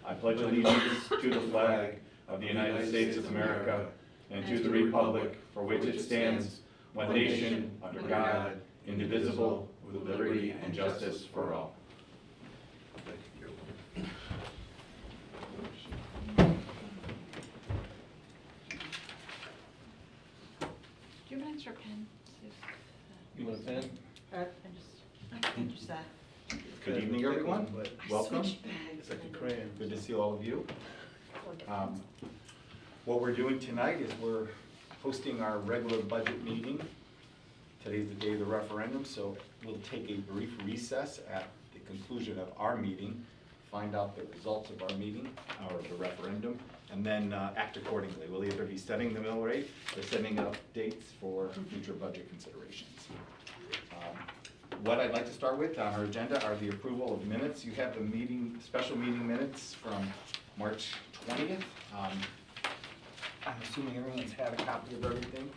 I pledge allegiance to the flag of the United States of America and to the republic for which it stands, one nation, under God, indivisible, with liberty and justice for all. Thank you. Do you have an extra pen? You want a pen? I just that. Good evening, everyone. Welcome. It's like a crayon. Good to see all of you. What we're doing tonight is we're hosting our regular budget meeting. Today's the day of the referendum, so we'll take a brief recess at the conclusion of our meeting, find out the results of our meeting, or the referendum, and then act accordingly. We'll either be setting the mill rate or setting up dates for future budget considerations. What I'd like to start with on our agenda are the approval of minutes. You have the meeting, special meeting minutes from March 20th. I'm assuming everyone's had a copy of everything.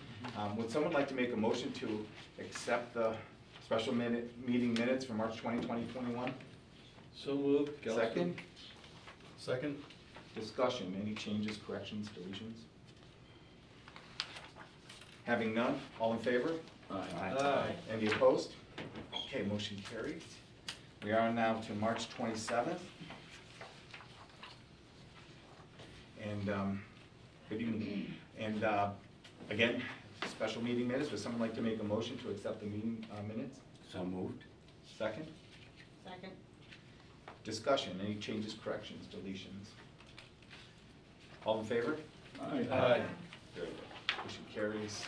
Would someone like to make a motion to accept the special meeting minutes from March 20, 2021? So moved. Gelson. Second? Second. Discussion, any changes, corrections, deletions? Having none, all in favor? Aye. Any opposed? Okay, motion carries. We are now to March 27th. And good evening. And again, special meeting minutes. Would someone like to make a motion to accept the meeting minutes? So moved. Second? Second. Discussion, any changes, corrections, deletions? All in favor? Aye. Very good. Motion carries.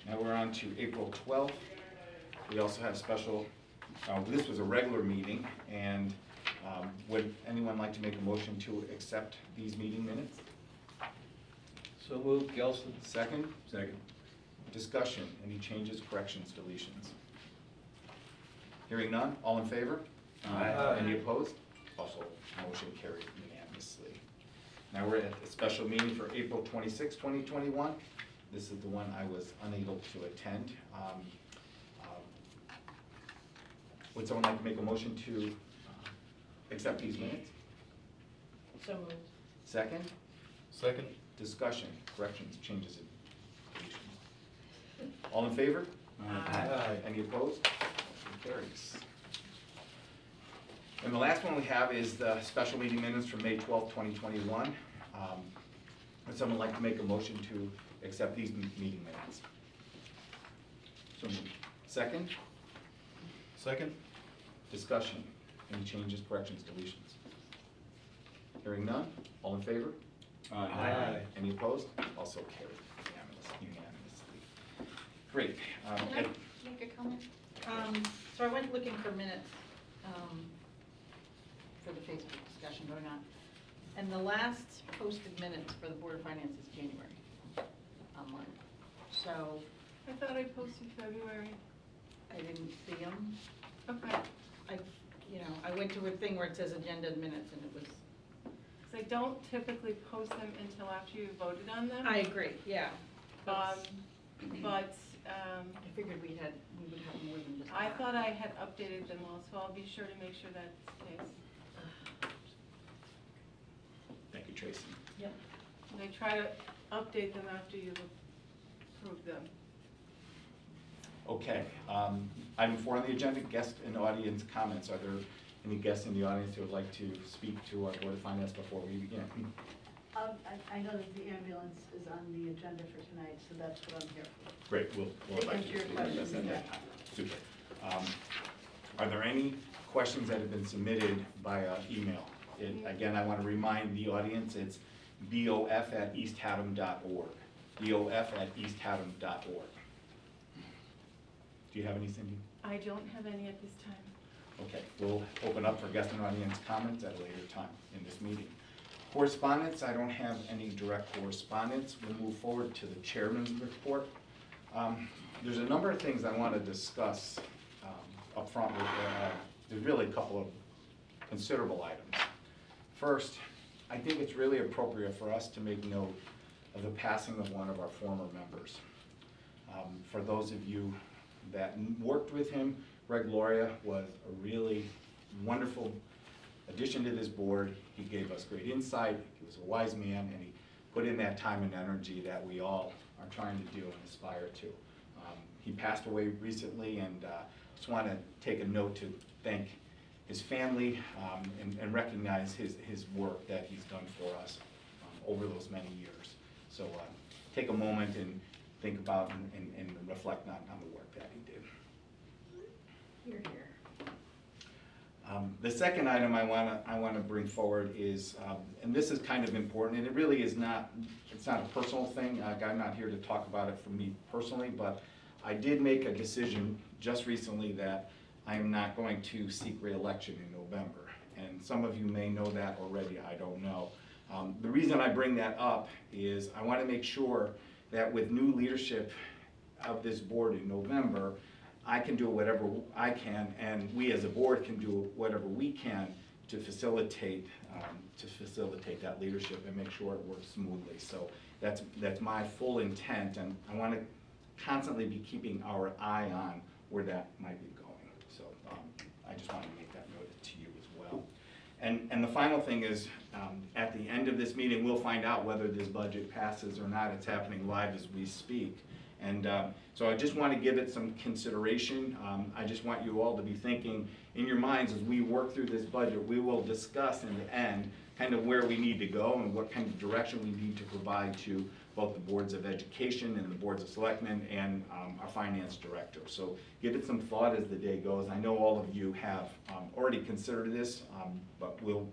Now we're on to April 12th. We also have special, this was a regular meeting, and would anyone like to make a motion to accept these meeting minutes? So moved. Gelson. Second? Second. Discussion, any changes, corrections, deletions? Hearing none, all in favor? Aye. Any opposed? Also, motion carried unanimously. Now we're at a special meeting for April 26, 2021. This is the one I was unable to attend. Would someone like to make a motion to accept these minutes? So moved. Second? Second. Discussion, corrections, changes, and deletions. All in favor? Aye. Any opposed? Motion carries. And the last one we have is the special meeting minutes from May 12, 2021. Would someone like to make a motion to accept these meeting minutes? So moved. Second? Second. Discussion, any changes, corrections, deletions? Hearing none, all in favor? Aye. Any opposed? Also carried unanimously. Great. Can I make a comment? So I went looking for minutes for the Facebook discussion going on. And the last posted minutes for the Board of Finance is January online. So I thought I posted February. I didn't see them. Okay. I went to a thing where it says agenda minutes and it was. Because I don't typically post them until after you voted on them. I agree, yeah. But I figured we would have more than just. I thought I had updated them all, so I'll be sure to make sure that's the case. Thank you, Tracy. Yep. And I try to update them after you've approved them. Okay, item 4 on the agenda, guest and audience comments. Are there any guests in the audience who would like to speak to our Board of Finance before we begin? I know that the ambulance is on the agenda for tonight, so that's what I'm here for. Great, we'll To invite answer you your to questions, that. yeah. Super. Are there any questions that have been submitted via email? Again, I want to remind the audience, it's bof@easthaddam.org. bof@easthaddam.org. Do you have any, Cindy? I don't have any at this time. Okay, we'll open up for guest and audience comments at a later time in this meeting. Correspondence, I don't have any direct correspondence. We'll move forward to the chairman's report. There's a number of things I want to discuss up front. There's really a couple of considerable items. First, I think it's really appropriate for us to make note of the passing of one of our former members. For those of you that worked with him, Greg Loria was a really wonderful addition to this board. He gave us great insight, he was a wise man, and he put in that time and energy that we all are trying to do and aspire to. He passed away recently, and just want to take a note to thank his family and recognize his work that he's done for us over those many years. So take a moment and think about and reflect on the work that he did. Here, here. The second item I want to bring forward is, and this is kind of important, and it really is not, it's not a personal thing. I'm not here to talk about it for me personally, but I did make a decision just recently that I am not going to seek re-election in November. And some of you may know that already, I don't know. The reason I bring that up is I want to make sure that with new leadership of this board in November, I can do whatever I can, and we as a board can do whatever we can to facilitate that leadership and make sure it works smoothly. So that's my full intent, and I want to constantly be keeping our eye on where that might be going. So I just want to make that note to you as well. And the final thing is, at the end of this meeting, we'll find out whether this budget passes or not. It's happening live as we speak. And so I just want to give it some consideration. I just want you all to be thinking in your minds as we work through this budget. We will discuss in the end kind of where we need to go and what kind of direction we need to provide to both the boards of education and the boards of selectmen and our finance director. So give it some thought as the day goes. I know all of you have already considered this, but we'll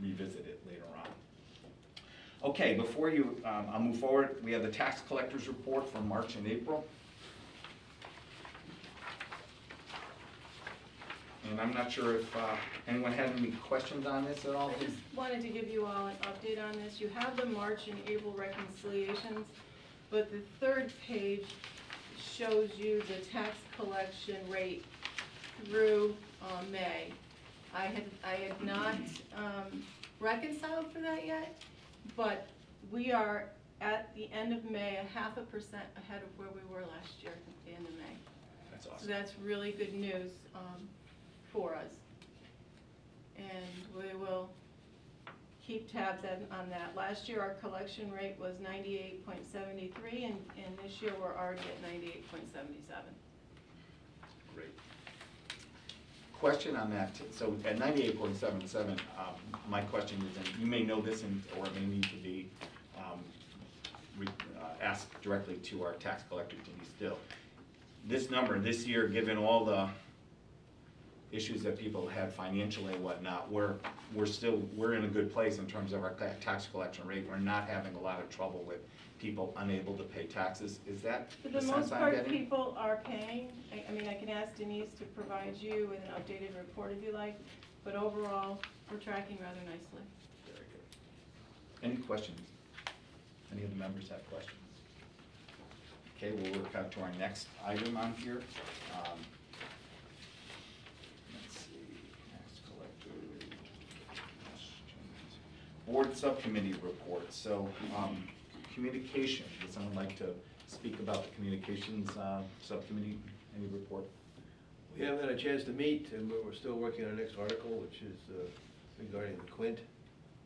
revisit it later on. Okay, before I'll move forward, we have the tax collector's report for March and April. And I'm not sure if anyone had any questions on this at all. I just wanted to give you all an update on this. You have the March and April reconciliations, but the third page shows you the tax collection rate through May. I had not reconciled for that yet, but we are at the end of May 0.5% ahead of where we were last year at the end of May. That's awesome. So that's really good news for us. And we will keep tabs on that. Last year, our collection rate was 98.73, and this year we're already at 98.77. Great. Question on that. So at 98.77, my question is, and you may know this, or it may need to be asked directly to our tax collector, Denise Still. This number this year, given all the issues that people had financially and whatnot, we're in a good place in terms of our tax collection rate. We're not having a lot of trouble with people unable to pay taxes. Is that For the the sense most I'm part, getting? people are paying. I mean, I can ask Denise to provide you with an updated report if you like, but overall, we're tracking rather nicely. Very good. Any questions? Any of the members have questions? Okay, we'll work out to our next item on here. Let's see, tax collector, questions. Board subcommittee reports. So, communication, would someone like to speak about the communications subcommittee? Any report? We haven't had a chance to meet, and we're still working on our next article, which is regarding the Quint.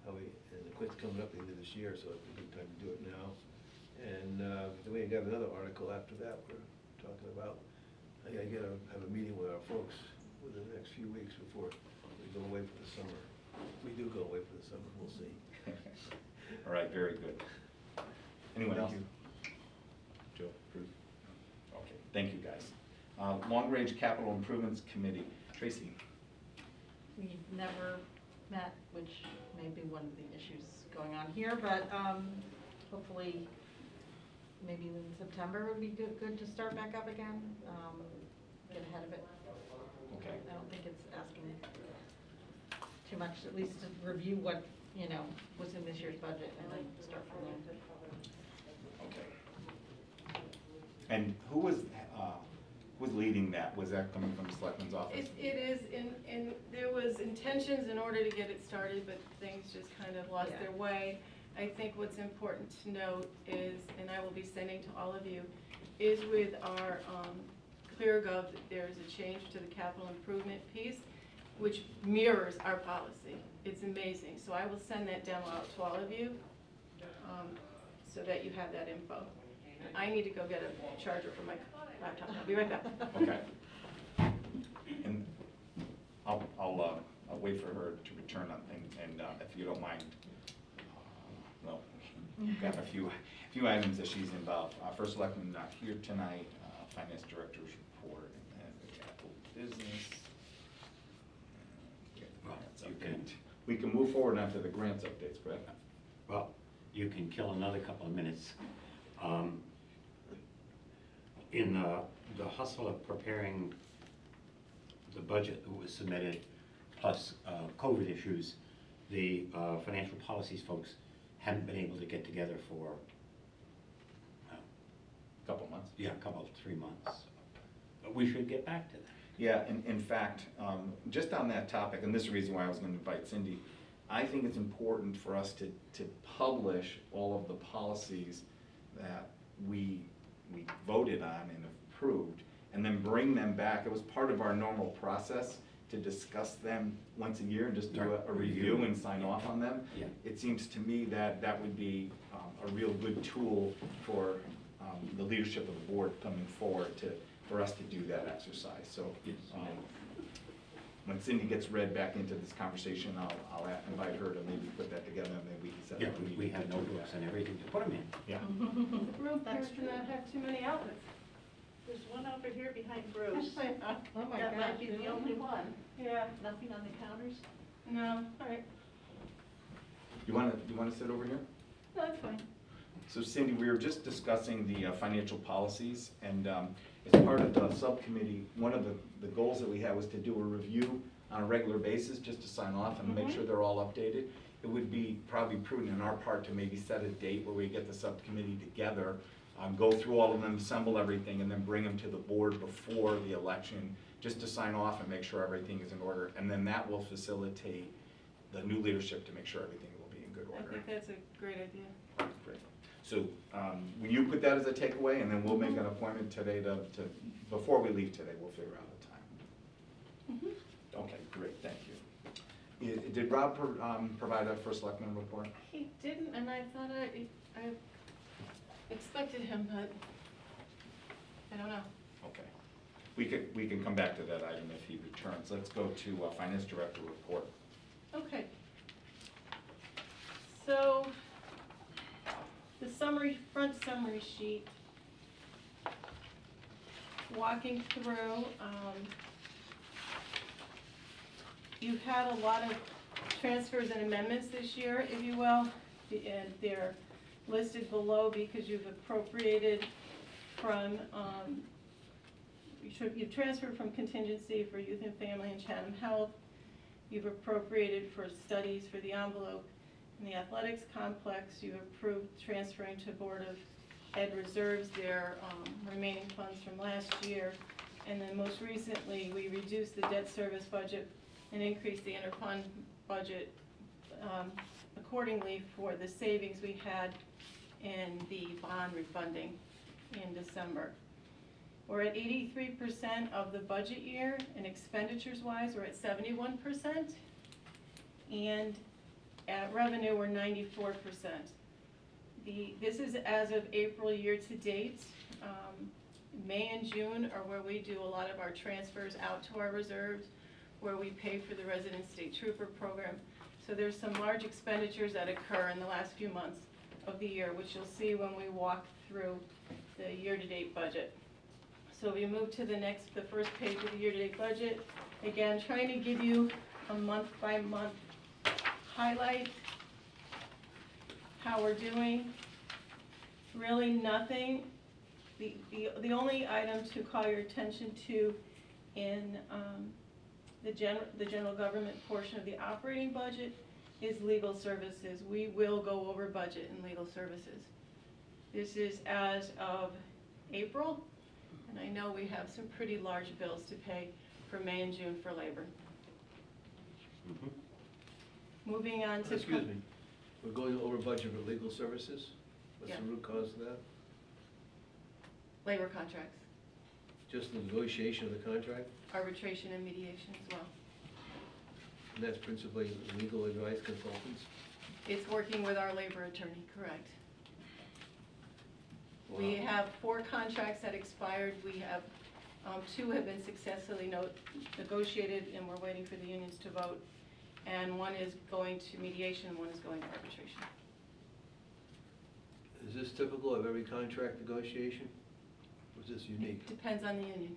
And the Quint's coming up at the end of this year, so it's a good time to do it now. And then we got another article after that we're talking about. I gotta have a meeting with our folks within the next few weeks before we go away for the summer. If we do go away for the summer, we'll see. All right, very good. Anyone else? Thank Joe, Bruce? Okay, thank you, guys. Long Range Capital Improvements Committee, Tracy. We've never met, which may be one of the issues going on here, but hopefully maybe in September would be good to start back up again, get ahead of it. Okay. I don't think it's asking too much, at least to review what, was in this year's budget and then start from there. Okay. And who was leading that? Was that coming from the selectman's office? It is, and there was intentions in order to get it started, but things just kind of lost their way. I think what's important to note is, and I will be sending to all of you, is with our ClearGov, there's a change to the capital improvement piece, which mirrors our policy. It's amazing. So I will send that demo out to all of you, so that you have that info. I need to go get a charger for my laptop. I'll be right back. Okay. And I'll wait for her to return on things, and if you don't mind, well, we've got a few items that she's involved. First Selectman not here tonight, Finance Director's report, and then we got old business. Grants update. We can move forward onto the grants updates, correct? Well, you can kill another couple of minutes. In the hustle of preparing the budget that was submitted, plus COVID issues, the financial policies folks haven't been able to get together for, Couple months. yeah, a couple, 3 months. But we should get back to that. Yeah, in fact, just on that topic, and this is the reason why I was gonna invite Cindy, I think it's important for us to publish all of the policies that we voted on and approved, and then bring them back. It was part of our normal process to discuss them once a year and just do a review and sign off on them. Yeah. It seems to me that that would be a real good tool for the leadership of the board coming forward for us to do that exercise. So Yes. when Cindy gets read back into this conversation, I'll invite her to maybe put that together, and then we can set Yeah, up a meeting we have to do notebooks that. and everything to put them in. Yeah. The room That's appears to not have too many outlets. There's one over here behind Bruce. Oh my That might gosh, be the really? only one. Yeah, Nothing on the counters? no, all right, You wanna sit over here? no, that's fine. So Cindy, we were just discussing the financial policies, and as part of the subcommittee, one of the goals that we had was to do a review on a regular basis, just to sign off and make sure they're all updated. It would be probably prudent on our part to maybe set a date where we get the subcommittee together, go through all of them, assemble everything, and then bring them to the board before the election, just to sign off and make sure everything is in order. And then that will facilitate the new leadership to make sure everything will be in good I order. think that's a great idea. Great. So, will you put that as a takeaway, and then we'll make an appointment today before we leave today, we'll figure out a time. Okay, great, thank you. Did Rob provide a first selectman report? He didn't, and I thought I expected him, but I don't know. Okay. We can come back to that item if he returns. Let's go to Finance Director report. Okay. So, the front summary sheet, walking through, you've had a lot of transfers and amendments this year, if you will, and they're listed below because you've appropriated from, you've transferred from contingency for youth and family and Chatham Health. You've appropriated for studies for the envelope in the athletics complex. You've approved transferring to Board of Ed reserves their remaining funds from last year. And then most recently, we reduced the debt service budget and increased the interfund budget accordingly for the savings we had in the bond refunding in December. We're at 83% of the budget year, and expenditures-wise, we're at 71%. And at revenue, we're 94%. This is as of April year-to-date. May and June are where we do a lot of our transfers out to our reserves, where we pay for the resident state trooper program. So there's some large expenditures that occur in the last few months of the year, which you'll see when we walk through the year-to-date budget. So we move to the first page of the year-to-date budget. Again, trying to give you a month-by-month highlight, how we're doing. Really nothing. The only item to call your attention to in the general government portion of the operating budget is legal services. We will go over budget in legal services. This is as of April, and I know we have some pretty large bills to pay for May and June for labor. Moving on to... Excuse me, we're going over budget for legal services? What's Yeah. the root cause of that? Labor contracts, Just the negotiation of the contract? arbitration and mediation as well. And that's principally legal advice consultants? It's working with our labor attorney, correct. We have 4 contracts that expired. We have, 2 have been successfully negotiated, and we're waiting for the unions to vote. And 1 is going to mediation, and 1 is going to arbitration. Is this typical of every contract negotiation? Or is this unique? Depends on the union.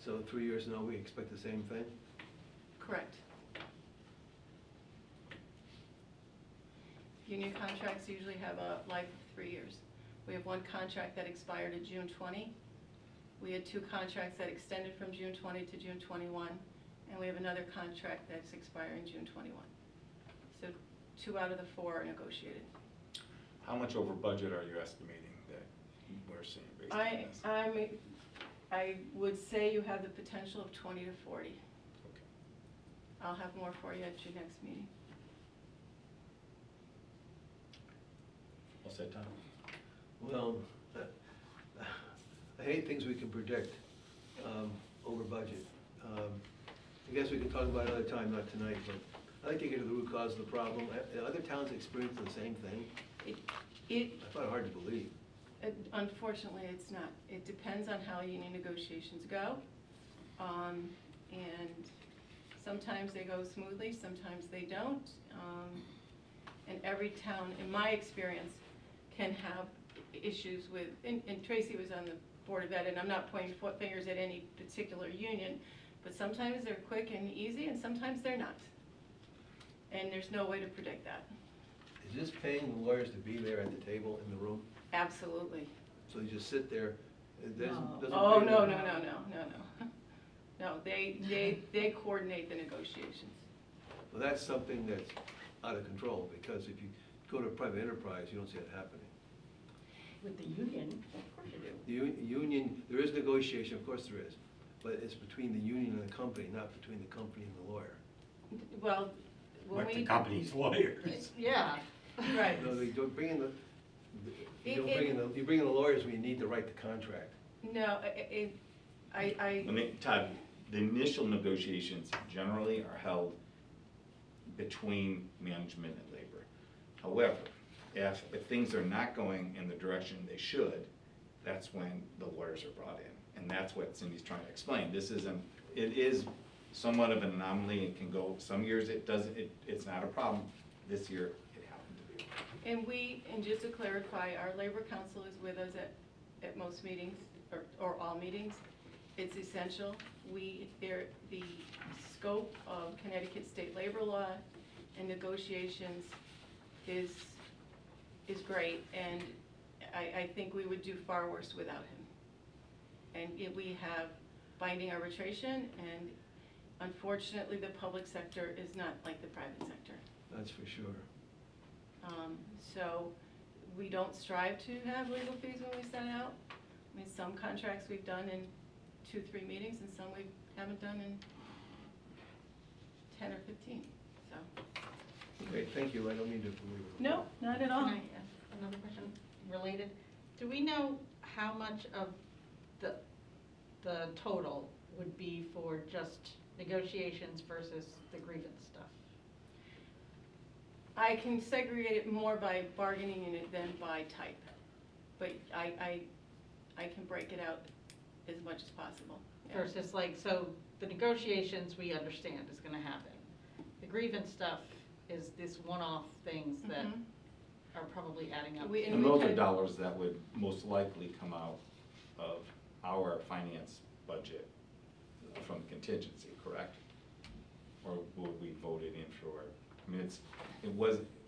So 3 years now, we expect the same thing? Correct. Union contracts usually have a life of 3 years. We have 1 contract that expired in June 20. We had 2 contracts that extended from June 20 to June 21, and we have another contract that's expiring June 21. So 2 out of the 4 are negotiated. How much over budget are you estimating that we're seeing based on this? I would say you have the potential of 20 to 40. Okay. I'll have more for you at your next meeting. What's that, Tom? Well, I hate things we can predict over budget. I guess we can talk about it another time, not tonight, but I'd like to get to the root cause of the problem. Other towns experience the same thing? I find it hard to believe. Unfortunately, it's not. It depends on how union negotiations go. And sometimes they go smoothly, sometimes they don't. And every town, in my experience, can have issues with, and Tracy was on the Board of Ed, and I'm not pointing fingers at any particular union, but sometimes they're quick and easy, and sometimes they're not. And there's no way to predict that. Is this paying the lawyers to be there at the table in the room? Absolutely. So you just sit there? It doesn't Oh, pay no, them? no. No, they coordinate the negotiations. Well, that's something that's out of control, because if you go to a private enterprise, you don't see it happening. With the union, of course you do. The union, there is negotiation, of course there is, but it's between the union and the company, not between the company and the lawyer. Well, when Like we. the company's lawyers. Yeah. Right. No, they don't bring in you bring in the lawyers when you need to write the contract. No, Todd, the initial negotiations generally are held between management and labor. However, if things are not going in the direction they should, that's when the lawyers are brought in. And that's what Cindy's trying to explain. It is somewhat of an anomaly. It can go, some years it's not a problem. This year, it happened to be. and just to clarify, our labor council is with us at most meetings, or all meetings. It's essential. The scope of Connecticut state labor law and negotiations is great, and I think we would do far worse without him. And we have binding arbitration, and unfortunately, the public sector is not like the private sector. That's for sure. So we don't strive to have legal fees when we set out. I mean, some contracts we've done in 2-3 meetings, and some we haven't done in 10 or 15, so. Okay, thank you, I don't mean to believe it. No, not at all. Can I ask another question related? Do we know how much of the total would be for just negotiations versus the grievance stuff? I can segregate it more by bargaining unit than by type, but I can break it out as much as possible. Yeah. Versus like, so the negotiations we understand is gonna happen. The grievance stuff is this one-off things that Mhm. are probably adding up. We- And those are dollars that would most likely come out of our finance budget from contingency, correct? Or would we vote it in for, I mean,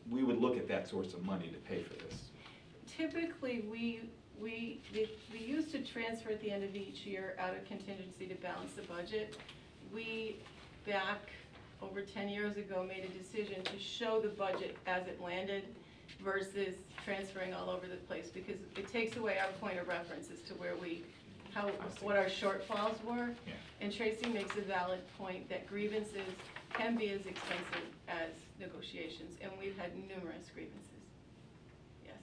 we would look at that source of money to pay for this. Typically, we used to transfer at the end of each year out of contingency to balance the budget. We, back over 10 years ago, made a decision to show the budget as it landed versus transferring all over the place, because it takes away our point of reference as to where what our shortfalls were. Yeah. And Tracy makes a valid point that grievances can be as expensive as negotiations, and we've had numerous grievances. Yes.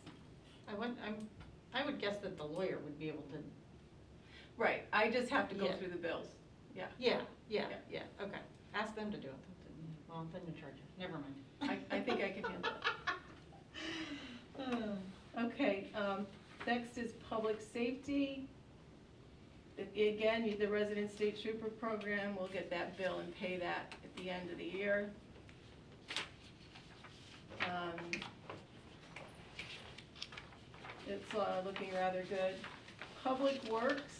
I would guess that the lawyer would be able to, Right, I just have to go Yeah. through the bills. Yeah, okay. Ask them to do it. Well, then you charge you, never mind. I think I can handle it. Okay, next is public safety. Again, the resident state trooper program, we'll get that bill and pay that at the end of the year. It's looking rather good. Public Works,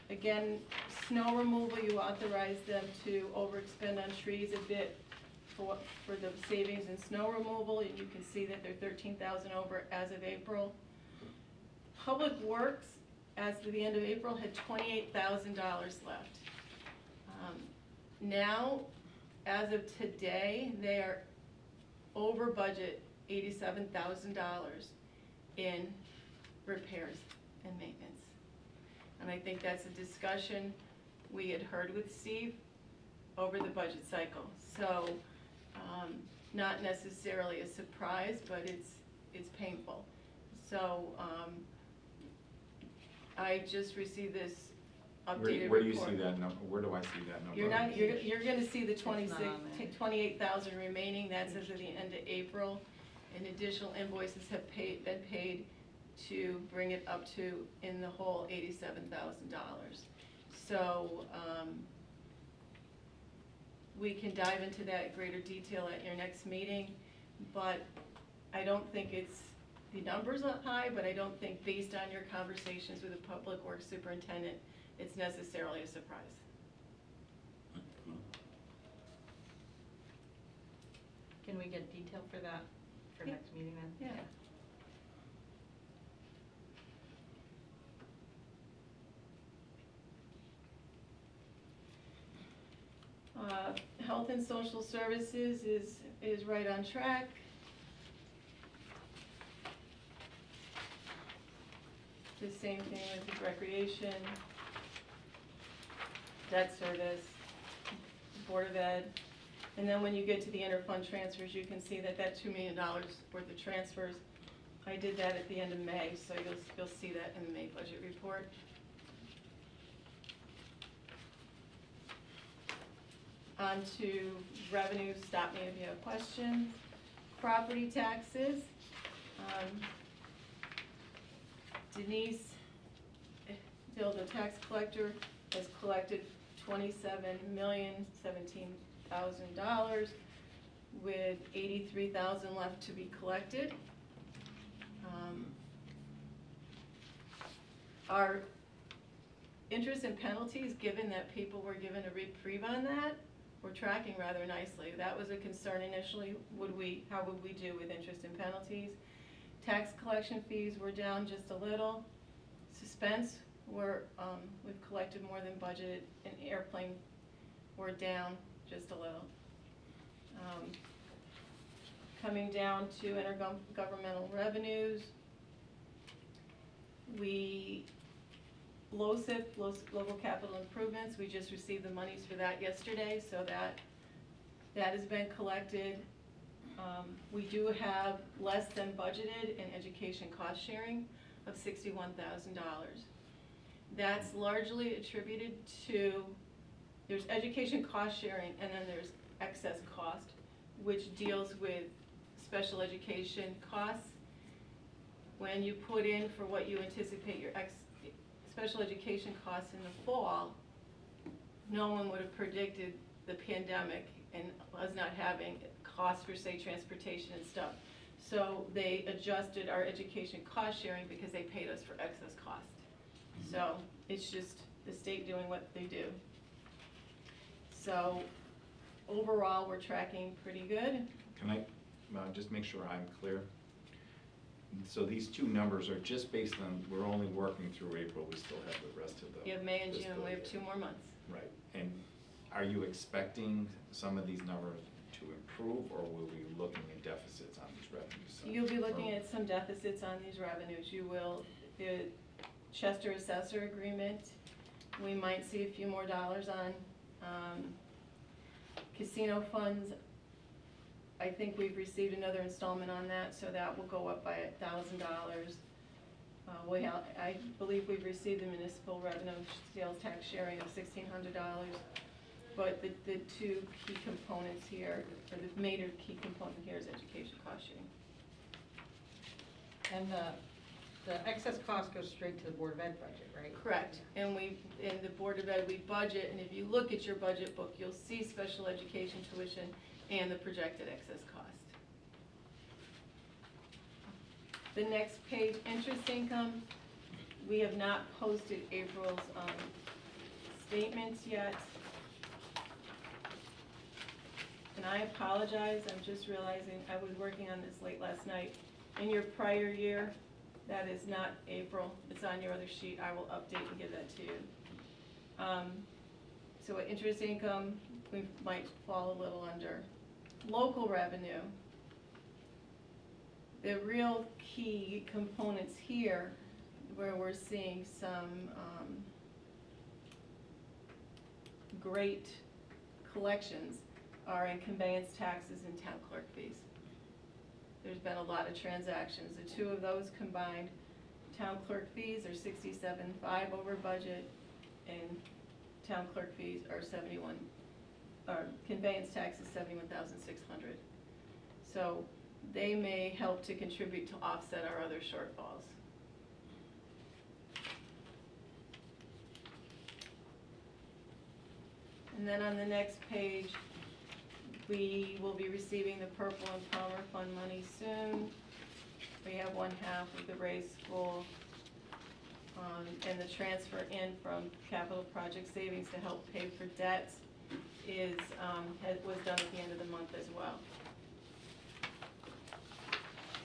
again, snow removal, you authorize them to overexpend on trees a bit for the savings in snow removal, and you can see that they're 13,000 over as of April. Public Works, as of the end of April, had $28,000 left. Now, as of today, they are over budget $87,000 in repairs and maintenance. And I think that's a discussion we had heard with Steve over the budget cycle. So, not necessarily a surprise, but it's painful. So, I just received this updated report. Where do you see that number? Where do I see that number? You're gonna see the It's not on there. 28,000 remaining, that's as of the end of April. And additional invoices have been paid to bring it up to, in the whole, $87,000. So, we can dive into that in greater detail at your next meeting, but I don't think the number's not high, but I don't think, based on your conversations with the Public Works Superintendent, it's necessarily a surprise. Can we get detail for that for Yeah. next meeting then? Yeah. Health and Social Services is right on track. The same thing with recreation, debt service, Board of Ed. And then when you get to the interfund transfers, you can see that $2 million worth of transfers, I did that at the end of May, so you'll see that in the May budget report. On to revenue, stop me if you have questions. Property taxes. Denise, the tax collector, has collected $27,017,000 with $83,000 left to be collected. Our interest and penalties, given that people were given a reprieve on that, we're tracking rather nicely. That was a concern initially. How would we do with interest and penalties? Tax collection fees were down just a little. Suspense, we've collected more than budgeted, and airplane, we're down just a little. Coming down to intergovernmental revenues, LoCIP, local capital improvements, we just received the monies for that yesterday, so that has been collected. We do have less than budgeted in education cost sharing of $61,000. That's largely attributed to, there's education cost sharing, and then there's excess cost, which deals with special education costs. When you put in for what you anticipate your special education costs in the fall, no one would have predicted the pandemic and us not having costs for, say, transportation and stuff. So they adjusted our education cost sharing because they paid us for excess cost. So it's just the state doing what they do. So overall, we're tracking pretty good. Can I just make sure I'm clear? So these two numbers are just based on, we're only working through April, we still have the rest of the. You have May and June, fiscal we have year. 2 more months. Right, and are you expecting some of these numbers to improve, or will we be looking at deficits on these revenues? You'll be looking at some deficits on these revenues. You will, the Chester Assessor Agreement, we might see a few more dollars on. Casino funds, I think we've received another installment on that, so that will go up by $1,000. I believe we've received the municipal revenue sales tax sharing of $1,600, but the two key components here, or the major key component here is education cost sharing. And the excess cost goes straight to the Board of Ed budget, right? Correct, and in the Board of Ed, we budget, and if you look at your budget book, you'll see special education tuition and the projected excess cost. The next page, interest income, we have not posted April's statements yet. And I apologize, I'm just realizing I was working on this late last night. In your prior year, that is not April, it's on your other sheet, I will update and give that to you. So at interest income, we might fall a little under. Local revenue, the real key components here, where we're seeing some great collections, are in conveyance taxes and town clerk fees. There's been a lot of transactions. The two of those combined, town clerk fees are 67.5 over budget, and town clerk fees are 71, or conveyance tax is 71,600. So they may help to contribute to offset our other shortfalls. And then on the next page, we will be receiving the Purple and Palmer Fund money soon. We have 1/2 of the Ray School, and the transfer in from capital project savings to help pay for debts was done at the end of the month as well.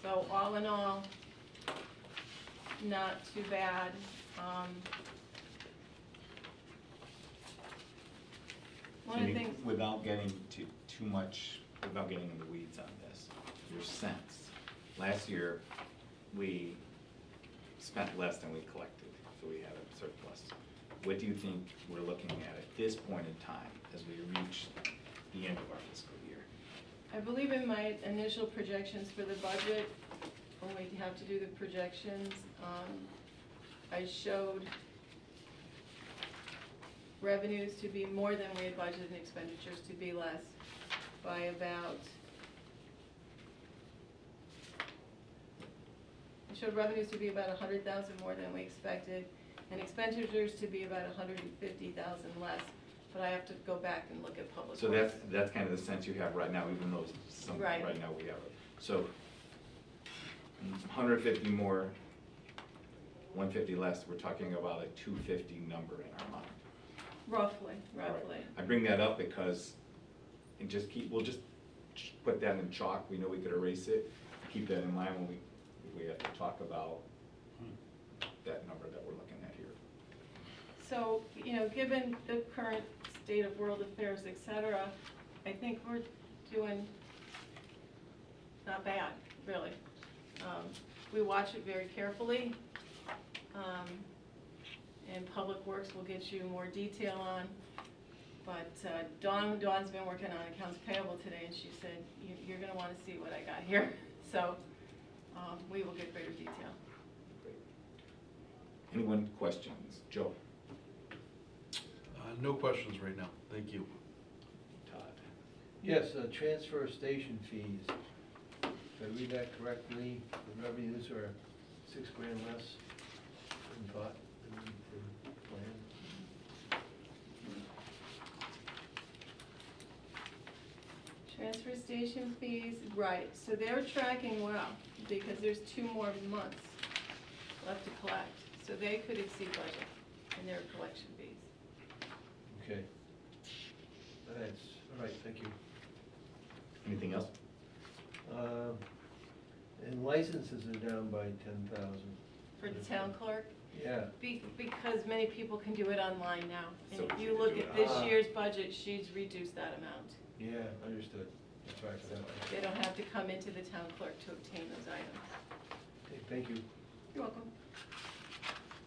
So all in all, not too bad. One of the things. Without getting to too much, without getting in the weeds on this, your sense, last year, we spent less than we collected, so we had a surplus. What do you think we're looking at this point in time as we reach the end of our fiscal year? I believe in my initial projections for the budget, when we have to do the projections, I showed revenues to be more than we had budgeted and expenditures to be less by about, I showed revenues to be about 100,000 more than we expected, and expenditures to be about 150,000 less, but I have to go back and look at public So works. that's kind of the sense you have right now, even though some, Right. right now we have it. So 150 more, 150 less, we're talking about a 250 number in our mind. Roughly. Right. I bring that up because, we'll just put that in chalk, we know we could erase it, keep that in mind when we have to talk about that number that we're looking at here. So, given the current state of world affairs, et cetera, I think we're doing not bad, really. We watch it very carefully, and Public Works will get you more detail on. But Dawn's been working on accounts payable today, and she said, you're gonna wanna see what I got here. So we will get greater detail. Great. Anyone questions? Joe? No questions right now, thank you. Todd? Yes, transfer station fees. Did I read that correctly? The revenues are $6,000 less than thought, than planned. Transfer station fees, right, so they're tracking well, because there's 2 more months left to collect. So they could exceed budget in their collection fees. Okay. That's, all right, thank you. Anything else? And licenses are down by 10,000. For the town clerk? Yeah. Because many people can do it online now. And So if she you can look do at it this online. year's budget, she's reduced that amount. Yeah, understood. That's right for that one. They don't have to come into the town clerk to obtain those items. Okay, thank you. You're welcome.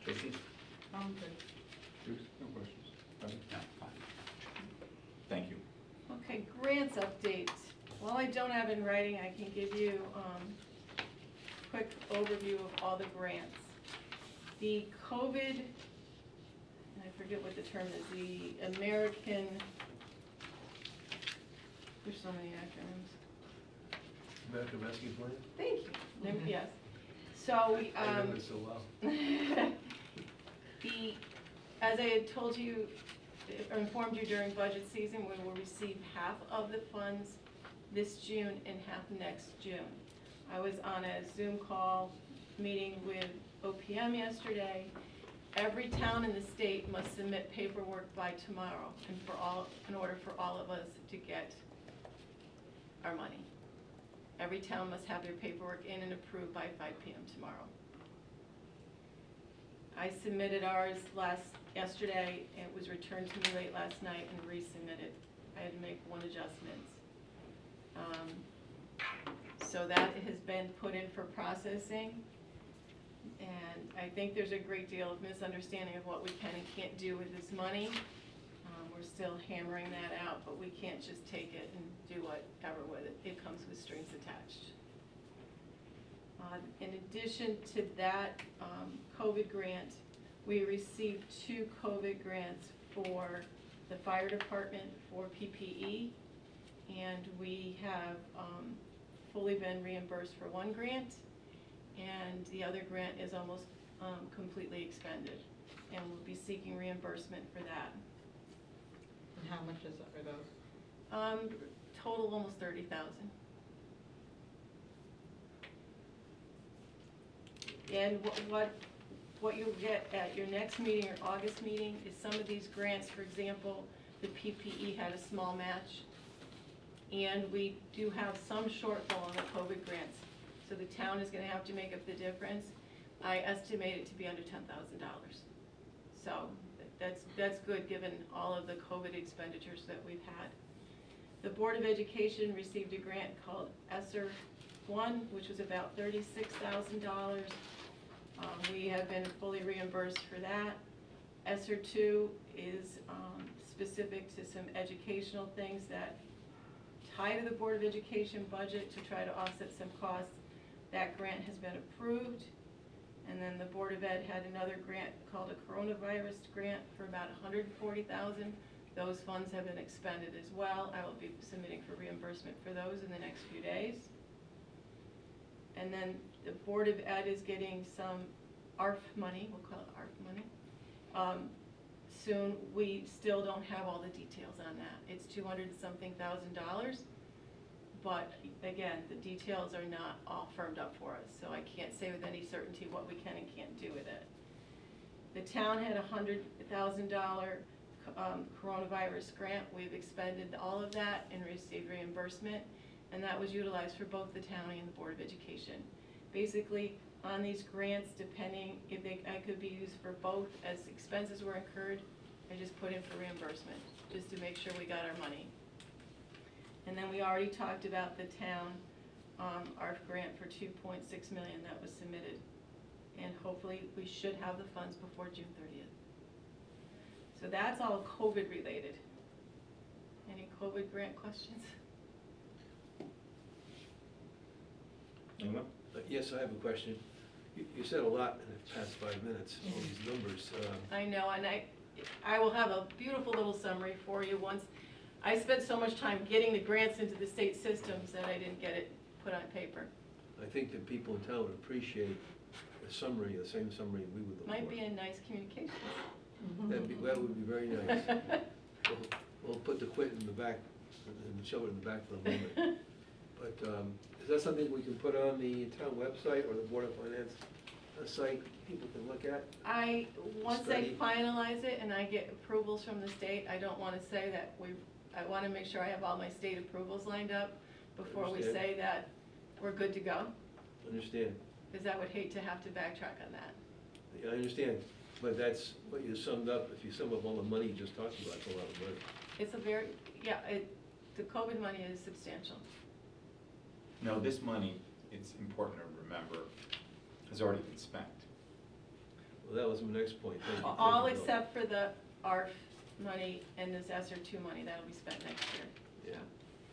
Tracy? Good. No questions. No, fine. Thank you. Okay, grants update. While I don't have in writing, I can give you a quick overview of all the grants. The COVID, and I forget what the term is, the American, there's so many acronyms. American Rescue Plan? Thank you. Yes. So, I know it so well. as I had told you, or informed you during budget season, we will receive half of the funds this June and half next June. I was on a Zoom call meeting with OPM yesterday. Every town in the state must submit paperwork by tomorrow in order for all of us to get our money. Every town must have their paperwork in and approved by 5 p.m. tomorrow. I submitted ours yesterday, and it was returned to me late last night and resubmitted. I had to make one adjustment. So that has been put in for processing, and I think there's a great deal of misunderstanding of what we can and can't do with this money. We're still hammering that out, but we can't just take it and do whatever with it. It comes with strings attached. In addition to that COVID grant, we received 2 COVID grants for the fire department for PPE, and we have fully been reimbursed for 1 grant, and the other grant is almost completely expended, and we'll be seeking reimbursement for that. And how much is that for those? Total almost 30,000. And what you'll get at your next meeting or August meeting is some of these grants. For example, the PPE had a small match, and we do have some shortfall on the COVID grants. So the town is going to have to make up the difference. I estimate it to be under $10,000. So that's good given all of the COVID expenditures that we've had. The Board of Education received a grant called ESSER 1, which was about $36,000. We have been fully reimbursed for that. ESSER 2 is specific to some educational things that tie to the Board of Education budget to try to offset some costs. That grant has been approved. And then the Board of Ed had another grant called a coronavirus grant for about $140,000. Those funds have been expended as well. I will be submitting for reimbursement for those in the next few days. And then the Board of Ed is getting some ARF money, we'll call it ARF money, soon. We still don't have all the details on that. It's $200-something thousand, but again, the details are not all firmed up for us, so I can't say with any certainty what we can and can't do with it. The town had a $100,000 coronavirus grant. We've expended all of that and received reimbursement, and that was utilized for both the county and the Board of Education. Basically, on these grants, depending if I could be used for both as expenses were incurred, I just put in for reimbursement, just to make sure we got our money. And then we already talked about the town ARF grant for $2.6 million that was submitted. And hopefully we should have the funds before June 30th. So that's all COVID related. Any COVID grant questions? Anyone? Yes, I have a question. You said a lot in the past 5 minutes, all these numbers. I know, and I will have a beautiful little summary for you once. I spent so much time getting the grants into the state systems that I didn't get it put on paper. I think that people in town would appreciate a summary, the same summary we would look for. Might be a nice communication. That would be very nice. We'll put the quit in the back, and show it in the back for a moment. But is that something we can put on the town website or the Board of Finance site people can look at? Once I Study. finalize it and I get approvals from the state, I don't want to say that I want to make sure I have all my state approvals lined up before we Understand. say that we're good to go, Understand. because I would hate to have to backtrack on that. Yeah, I understand, but that's what you summed up. If you sum up all the money you just talked about, it's a lot of money. It's a very, the COVID money is substantial. No, this money, it's important to remember, has already been spent. Well, that was my next point. Thank you. All Thank you, Bill. except for the ARF money and this ESSER 2 money that'll be spent next year. Yeah.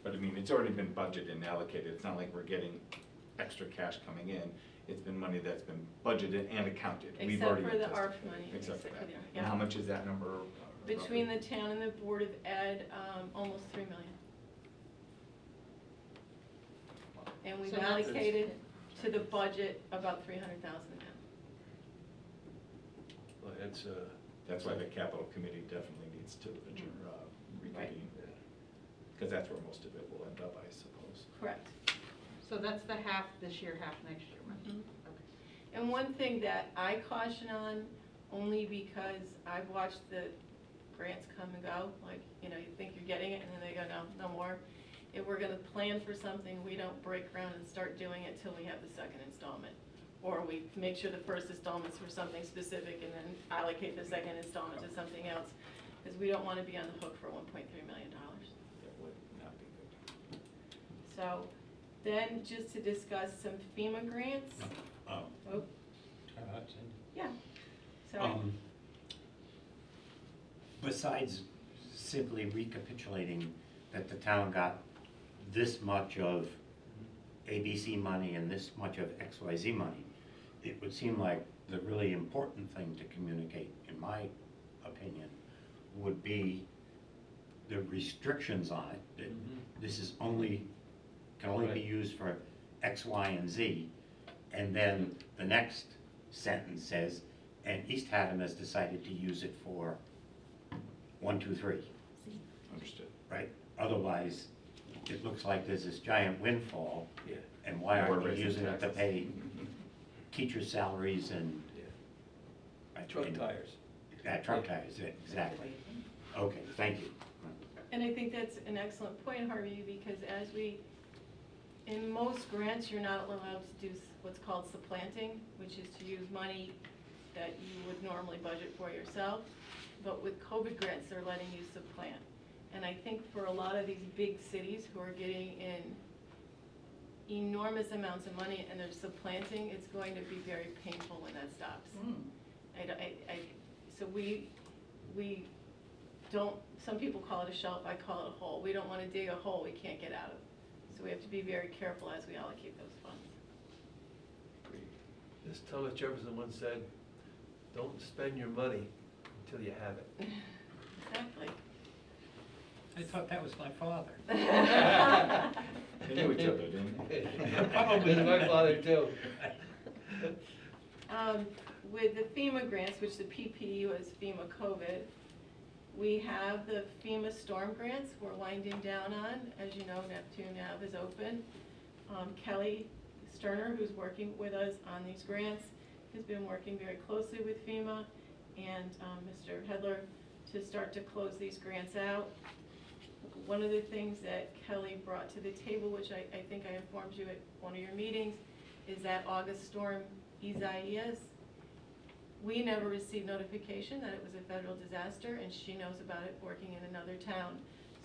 But I mean, it's already been budgeted and allocated. It's not like we're getting extra cash coming in. It's been money that's been budgeted and accounted. We've Except already for the anticipated. ARF money. Except for that. yeah. And how much is that number? Between roughly? the town and the Board of Ed, almost 3 million. And we've So that's- allocated to the budget about 300,000 now. Well, That's why the capital committee definitely needs to reconvene. Because that's where most of it will end up, I suppose. Correct. So that's the half this year, half next year, right? Mhm. Okay. And one thing that I caution on, only because I've watched the grants come and go, like, you think you're getting it, and then they go, no, no more. If we're gonna plan for something, we don't break ground and start doing it till we have the second installment. Or we make sure the first installment's for something specific and then allocate the second installment to something else. Because we don't wanna be on the hook for $1.3 million. That would not be good. So, then just to discuss some FEMA grants. Oh, Oh, yeah, sorry. Besides simply recapitulating that the town got this much of ABC money and this much of XYZ money, it would seem like the really important thing to communicate, in my opinion, would be the restrictions on it, that this is can only be Right. used for X, Y, and Z. And then the next sentence says, and East Haddam has decided to use it for 1, 2, 3, Understood. right? Otherwise, it looks like there's this giant windfall, Yeah, and why Or aren't we raising using it to taxes. pay teachers' salaries and? yeah. right, Truck and- tires. Truck tires, exactly. Okay, thank you. And I think that's an excellent point, Harvey, because in most grants, you're not allowed to do what's called supplanting, which is to use money that you would normally budget for yourself. But with COVID grants, they're letting you supplant. And I think for a lot of these big cities who are getting in enormous amounts of money and they're supplanting, it's going to be very painful when that stops. So we don't, some people call it a shelf, I call it a hole. We don't want to dig a hole we can't get out of. So we have to be very careful as we allocate those funds. As Thomas Jefferson once said, don't spend your money until you have it. Exactly. I thought that was my father. They knew each other, didn't they? Probably. That's my father too. With the FEMA grants, which the PPE was FEMA COVID, we have the FEMA storm grants we're winding down on. As you know, Neptune Ave is open. Kelly Sterner, who's working with us on these grants, has been working very closely with FEMA and Mr. Hedler to start to close these grants out. One of the things that Kelly brought to the table, which I think I informed you at one of your meetings, is that August storm Isaias. We never received notification that it was a federal disaster, and she knows about it working in another town.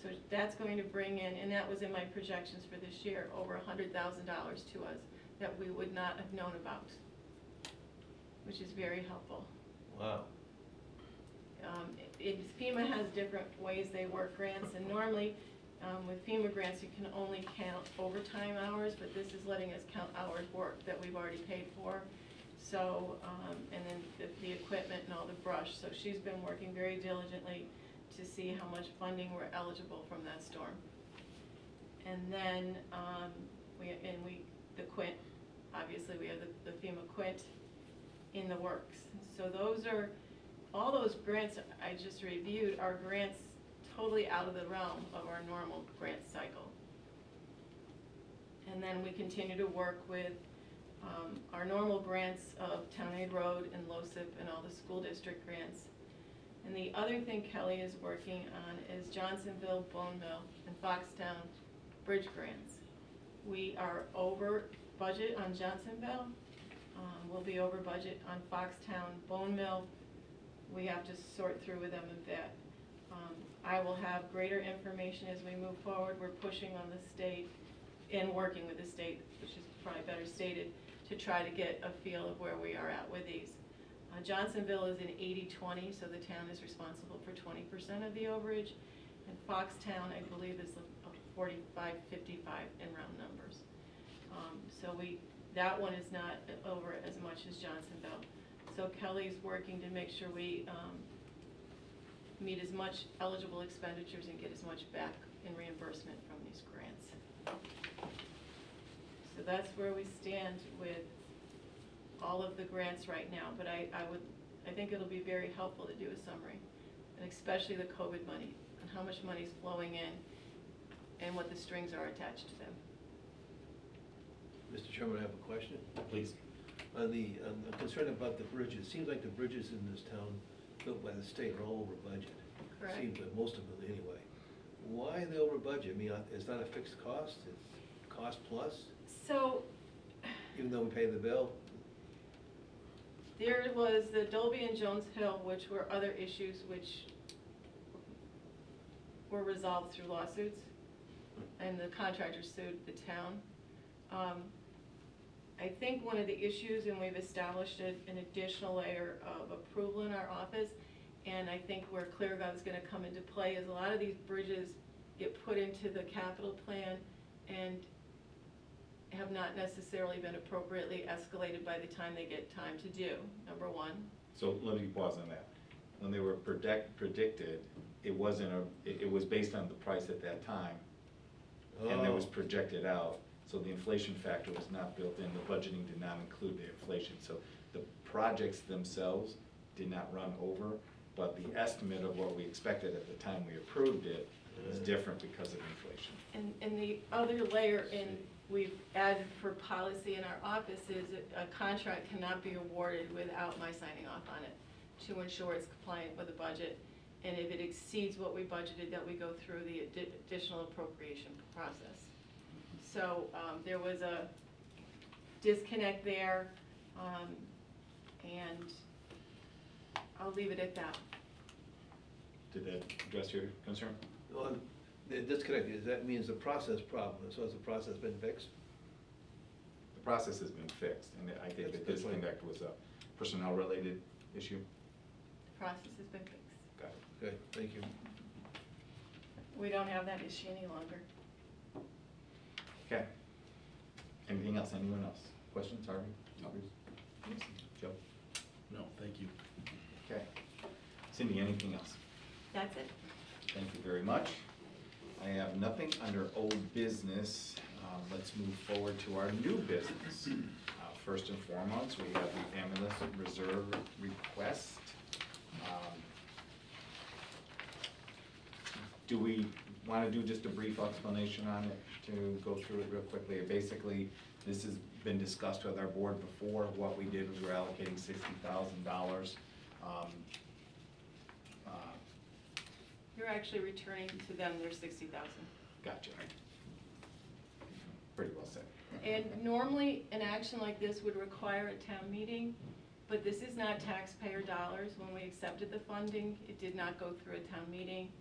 So that's going to bring in, and that was in my projections for this year, over $100,000 to us that we would not have known about, which is very helpful. Wow. FEMA has different ways they work grants, and normally with FEMA grants you can only count overtime hours, but this is letting us count hours worked that we've already paid for. So, and then the equipment and all the brush. So she's been working very diligently to see how much funding we're eligible from that storm. And then the Quint, obviously we have the FEMA Quint in the works. So those are, all those grants I just reviewed are grants totally out of the realm of our normal grant cycle. And then we continue to work with our normal grants of Town Aid Road and LoCIP and all the school district grants. And the other thing Kelly is working on is Johnsonville, Bone Mill, and Foxtown bridge grants. We are over budget on Johnsonville. We'll be over budget on Foxtown, Bone Mill. We have to sort through with them a bit. I will have greater information as we move forward. We're pushing on the state and working with the state, which is probably better stated, to try to get a feel of where we are at with these. Johnsonville is an 80-20, so the town is responsible for 20% of the overage. And Foxtown, I believe, is a 45-55 in round numbers. so that one is not over as much as Johnsonville. So Kelly's working to make sure we meet as much eligible expenditures and get as much back in reimbursement from these grants. So that's where we stand with all of the grants right now, but I think it'll be very helpful to do a summary, and especially the COVID money, and how much money is flowing in, and what the strings are attached to them. Mr. Chairman, I have a question. Please. I'm concerned about the bridges. Seems like the bridges in this town built by the state are all over budget. Correct. Seems like most of them anyway. Why are they over budget? I mean, it's not a fixed cost, it's cost plus, So, even though we pay the bill? there was the Dolby and Jones Hill, which were other issues which were resolved through lawsuits, and the contractor sued the town. I think one of the issues, and we've established an additional layer of approval in our office, and I think where ClearGov is gonna come into play, is a lot of these bridges get put into the capital plan and have not necessarily been appropriately escalated by the time they get time to do, number one. So let me pause on that. When they were predicted, it wasn't it was based on the price at that time, and it was projected out. So the inflation factor was not built in, the budgeting did not include the inflation. So the projects themselves did not run over, but the estimate of what we expected at the time we approved it was different because of inflation. And the other layer we've added for policy in our office is a contract cannot be awarded without my signing off on it to ensure it's compliant with the budget. And if it exceeds what we budgeted, that we go through the additional appropriation process. So there was a disconnect there, and I'll leave it at that. Did that address your concern? Well, the disconnect, that means the process problem, so has the process been fixed? The process has been fixed, and I think that That's this good. disconnect was a personnel-related issue. The process has been fixed. Got it. Okay, thank you. We don't have that issue any longer. Okay. Anything else? Anyone else? Questions, Harvey? No. Joe? No, thank you. Okay. Cindy, anything else? That's it. Thank you very much. I have nothing under old business. Let's move forward to our new business. First and foremost, we have the ambulance reserve request. Do we want to do just a brief explanation on it to go through it real quickly? Basically, this has been discussed with our board before. What we did was we're allocating $60,000. You're actually returning to them their $60,000. Gotcha. Pretty well said. And normally, an action like this would require a town meeting, but this is not taxpayer dollars. When we accepted the funding, it did not go through a town meeting.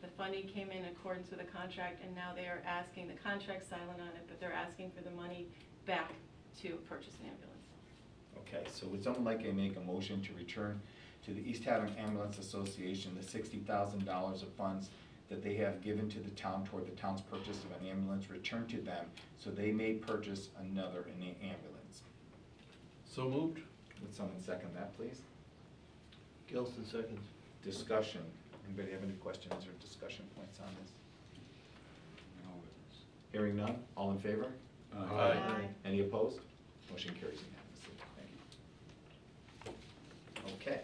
The funding came in accordance with the contract, and now they are asking, the contract's silent on it, but they're asking for the money back to purchase an ambulance. Okay, so would someone like to make a motion to return to the East Haddam Ambulance Association the $60,000 of funds that they have given to the town toward the town's purchase of an ambulance, return to them so they may purchase another ambulance? So moved? Would someone second that, please? Gilson seconds. Discussion. Anybody have any questions or discussion points on this? Hearing none, all in favor? Aye. Any opposed? Motion carries unanimously. Thank you. Okay,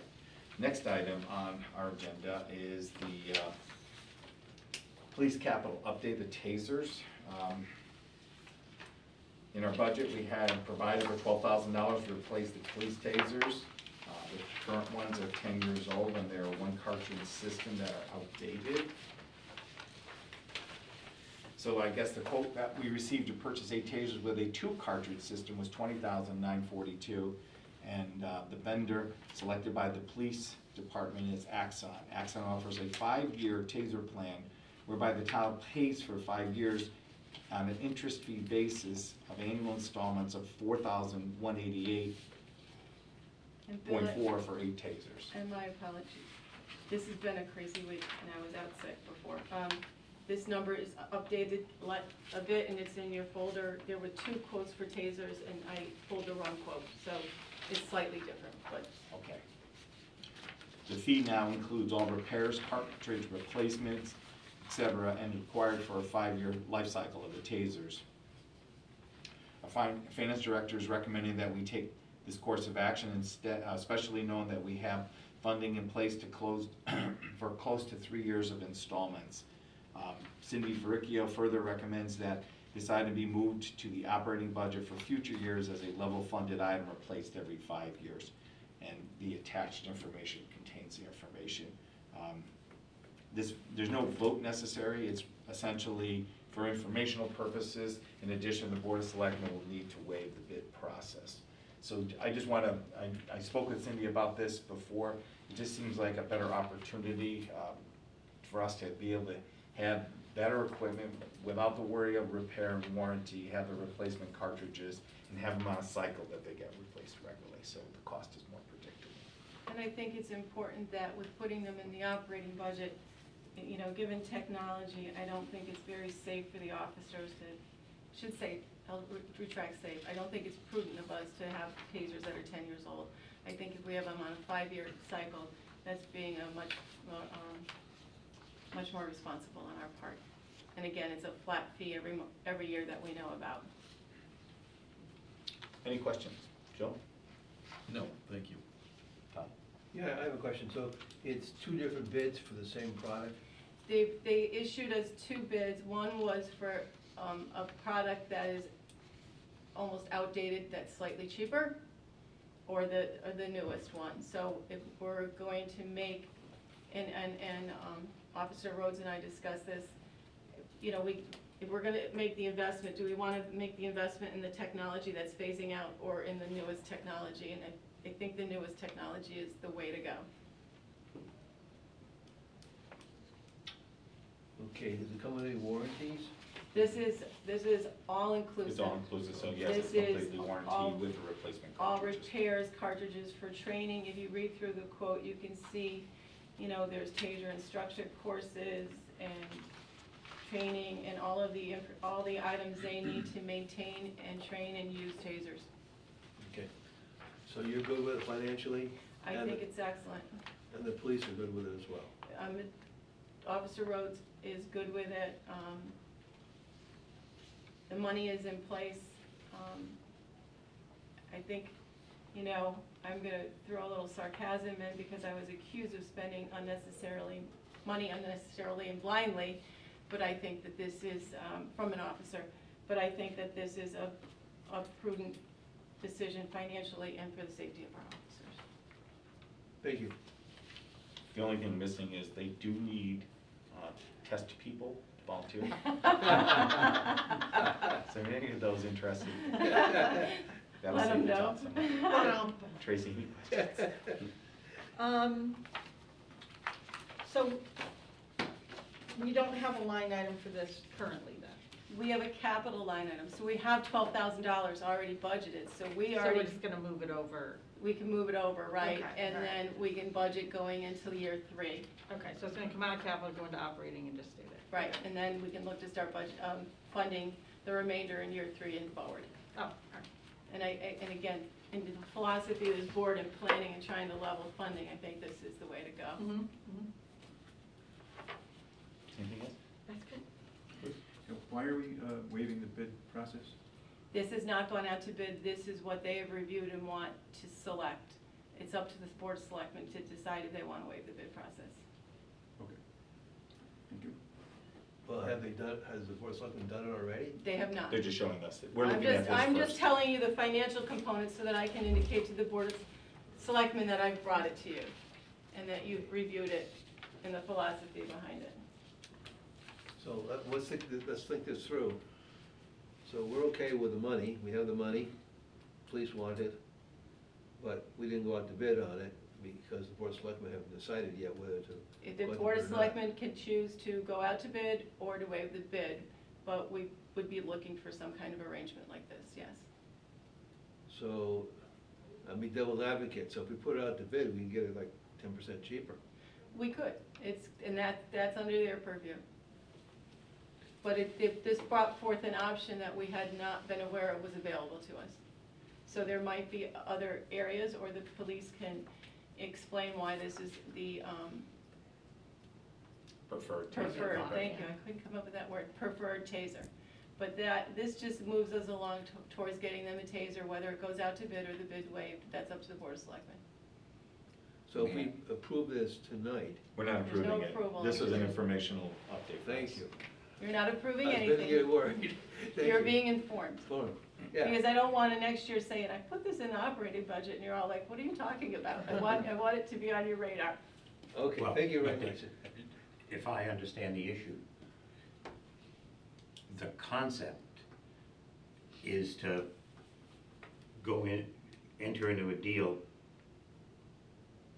next item on our agenda is the police capital update, the tasers. In our budget, we had provided for $12,000 to replace the police tasers. The current ones are 10 years old and they're one cartridge system that are outdated. So I guess the quote that we received to purchase 8 tasers with a 2 cartridge system was $20,942. And the vendor selected by the police department is Axon. Axon offers a 5-year taser plan whereby the town pays for 5 years on an interest fee basis of annual installments of $4,188.4 And Bill, for 8 tasers. and my apologies. This has been a crazy week, and I was out sick before. This number is updated a bit, and it's in your folder. There were 2 quotes for tasers, and I pulled the wrong quote, so it's slightly different, but Okay. The fee now includes all repairs, cartridge replacements, etc., and required for a 5-year life cycle of the tasers. Our finance director is recommending that we take this course of action instead, especially knowing that we have funding in place to close for close to 3 years of installments. Cindy Verricchio further recommends that this item be moved to the operating budget for future years as a level funded item replaced every 5 years. And the attached information contains the information. There's no vote necessary. It's essentially for informational purposes. In addition, the Board of Selectmen will need to waive the bid process. So I just want to, I spoke with Cindy about this before. It just seems like a better opportunity for us to be able to have better equipment without the worry of repair and warranty, have the replacement cartridges, and have them on a cycle that they get replaced regularly, so the cost is more predictable. And I think it's important that with putting them in the operating budget, you know, given technology, I don't think it's very safe for the officers I'll retract safe. I don't think it's prudent of us to have tasers that are 10 years old. I think if we have them on a 5-year cycle, that's being a much more responsible on our part. And again, it's a flat fee every year that we know about. Any questions? Joe? No, thank you. Tom? Yeah, I have a question. So it's 2 different bids for the same product? They issued us 2 bids. One was for a product that is almost outdated, that's slightly cheaper, or the newest one. So if we're going to make, and Officer Rhodes and I discussed this, you know, if we're gonna make the investment, do we wanna make the investment in the technology that's phasing out or in the newest technology? And I think the newest technology is the way to go. Okay, does it come with any warranties? This is all inclusive. It's all inclusive, so yes, it's This is completely all- warranted with the replacement All cartridges. repairs, cartridges for training. If you read through the quote, you can see, you know, there's taser instruction courses and training and all the items they need to maintain and train and use tasers. Okay. So you're good with it financially? I And think it's excellent. And the police are good with it as well? Officer Rhodes is good with it. The money is in place. I think, you know, I'm gonna throw a little sarcasm in because I was accused of spending money unnecessarily and blindly, but I think that this is, from an officer, but I think that this is a prudent decision financially and for the safety of our officers. Thank you. The only thing missing is they do need test people to volunteer. So any of those interested, that was Let 'em Cindy know. Johnson. Tracy, any questions? So we don't have a line item for this currently then? We have a capital line item, so we have $12,000 already budgeted, so we So already. we're just gonna move it over? We can move it over, right? Okay, And all right. then we can budget going into year 3. Okay, so it's gonna come out of capital, go into operating and just stay there? Right, and then we can look to start funding the remainder in year 3 and forward. Oh, all right. And and again, in the philosophy of this board and planning and trying to level funding, I think this is the way to go. Mm-hmm, mm-hmm. Anything else? That's good. Why are we waiving the bid process? This has not gone out to bid, this is what they have reviewed and want to select. It's up to the board of selectmen to decide if they want to waive the bid process. Okay. Thank you. Well, has the Board of Selectmen done it already? They have not. They're just showing us that we're I'm looking at just, this I'm just first. telling you the financial components so that I can indicate to the board of selectmen that I've brought it to you and that you've reviewed it and the philosophy behind it. So let's think this through. So we're okay with the money, we have the money, police want it, but we didn't go out to bid on it because the Board of Selectmen haven't decided yet whether to. If the go out to board bid of or not. selectmen can choose to go out to bid or to waive the bid, but we would be looking for some kind of arrangement like this, yes. So, I'll be devil's advocate, so if we put it out to bid, we can get it like 10% cheaper. We could, and that's under their purview. but this brought forth an option that we had not been aware of was available to us. So there might be other areas, or the police can explain why this is the Preferred. preferred, thank you, I couldn't come up with that word, preferred taser. But this just moves us along towards getting them a taser, whether it goes out to bid or the bid waived, that's up to the Board of Selectmen. So if we approve this tonight, We're not There's no approving it. approval. This is an informational update. thank you. You're not approving I was anything. getting worried. Thank You're you. being informed. Fine. Yeah. Because I don't want to next year saying, I put this in the operating budget, and you're all like, what are you talking about? I want it to be on your radar. Okay, Well, thank you very much. If I understand the issue, the concept is to go in, enter into a deal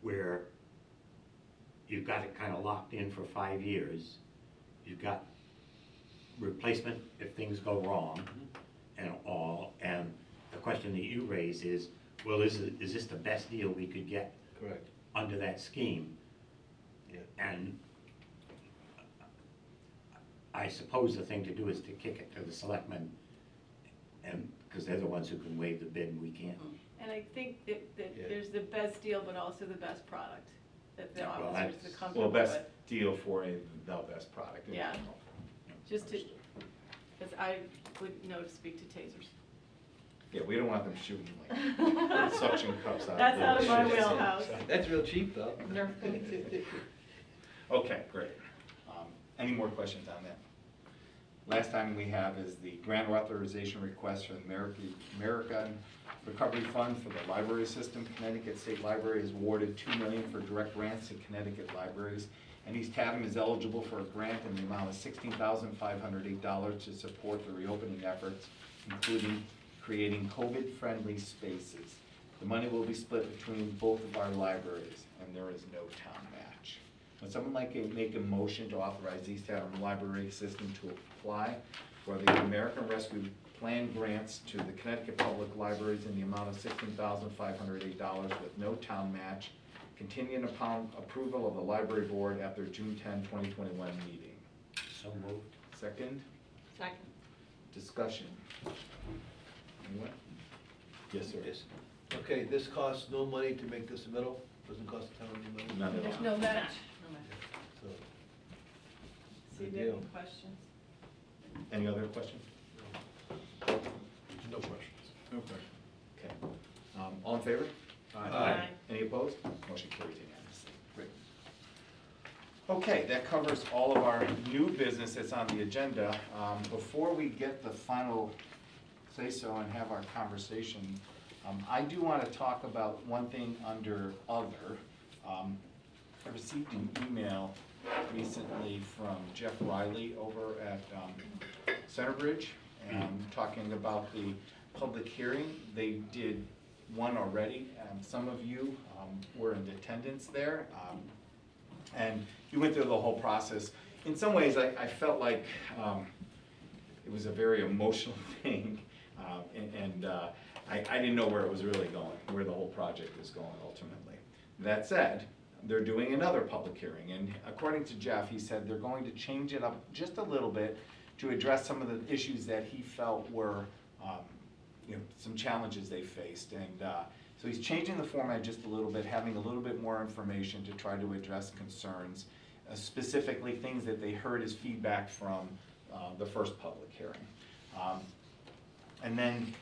where you've got it kind of locked in for 5 years. You've got replacement if things go wrong and all. And the question that you raise is, well, is this the best deal we could get Correct. under that scheme? Yeah. And I suppose the thing to do is to kick it to the selectmen, and, because they're the ones who can waive the bid and we can't. And I think that Yeah. there's the best deal, but also the best product that the Yeah, well, officers that's- are comfortable Well, with. best deal for the best product. Yeah. Just to, because I would know to speak to tasers. Yeah, we don't want them shooting like suction cups out. That's out of my shit. wheelhouse. That's real cheap, though. Nerf guns. Okay, great. Any more questions on that? Last time we have is the grant authorization request for the American Recovery Fund for the library system. Connecticut State Library has awarded $2 million for direct grants to Connecticut libraries, and East Haven is eligible for a grant in the amount of $16,508 to support the reopening efforts, including creating COVID-friendly spaces. The money will be split between both of our libraries, and there is no town match. Would someone like to make a motion to authorize East Haven Library System to apply for the American Rescue Plan grants to the Connecticut Public Libraries in the amount of $16,508 with no town match, contingent upon approval of the library board at their June 10, 2021 meeting? So moved. Second, Second. discussion. Anyone? Yes, sir. Yes. Okay, this costs no money to make this submittal, doesn't cost the town any money? None at There's all. no match. So, See if Good you have deal. any questions. Any other questions? No questions. No question. Okay. All in favor? Aye. Any opposed? Motion carries unanimously. Great. Okay, that covers all of our new business that's on the agenda. Before we get the final say-so and have our conversation, I do want to talk about one thing under other. I received an email recently from Jeff Riley over at Centerbridge, talking about the public hearing. They did one already, and some of you were in attendance there. And you went through the whole process. In some ways, I felt like it was a very emotional thing, and I didn't know where it was really going, where the whole project is going ultimately. That said, they're doing another public hearing, and according to Jeff, he said they're going to change it up just a little bit to address some of the issues that he felt were some challenges they faced. And so he's changing the format just a little bit, having a little bit more information to try to address concerns, specifically things that they heard as feedback from the first public hearing. And then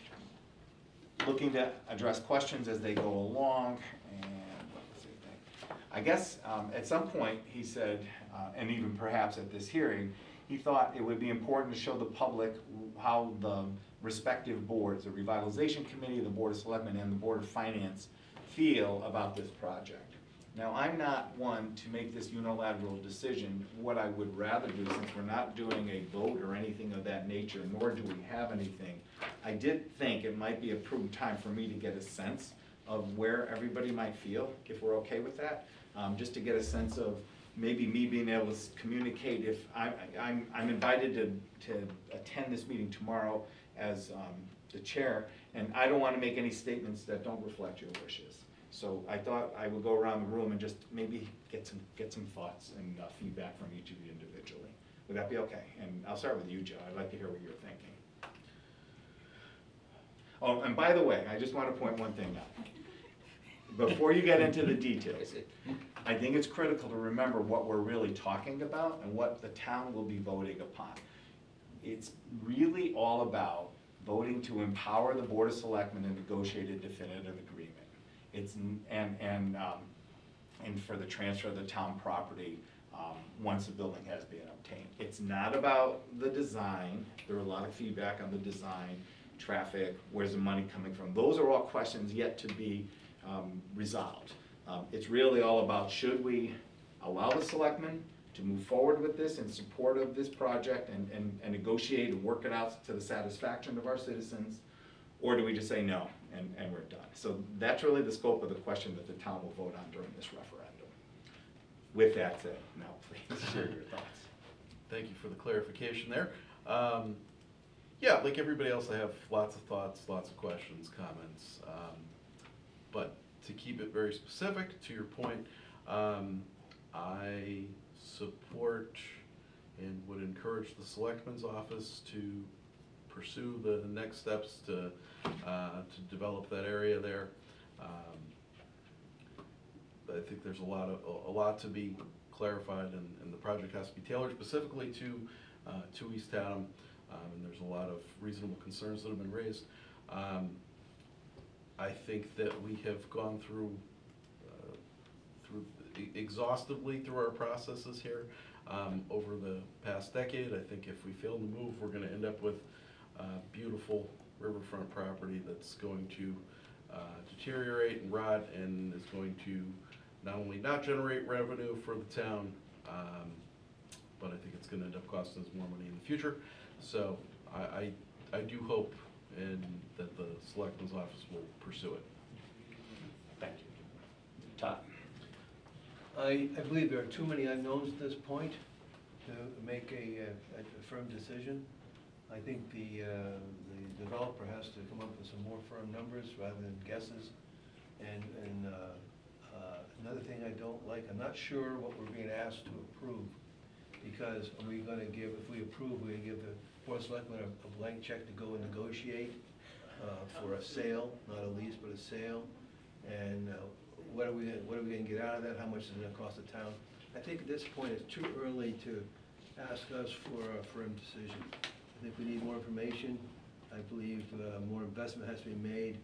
looking to address questions as they go along. And what was the thing? I guess at some point he said, and even perhaps at this hearing, he thought it would be important to show the public how the respective boards, the Revitalization Committee, the Board of Selectmen, and the Board of Finance feel about this project. Now, I'm not one to make this unilateral decision. What I would rather do, since we're not doing a vote or anything of that nature, nor do we have anything, I did think it might be a prudent time for me to get a sense of where everybody might feel, if we're okay with that, just to get a sense of maybe me being able to communicate. If I'm invited to attend this meeting tomorrow as the chair, and I don't want to make any statements that don't reflect your wishes. So I thought I would go around the room and just maybe get some thoughts and feedback from each of you individually. Would that be okay? And I'll start with you, Joe. I'd like to hear what you're thinking. Oh, and by the way, I just want to point one thing out. Before you get into the details, I think it's critical to remember what we're really talking about and what the town will be voting upon. It's really all about voting to empower the Board of Selectmen to negotiate a definitive agreement. It's, and for the transfer of the town property, once the building has been obtained. It's not about the design. There were a lot of feedback on the design, traffic, where's the money coming from? Those are all questions yet to be resolved. It's really all about, should we allow the selectmen to move forward with this in support of this project and negotiate and work it out to the satisfaction of our citizens, or do we just say no and we're done? So that's really the scope of the question that the town will vote on during this referendum. With that said, now please share your thoughts. Thank you for the clarification there. Yeah, like everybody else, I have lots of thoughts, lots of questions, comments. But to keep it very specific, to your point, I support and would encourage the Selectman's office to pursue the next steps to develop that area there. I think there's a lot to be clarified, and the project has to be tailored specifically to East Haddam, and there's a lot of reasonable concerns that have been raised. I think that we have gone through exhaustively through our processes here over the past decade. I think if we fail to move, we're going to end up with beautiful riverfront property that's going to deteriorate and rot, and is going to not only not generate revenue for the town, but I think it's going to end up costing us more money in the future. So I do hope that the Selectman's office will pursue it. Thank you. Todd? I believe there are too many unknowns at this point to make a firm decision. I think the developer has to come up with some more firm numbers rather than guesses. And another thing I don't like, I'm not sure what we're being asked to approve, because are we going to give, if we approve, we're going to give the Board of Selectmen a blank check to go and negotiate for a sale, not a lease, but a sale. And what are we going to get out of that? How much is it going to cost the town? I think at this point it's too early to ask us for a firm decision. I think we need more information. I believe more investment has to be made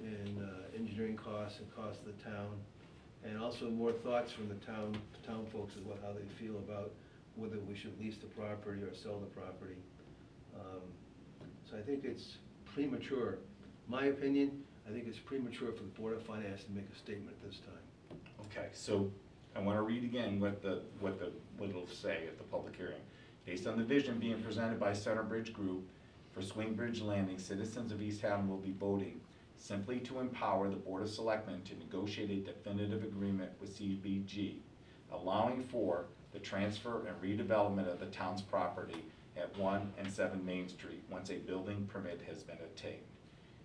in engineering costs and costs of the town, and also more thoughts from the town folks about how they feel about whether we should lease the property or sell the property. So I think it's premature. My opinion, I think it's premature for the Board of Finance to make a statement at this time. Okay, so I want to read again what it'll say at the public hearing. Based on the vision being presented by Centerbridge Group for Swingbridge Landing, citizens of East Haddam will be voting simply to empower the Board of Selectmen to negotiate a definitive agreement with CBG, allowing for the transfer and redevelopment of the town's property at 1 and 7 Main Street once a building permit has been obtained.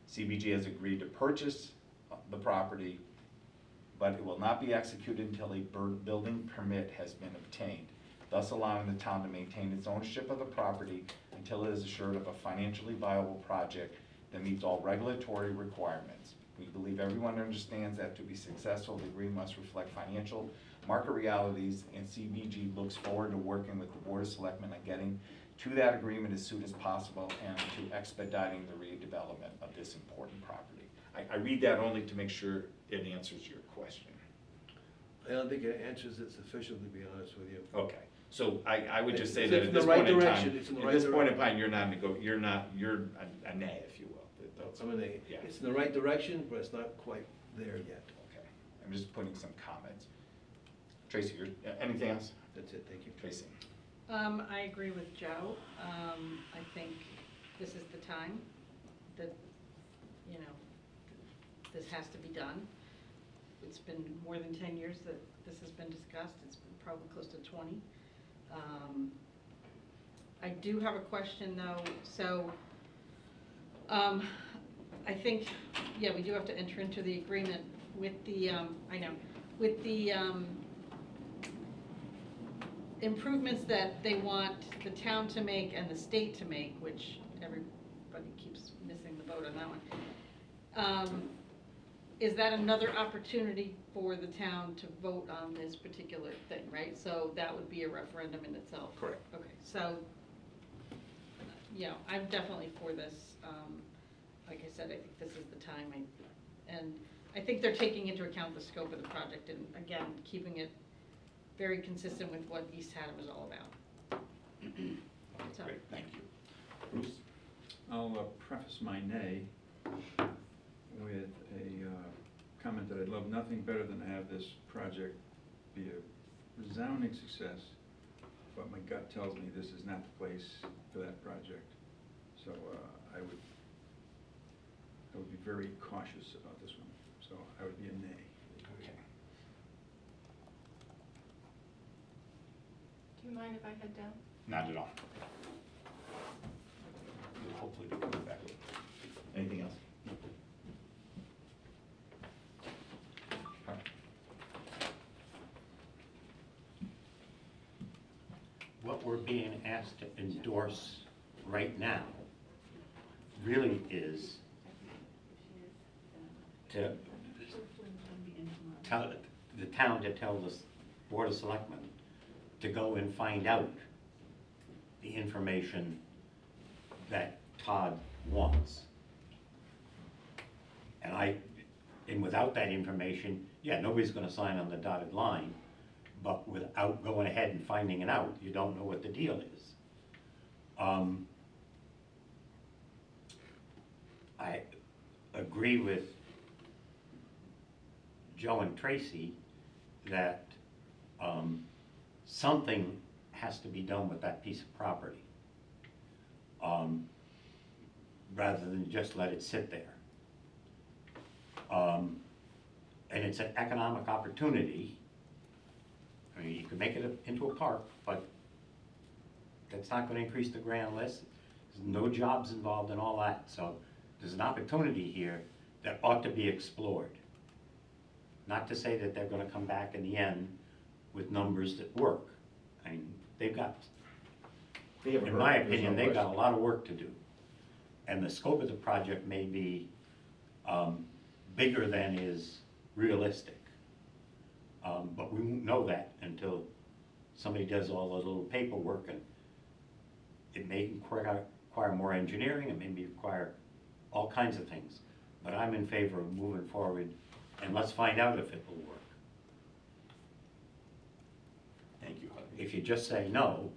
CBG has agreed to purchase the property, but it will not be executed until a building permit has been obtained, thus allowing the town to maintain its ownership of the property until it is assured of a financially viable project that meets all regulatory requirements. We believe everyone understands that to be successful, the agreement must reflect financial market realities, and CBG looks forward to working with the Board of Selectmen on getting to that agreement as soon as possible and to expediting the redevelopment of this important property. I read that only to make sure it answers your question. I don't think it answers it sufficiently, to be honest with you. Okay, so I would just say It's that in at the this right point in direction. time, It's in the at right this point in direction. time, you're a nay, if you will. Yeah. It's in the right direction, but it's not quite there yet. Okay, I'm just putting some comments. Tracy, anything else? That's it, thank you. Tracy? I agree with Joe. I think this is the time that, this has to be done. It's been more than 10 years that this has been discussed. It's been probably close to 20. I do have a question though. So I think, we do have to enter into the agreement with the, with the improvements that they want the town to make and the state to make, which everybody keeps missing the boat on that one. Is that another opportunity for the town to vote on this particular thing, right? So that would be a referendum in itself? Correct. Okay, so, yeah, I'm definitely for this. Like I said, I think this is the time, and I think they're taking into account the scope of the project, and again, keeping it very consistent with what East Haddam is all about. So. Great, thank you. Bruce? I'll preface my nay with a comment that I'd love nothing better than to have this project be a resounding success, but my gut tells me this is not the place for that project. So I would be very cautious about this one. So I would be a nay. Okay. Do you mind if I head down? Not at all. We'll hopefully be coming back. Anything else? What we're being asked to endorse right now really is to tell the town to tell the Board of Selectmen to go and find out the information that Todd wants. And without that information, yeah, nobody's gonna sign on the dotted line, but without going ahead and finding it out, you don't know what the deal is. I agree with Joe and Tracy that something has to be done with that piece of property, rather than just let it sit there. And it's an economic opportunity. I mean, you could make it into a park, but that's not going to increase the grand list. There's no jobs involved in all that. So there's an opportunity here that ought to be explored. Not to say that they're going to come back in the end with numbers that work. I mean, they've got, in my opinion, they've got a lot of work to do. And the scope of the project may be bigger than is realistic. But we won't know that until somebody does all the little paperwork, and it may require more engineering, it may require all kinds of things. But I'm in favor of moving forward, and let's find out if it will work. Thank you. If you just say no,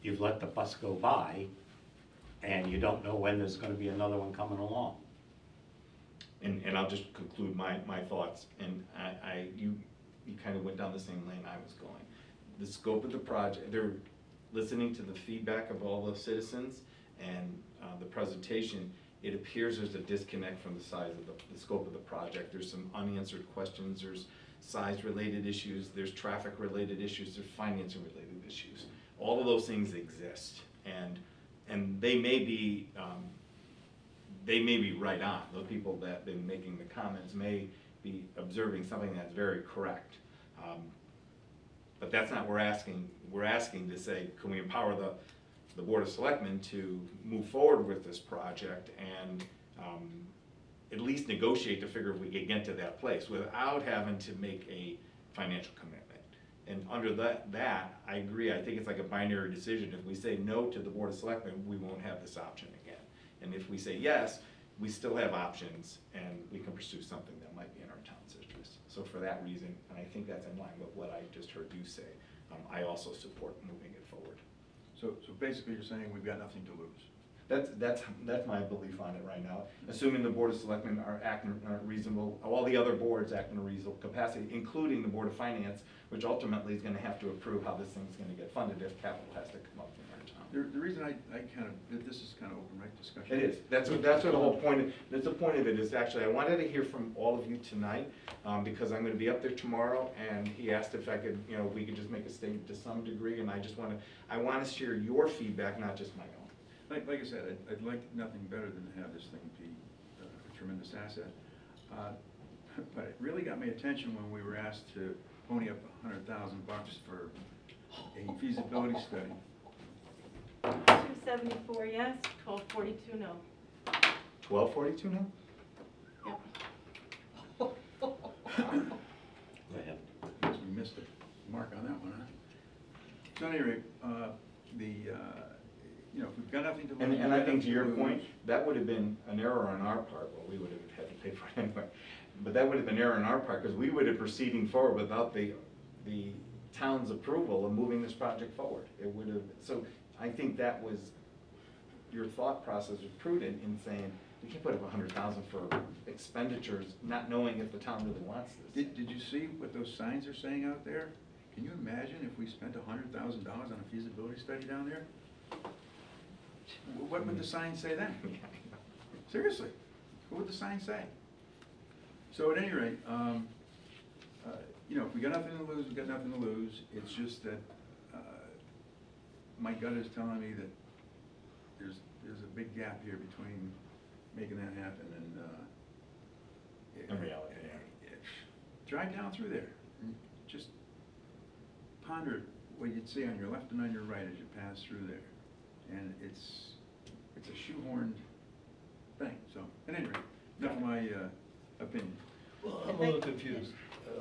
you've let the bus go by, and you don't know when there's gonna be another one coming along. And I'll just conclude my thoughts, and you kind of went down the same lane I was going. The scope of the project, they're listening to the feedback of all the citizens and the presentation. It appears there's a disconnect from the size of the scope of the project. There's some unanswered questions, there's size-related issues, there's traffic-related issues, there's financing-related issues. All of those things exist, and they may be right on. Those people that have been making the comments may be observing something that's very correct. But that's not what we're asking. We're asking to say, can we empower the Board of Selectmen to move forward with this project and at least negotiate to figure if we can get to that place without having to make a financial commitment. And under that, I agree. I think it's like a binary decision. If we say no to the Board of Selectmen, we won't have this option again. And if we say yes, we still have options, and we can pursue something that might be in our town's interest. So for that reason, and I think that's in line with what I just heard you say, I also support moving it forward. So basically you're saying we've got nothing to lose. That's my belief on it right now. Assuming the Board of Selectmen are acting reasonable, all the other boards act in a reasonable capacity, including the Board of Finance, which ultimately is gonna have to approve how this thing's gonna get funded if capital has to come up from our town. The reason I kind of, this is kind of open mic discussion. It is. That's what the whole point, that's the point of it is actually, I wanted to hear from all of you tonight, because I'm gonna be up there tomorrow, and he asked if I could, we could just make a statement to some degree, and I wanna share your feedback, not just my own. Like I said, I'd like nothing better than to have this thing be a tremendous asset. But it really got my attention when we were asked to pony up $100,000 for a feasibility study. 274 yes, 1242 no. 1242 now? Yep. Go ahead. Guess we missed the mark on that one, huh? So at any rate, if we've got nothing to lose. And I think to your point, that would have been an error on our part, well, we would have had to pay for it anyway. But that would have been an error on our part, because we would have proceeding forward without the town's approval of moving this project forward. It would have, so I think that was, your thought process was prudent in saying, we can't put up 100,000 for expenditures, not knowing if the town really wants this. Did you see what those signs are saying out there? Can you imagine if we spent $100,000 on a feasibility study down there? What would the sign say then? Seriously, what would the sign say? So at any rate, if we got nothing to lose, we got nothing to lose. It's just that my gut is telling me that there's a big gap here between making that happen and In reality, drive down through there. And just ponder what you'd see on your left and on your right as you pass through there. And it's a shoehorned thing. So at any rate, enough of my opinion. Well, I I'm a think- little confused,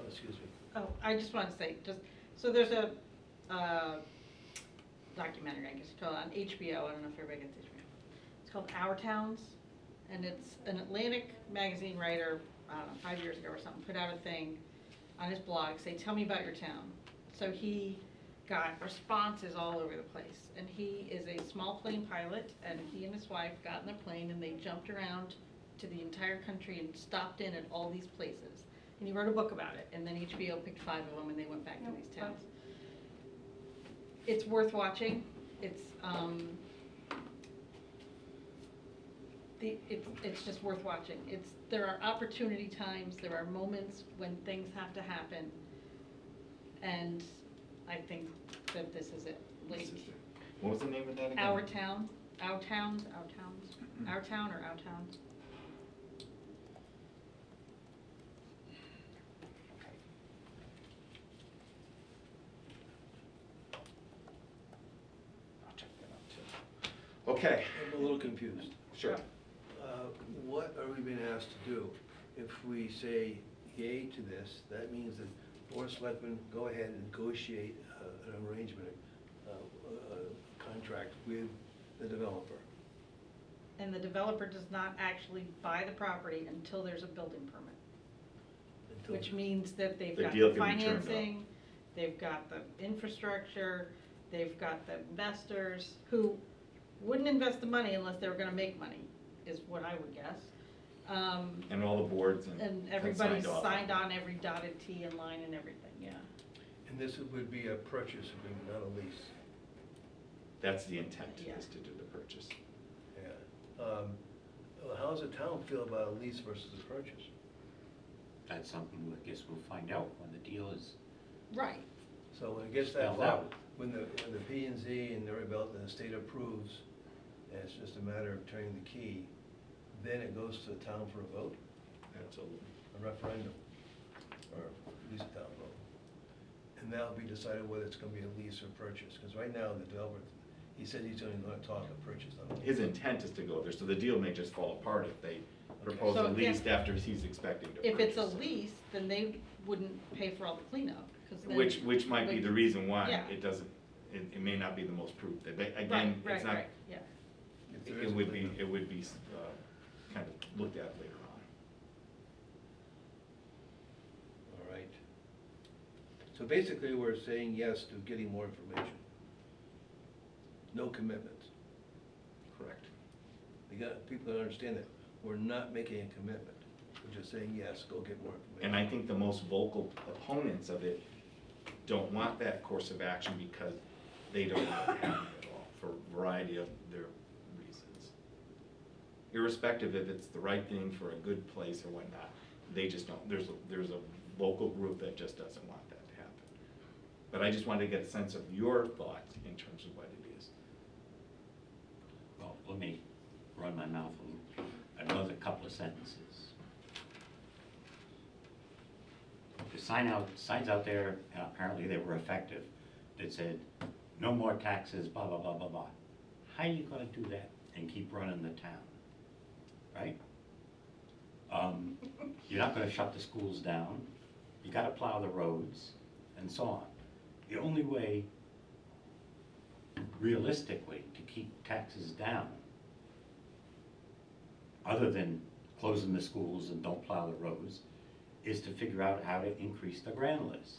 excuse me. Oh, I just want to say, so there's a documentary, I guess you call it, on HBO, I don't know if everybody gets HBO. It's called Our Towns, and it's an Atlantic magazine writer, I don't know, 5 years ago or something, put out a thing on his blog, say, tell me about your town. So he got responses all over the place, and he is a small plane pilot, and he and his wife got in their plane and they jumped around to the entire country and stopped in at all these places. And he wrote a book about it, and then HBO picked 5 of them and they went back to these towns. It's worth watching. It's just worth watching. There are opportunity times, there are moments when things have to happen, and I think that this is it. Like, What was the name of that again? Our Town, Our Towns, Our Towns, Our Town or Our Town? I'll check that out too. Okay, I'm a little confused. sure. What are we being asked to do? If we say yay to this, that means that Board of Selectmen go ahead and negotiate an arrangement, a contract with the developer. And the developer does not actually buy the property until there's a building permit. until- Which means that they've The got deal the can be turned on. financing, they've got the infrastructure, they've got the investors who wouldn't invest the money unless they were gonna make money, is what I would guess. And all the boards and. And everybody's off. signed on every dotted T in line and everything, yeah. And this would be a purchase agreement, not a lease. That's the intent, Yeah. is to do the purchase. Yeah. Well, how does the town feel about a lease versus a purchase? That's something I guess we'll find out when the deal is Right. So when it gets that spelled far, out. when the P and Z and the state approves, and it's just a matter of turning the key, then it goes to the town for a vote, Absolutely. a referendum, or at least a town vote. And that'll be decided whether it's gonna be a lease or purchase, because right now, the developer, he said he's only gonna talk a purchase, not a lease. His intent is to go there, so the deal may just fall apart if they propose a So, yeah. lease after he's expecting to purchase. If it's a it. lease, then they wouldn't pay for all the cleanup, 'cause then. Which might be like- the reason why Yeah. it doesn't, it may not be the most prudent. Right, Again, it's right, not, right, yeah. If there it is a would be, cleanup. it would be kind of looked at later on. All right. So basically, we're saying yes to getting more information. No commitments. Correct. People gotta understand that we're not making a commitment. We're just saying, yes, go get more information. And I think the most vocal opponents of it don't want that course of action because they don't want it happening at all, for a variety of their reasons. Irrespective if it's the right thing for a good place or whatnot, they just don't, there's a vocal group that just doesn't want that to happen. But I just wanted to get a sense of your thoughts in terms of what it is. Well, let me run my mouth another couple of sentences. The signs out there, apparently they were effective. that said, no more taxes, blah, blah, blah, blah, blah. How are you gonna do that and keep running the town, right? You're not gonna shut the schools down, you gotta plow the roads, and so on. The only way, realistically, to keep taxes down, other than closing the schools and don't plow the roads, is to figure out how to increase the grand list.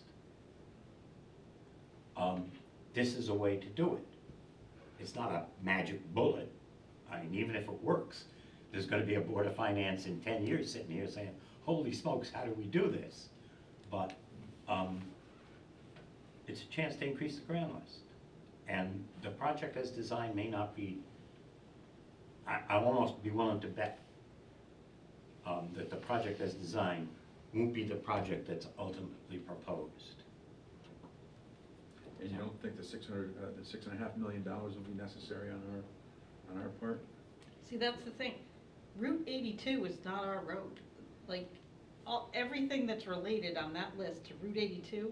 This is a way to do it. It's not a magic bullet. I mean, even if it works, there's gonna be a Board of Finance in 10 years sitting here saying, holy smokes, how do we do this? But it's a chance to increase the grand list. And the project as designed may not be, I'll almost be willing to bet that the project as designed won't be the project that's ultimately proposed. And you don't think the $6.5 million will be necessary on our part? See, that's the thing. Route 82 is not our road. Like, everything that's related on that list to Route 82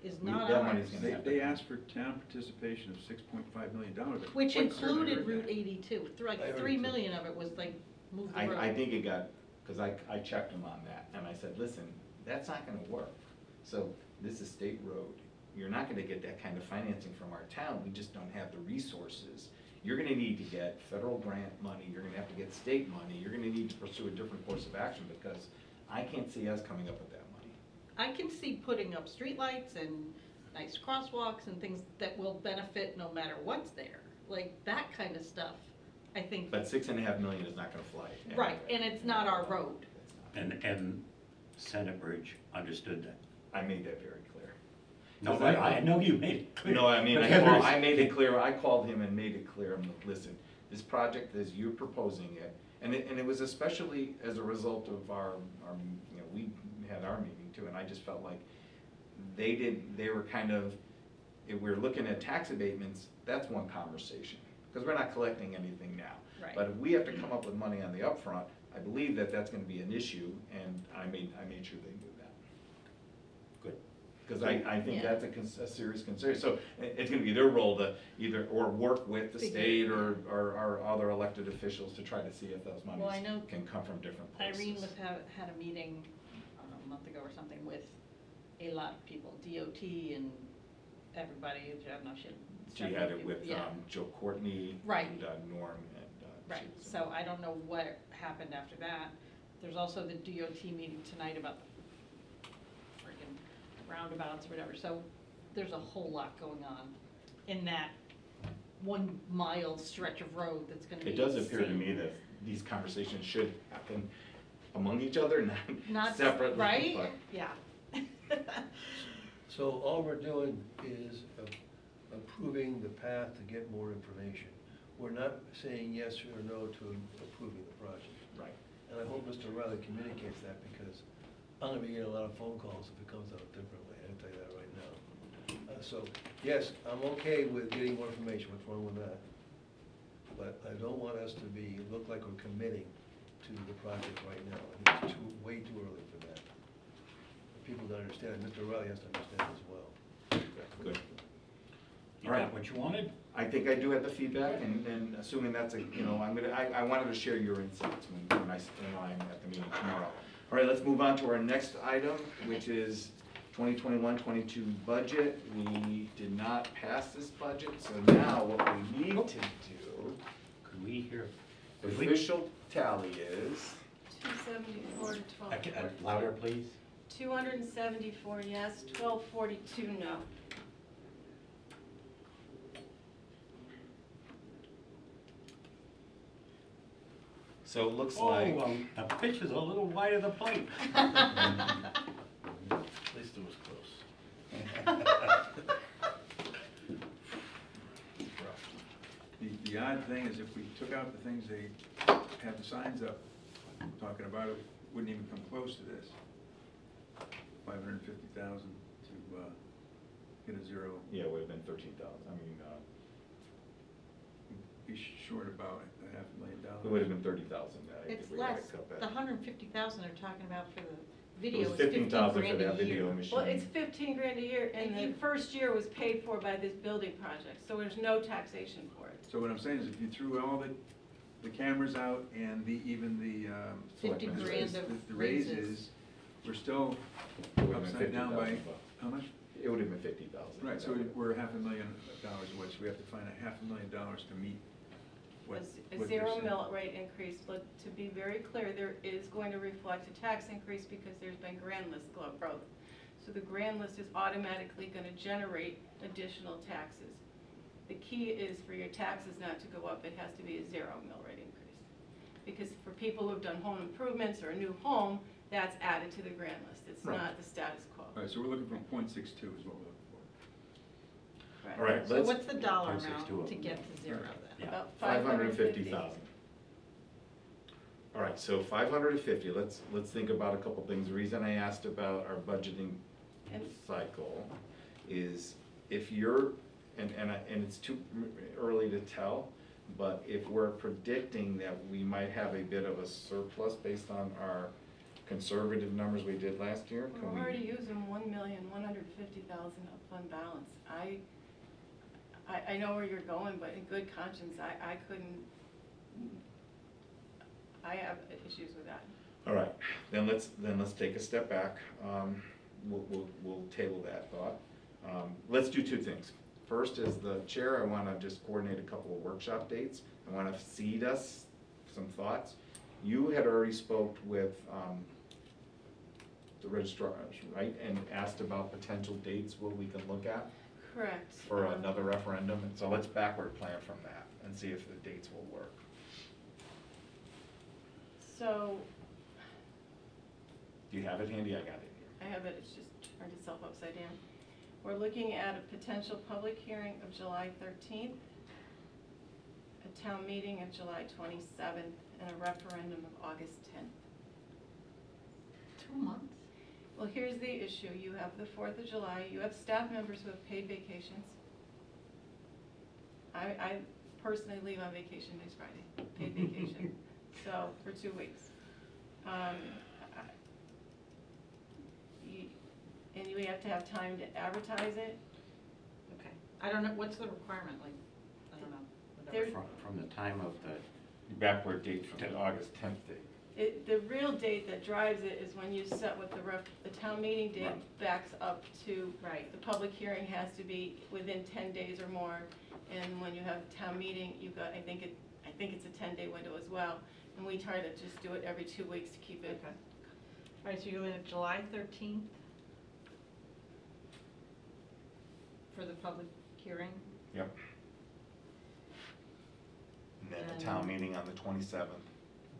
is not that ours. money's gonna have to They come. asked for town participation of $6.5 million. Which Quite certainly included heard Route that. 82. I Like, heard 3 it too. million of it was like, move the road. I think it got, because I checked them on that, and I said, listen, that's not gonna work. So, this is state road. You're not gonna get that kind of financing from our town, we just don't have the resources. You're gonna need to get federal grant money, you're gonna have to get state money, you're gonna need to pursue a different course of action, because I can't see us coming up with that money. I can see putting up streetlights and nice crosswalks and things that will benefit no matter what's there. Like, that kind of stuff, I think. But $6.5 million is not gonna fly. Right, and it's not our road. And Senate Bridge understood that. I made that very clear. No, Because I know you made it clear. No, I mean, But I made it clear, I called him and made it clear, I'm like, listen, this project, as you're proposing it, and it was especially as a result of our, you know, we had our meeting too, and I just felt like they were kind of, if we're looking at tax abatements, that's one conversation, because we're not collecting anything now. Right. But if we have to come up with money on the upfront, I believe that that's gonna be an issue, and I made sure they knew that. Good. Because I think Yeah. that's a serious concern. So it's gonna be their role to either, or work with the state or other elected officials to try to see if those Well, I know monies can come from different places. Irene had a meeting, I don't know, a month ago or something, with a lot of people, DOT and everybody, I don't know, She had it with yeah. Joe Courtney. Right. And Norm and. Right, she was- so I don't know what happened after that. There's also the DOT meeting tonight about the freaking roundabouts or whatever, so there's a whole lot going on in that 1 mile stretch of road that's gonna be. It does appear to insane. me that these conversations should happen among each other, not separately. Right, but- yeah. So all we're doing is approving the path to get more information. We're not saying yes or no to approving the project. Right. And I hope Mr. Riley communicates that, because I'm gonna be getting a lot of phone calls if it comes out differently, I can tell you that right now. So, yes, I'm okay with getting more information, what's wrong with that? But I don't want us to look like we're committing to the project right now. I think it's way too early for that. People don't understand, Mr. Riley has to understand as well. Good. You All right. got what you wanted? I think I do have the feedback, and assuming that's I wanted to share your insights when I'm at the meeting tomorrow. All right, let's move on to our next item, which is 2021-22 budget. We did not pass this budget, so now what we need to do, Could we hear? the official tally is, 274 to 1242. Louder, please. 274 yes, 1242 no. so it looks Oh, like, the pitch is a little wide of the plate. At least it was close. The odd thing is if we took out the things they had the signs up talking about, it wouldn't even come close to this. 550,000 to get a zero, yeah, it would have been 13,000, I mean, be short about $500,000. it would have been 30,000. It's less, the 150,000 they're talking about for the video was was 15 $15,000 for grand a that video year. machine. Well, it's 15 grand a year, and And the you- first year was paid for by this building project, so there's no taxation for it. So what I'm saying is if you threw all the cameras out and even the, 50 Selectmen's grand raise. of the raises. raises, we're still It would've been upside down by, $50,000. how much? It would have been 50,000. Right, so we're $500,000 away, so we have to find $500,000 to meet what A you're zero saying. mill rate increase, but to be very clear, there is going to reflect a tax increase because there's been grand list growth. So the grand list is automatically gonna generate additional taxes. The key is for your taxes not to go up, it has to be a zero mill rate increase. Because for people who've done home improvements or a new home, that's added to the grand list, it's Right. not the status quo. All right, so we're looking for .62 is what we're looking for. Right. All right, So let's, what's the dollar 0.62 amount of to them. get to zero then? Yeah. About 550,000. All right, so 550, let's think about a couple things. The reason I asked about our budgeting And- cycle is if you're, and it's too early to tell, but if we're predicting that we might have a bit of a surplus based on our conservative numbers we did last year, can We're we? already using 1,150,000 of fund balance. I know where you're going, but in good conscience, I couldn't, I have issues with that. All right, then let's take a step back. We'll table that thought. Let's do two things. First, as the chair, I wanna just coordinate a couple of workshop dates. I wanna seed us some thoughts. You had already spoke with, the registrars, right, and asked about potential dates what we can look at Correct. for another referendum, and so let's backward plan from that and see if the dates will work. So, Do you have it handy? I got it here. I have it, it's just turned itself upside down. We're looking at a potential public hearing of July 13th, a town meeting of July 27th, and a referendum of August 10th. 2 months? Well, here's the issue. You have the 4th of July, you have staff members who have paid vacations. I personally leave on vacation next Friday, paid vacation, so, for 2 weeks. And you have to have time to advertise it. Okay. I don't know, what's the requirement, like, I don't know. whatever. There- From the time of the, Backward date from the August 10th date. The real date that drives it is when you set what the town meeting date Right. backs up to. Right. The public hearing has to be within 10 days or more, and when you have town meeting, you've got, I think it's a 10-day window as well, and we try to just do it every 2 weeks to keep it. Okay. All right, so you're looking at July 13th for the public hearing? Yep. And then the And- town meeting on the 27th,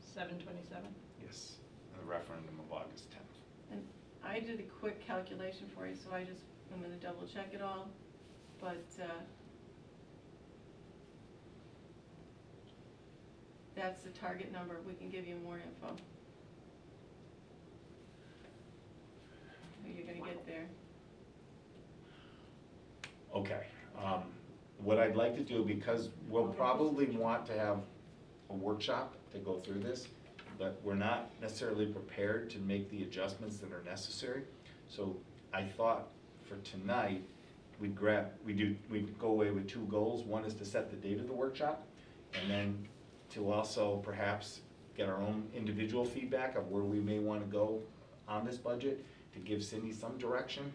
7/27? yes, and the referendum of August 10th. And I did a quick calculation for you, so I'm gonna double check it all, but, that's the target number. We can give you more info. You're gonna get there. Okay, what I'd like to do, because we'll probably want to have a workshop to go through this, but we're not necessarily prepared to make the adjustments that are necessary. So I thought for tonight, we'd go away with two goals. One is to set the date of the workshop, and then to also perhaps get our own individual feedback of where we may want to go on this budget, to give Cindy some direction,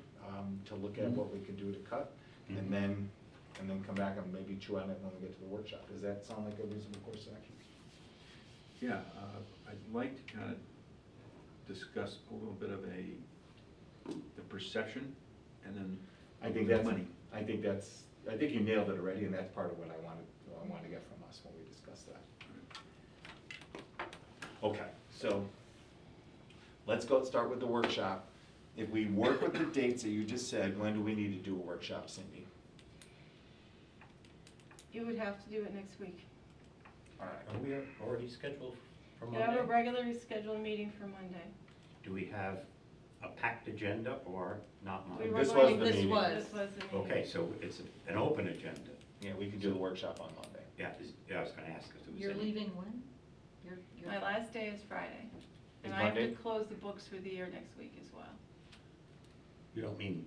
to look at what we could do to cut, and then come back and maybe chew on it when we get to the workshop. Does that sound like a reasonable course of action? Yeah, I'd like to kind of discuss a little bit of the perception and then I think the that's, money. I think you nailed it already, and that's part of what I wanted to get from us when we discussed that. Okay, so let's start with the workshop. If we work with the dates that you just said, when do we need to do a workshop, Cindy? You would have to do it next week. All right. are we already scheduled for You have a Monday? regularly scheduled meeting for Monday. Do we have a packed agenda or not We Monday? were This going- was the This meeting. was. This was the meeting. Okay, so it's an open agenda. Yeah, we can do the workshop on Monday. Yeah, I was gonna ask if it was. You're any- leaving when? You're My last day is Friday. And I have to Monday? close the books for the year next week as well, You don't mean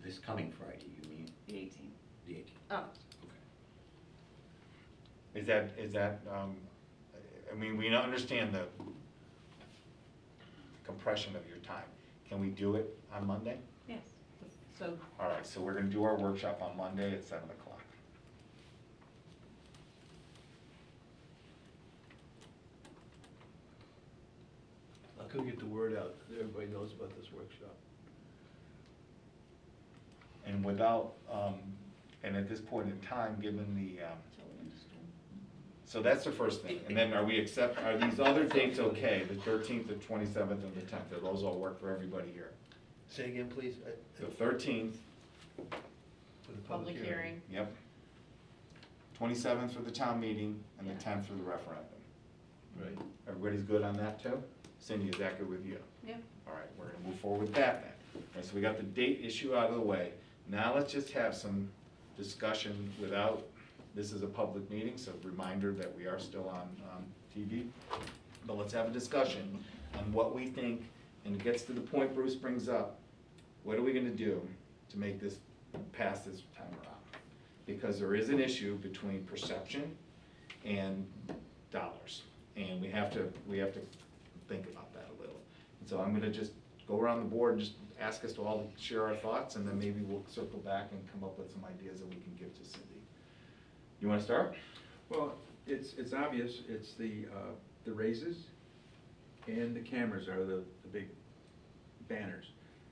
this coming Friday, you mean the 18th. the 18th? Oh, Okay. Is that, I mean, we understand the compression of your time. Can we do it on Monday? Yes. so, All right, so we're gonna do our workshop on Monday at 7 o'clock. How can we get the word out that everybody knows about this workshop? And without, and at this point in time, given the, so that's the first thing. And then are these other dates okay? The 13th, the 27th, and the 10th, do those all work for everybody here? Say again, please? The 13th, For the public hearing. yep. 27th for the town meeting, and the Yeah. 10th for the referendum. Right. Everybody's good on that too? Cindy, is that good with you? Yeah. All right, we're gonna move forward with that then. All right, so we got the date issue out of the way. Now let's just have some discussion without, this is a public meeting, so reminder that we are still on TV. But let's have a discussion on what we think, and it gets to the point Bruce brings up, what are we gonna do to make this pass this time around? Because there is an issue between perception and dollars, and we have to think about that a little. And so I'm gonna just go around the board and just ask us to all share our thoughts, and then maybe we'll circle back and come up with some ideas that we can give to Cindy. You wanna start? Well, it's obvious, it's the raises and the cameras are the big banners.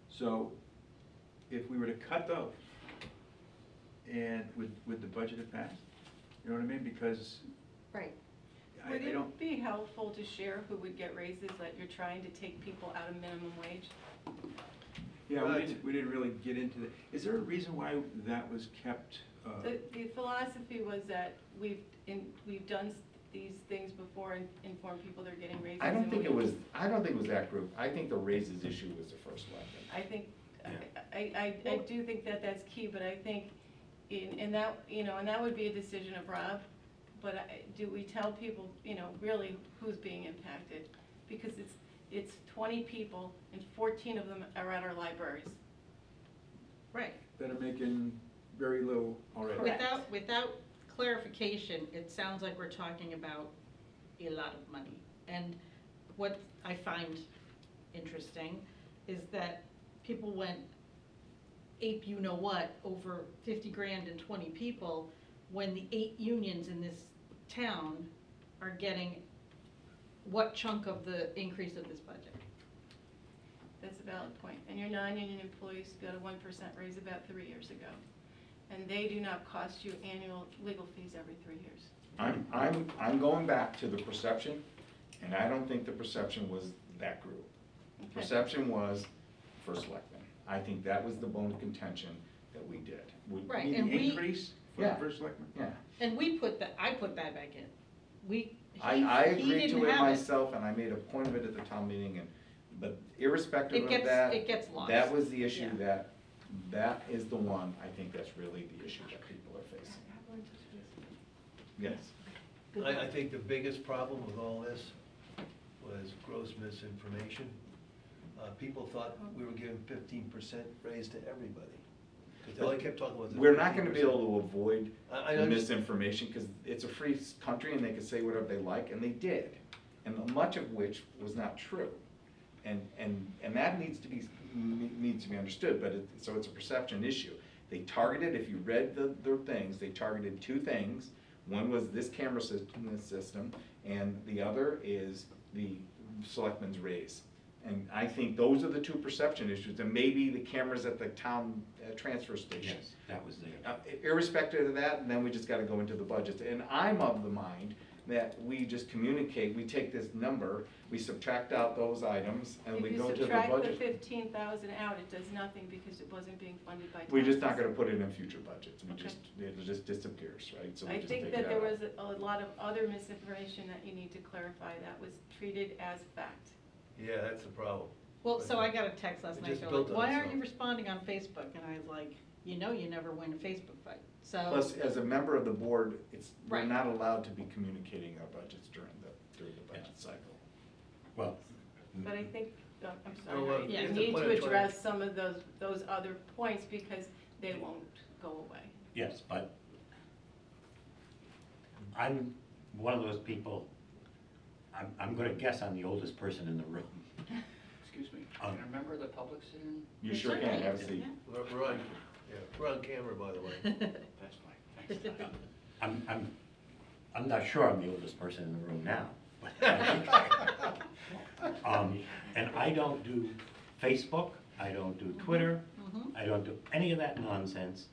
So if we were to cut those, and would the budget have passed? You know what I mean? Because Right. I Would don't, it be helpful to share who would get raises, that you're trying to take people out of minimum wage? yeah, Right. we didn't really get into that. Is there a reason why that was kept? The philosophy was that we've done these things before and informed people they're getting raises. I don't and think we- it was that group. I think the raises issue was the first one. I think, Yeah. I do think that that's key, but I think in that, and that would be a decision of Rob, but do we tell people, really who's being impacted? Because it's 20 people and 14 of them are at our libraries. Right. That are making very little already. Correct. Without clarification, it sounds like we're talking about a lot of money. And what I find interesting is that people went ape you-know-what over 50 grand and 20 people, when the 8 unions in this town are getting what chunk of the increase of this budget? That's a valid point. And your non-union employees got a 1% raise about 3 years ago. And they do not cost you annual legal fees every 3 years. I'm going back to the perception, and I don't think the perception was that group. Okay. Perception was for selectmen. I think that was the bone of contention that we did. Right, You mean and the we- increase for Yeah. the first selectman? Yeah. And I put that back in. He I agreed didn't to it have myself, and I made a point of it at the town meeting, but irrespective of It that. gets lost. That was the issue Yeah. that is the one, I think that's really the issue that people are facing. Yes. I think the biggest problem with all this was gross misinformation. People thought we were giving 15% raise to everybody. Because all I kept talking about was. We're not gonna be able to avoid I the understand. misinformation, because it's a free country and they can say whatever they like, and they did. And much of which was not true. And that needs to be understood, but so it's a perception issue. They targeted, if you read their things, they targeted 2 things. One was this camera system, and the other is the selectmen's raise. And I think those are the 2 perception issues, and maybe the cameras at the town transfer station. Yes, that was the. Irrespective of that, and then we just gotta go into the budget. And I'm of the mind that we just communicate, we take this number, we subtract out those items, and we go to the If you subtract the budget. 15,000 out, it does nothing because it wasn't being funded by taxes. We're just not gonna put it in future budgets, Okay. it just disappears, right? So we I just think take that it there out. was a lot of other misinformation that you need to clarify that was treated as fact. Yeah, that's the problem. Well, so I got a text last It night, just they're built like, on why aren't itself. you responding on Facebook? And I was like, you never win a Facebook fight, so. Plus, as a member of the board, we're Right. not allowed to be communicating our budgets during the budget Yeah. cycle. Well, But I think, I'm Oh, sorry, yeah, you it's a need point to of address some of those other points because they won't go away. Yes, but I'm one of those people, I'm gonna guess I'm the oldest person in the room. Excuse me, can a member of the public sit in? You sure can, have a seat. We're on, we're on camera, by the way. That's fine, thanks. I'm not sure I'm the oldest person in the room now, but and I don't do Facebook, I don't do Twitter, I don't do any of that nonsense,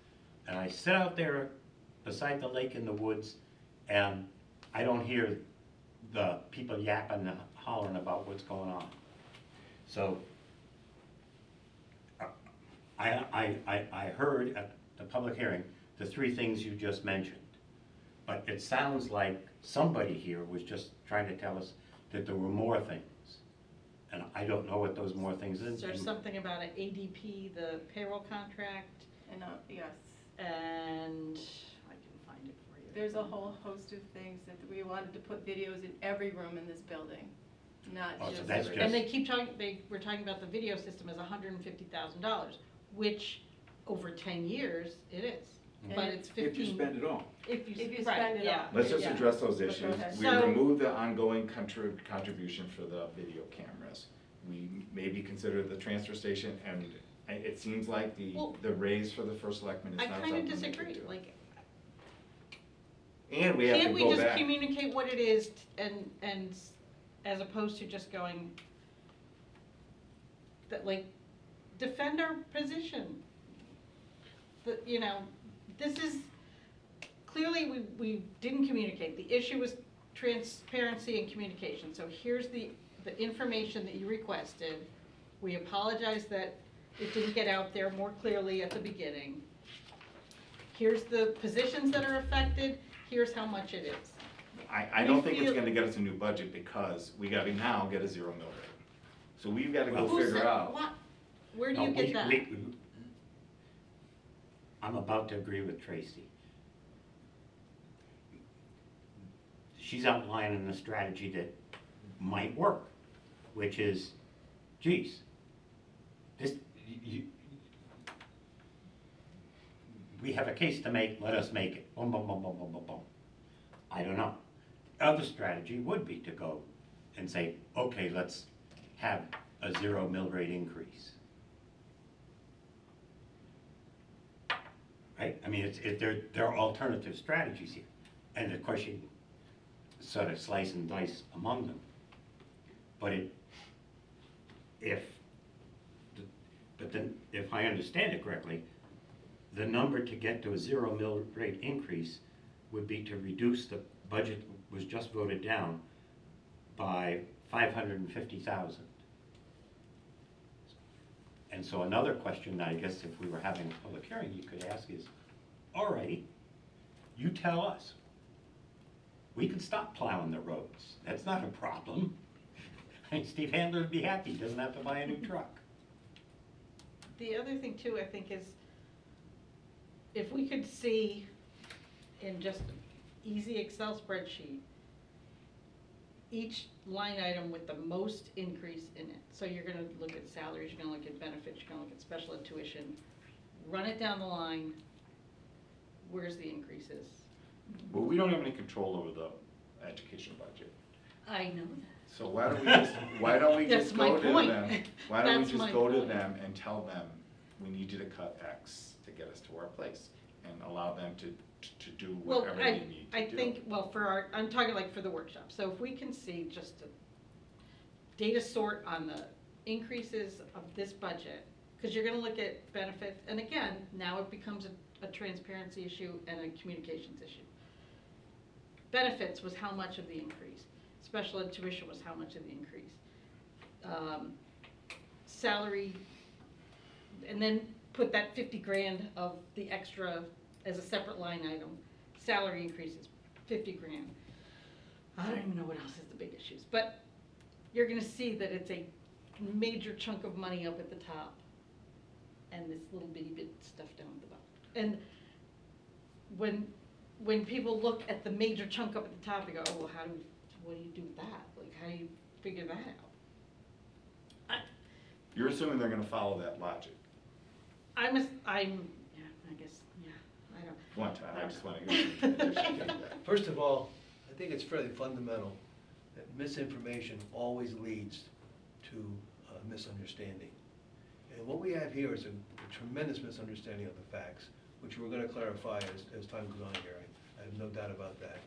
and I sit out there beside the lake in the woods, and I don't hear the people yapping and hollering about what's going on. So, I heard at the public hearing the three things you just mentioned. But it sounds like somebody here was just trying to tell us that there were more things. And I don't know what those more things is. There's something about an ADP, the payroll contract, And, yes, and I can find it for you. there's a whole host of things that we wanted to put videos in every room in this building, not Oh, so just. that's the- just- And they keep talking, we're talking about the video system as $150,000, which over 10 years, it is. But it's 15. If you spend it all. If you right, spend it yeah. all. Let's just Yeah. address those But go issues. ahead. We So- remove the ongoing contribution for the video cameras. We maybe consider the transfer station, and it seems like Well, the raise for the first selectman is I not kind something of we could disagree, do. like, And we have to can't we go just back. communicate what it is and as opposed to just going, that like, defend our position? You know, this is, clearly we didn't communicate. The issue was transparency and communication. So here's the information that you requested. We apologize that it didn't get out there more clearly at the beginning. Here's the positions that are affected, here's how much it is. I don't think it's feel- gonna get us a new budget because we gotta now get a 0 mill rate. So we've gotta go Who figure said out. what? Where do No, you get that? I'm about to agree with Tracy. She's outlining a strategy that might work, which is, geez, this, we have a case to make, let us make it. Boom, boom, boom, boom, boom, boom, boom. I don't know. Other strategy would be to go and say, okay, let's have a 0 mill rate increase. Right? I mean, there are alternative strategies here. And of course, you sort of slice and dice among them. But if I understand it correctly, the number to get to a 0 mill rate increase would be to reduce the budget that was just voted down by $550,000. And so another question, I guess, if we were having a public hearing, you could ask is, all right, you tell us. We can stop plowing the roads. That's not a problem. Steve Handler would be happy, he doesn't have to buy a new truck. The other thing too, I think, is if we could see in just an easy Excel spreadsheet, each line item with the most increase in it. So you're gonna look at salaries, you're gonna look at benefits, you're gonna look at special ed tuition, run it down the line, where's the increases? Well, we don't have any control over the education budget. I know that. So why don't we That's just my go to point. them? Why don't we That's my just go to point. them and tell them, we need you to cut X to get us to our place? And allow them to do Well, whatever they need to do. I think, well, I'm talking like for the workshop, so if we can see just a data sort on the increases of this budget, because you're gonna look at benefits, and again, now it becomes a transparency issue and a communications issue. Benefits was how much of the increase, special ed tuition was how much of the increase. Salary, and then put that 50 grand of the extra as a separate line item. Salary increases, 50 grand. I don't even know what else is the big issues, but you're gonna see that it's a major chunk of money up at the top and this little bitty bit stuff down at the bottom. And when people look at the major chunk up at the top, they go, oh, well, what do you do with that? Like, how do you figure that out? You're assuming they're gonna follow that logic. Yeah, I guess, yeah, I don't. One time, I just wanna get. First of all, I think it's fairly fundamental that misinformation always leads to misunderstanding. And what we have here is a tremendous misunderstanding of the facts, which we're gonna clarify as time goes on here. I have no doubt about that.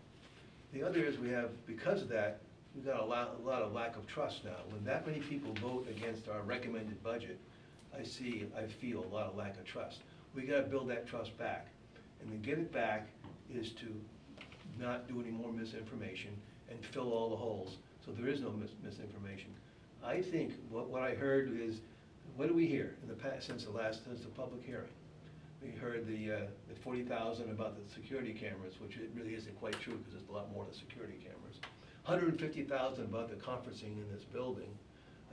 The other is we have, because of that, we've got a lot of lack of trust now. When that many people vote against our recommended budget, I feel a lot of lack of trust. We gotta build that trust back. And to get it back is to not do any more misinformation and fill all the holes, so there is no misinformation. I think what I heard is, what do we hear in the past, since the public hearing? We heard the 40,000 about the security cameras, which it really isn't quite true, because there's a lot more than security cameras. 150,000 about the conferencing in this building,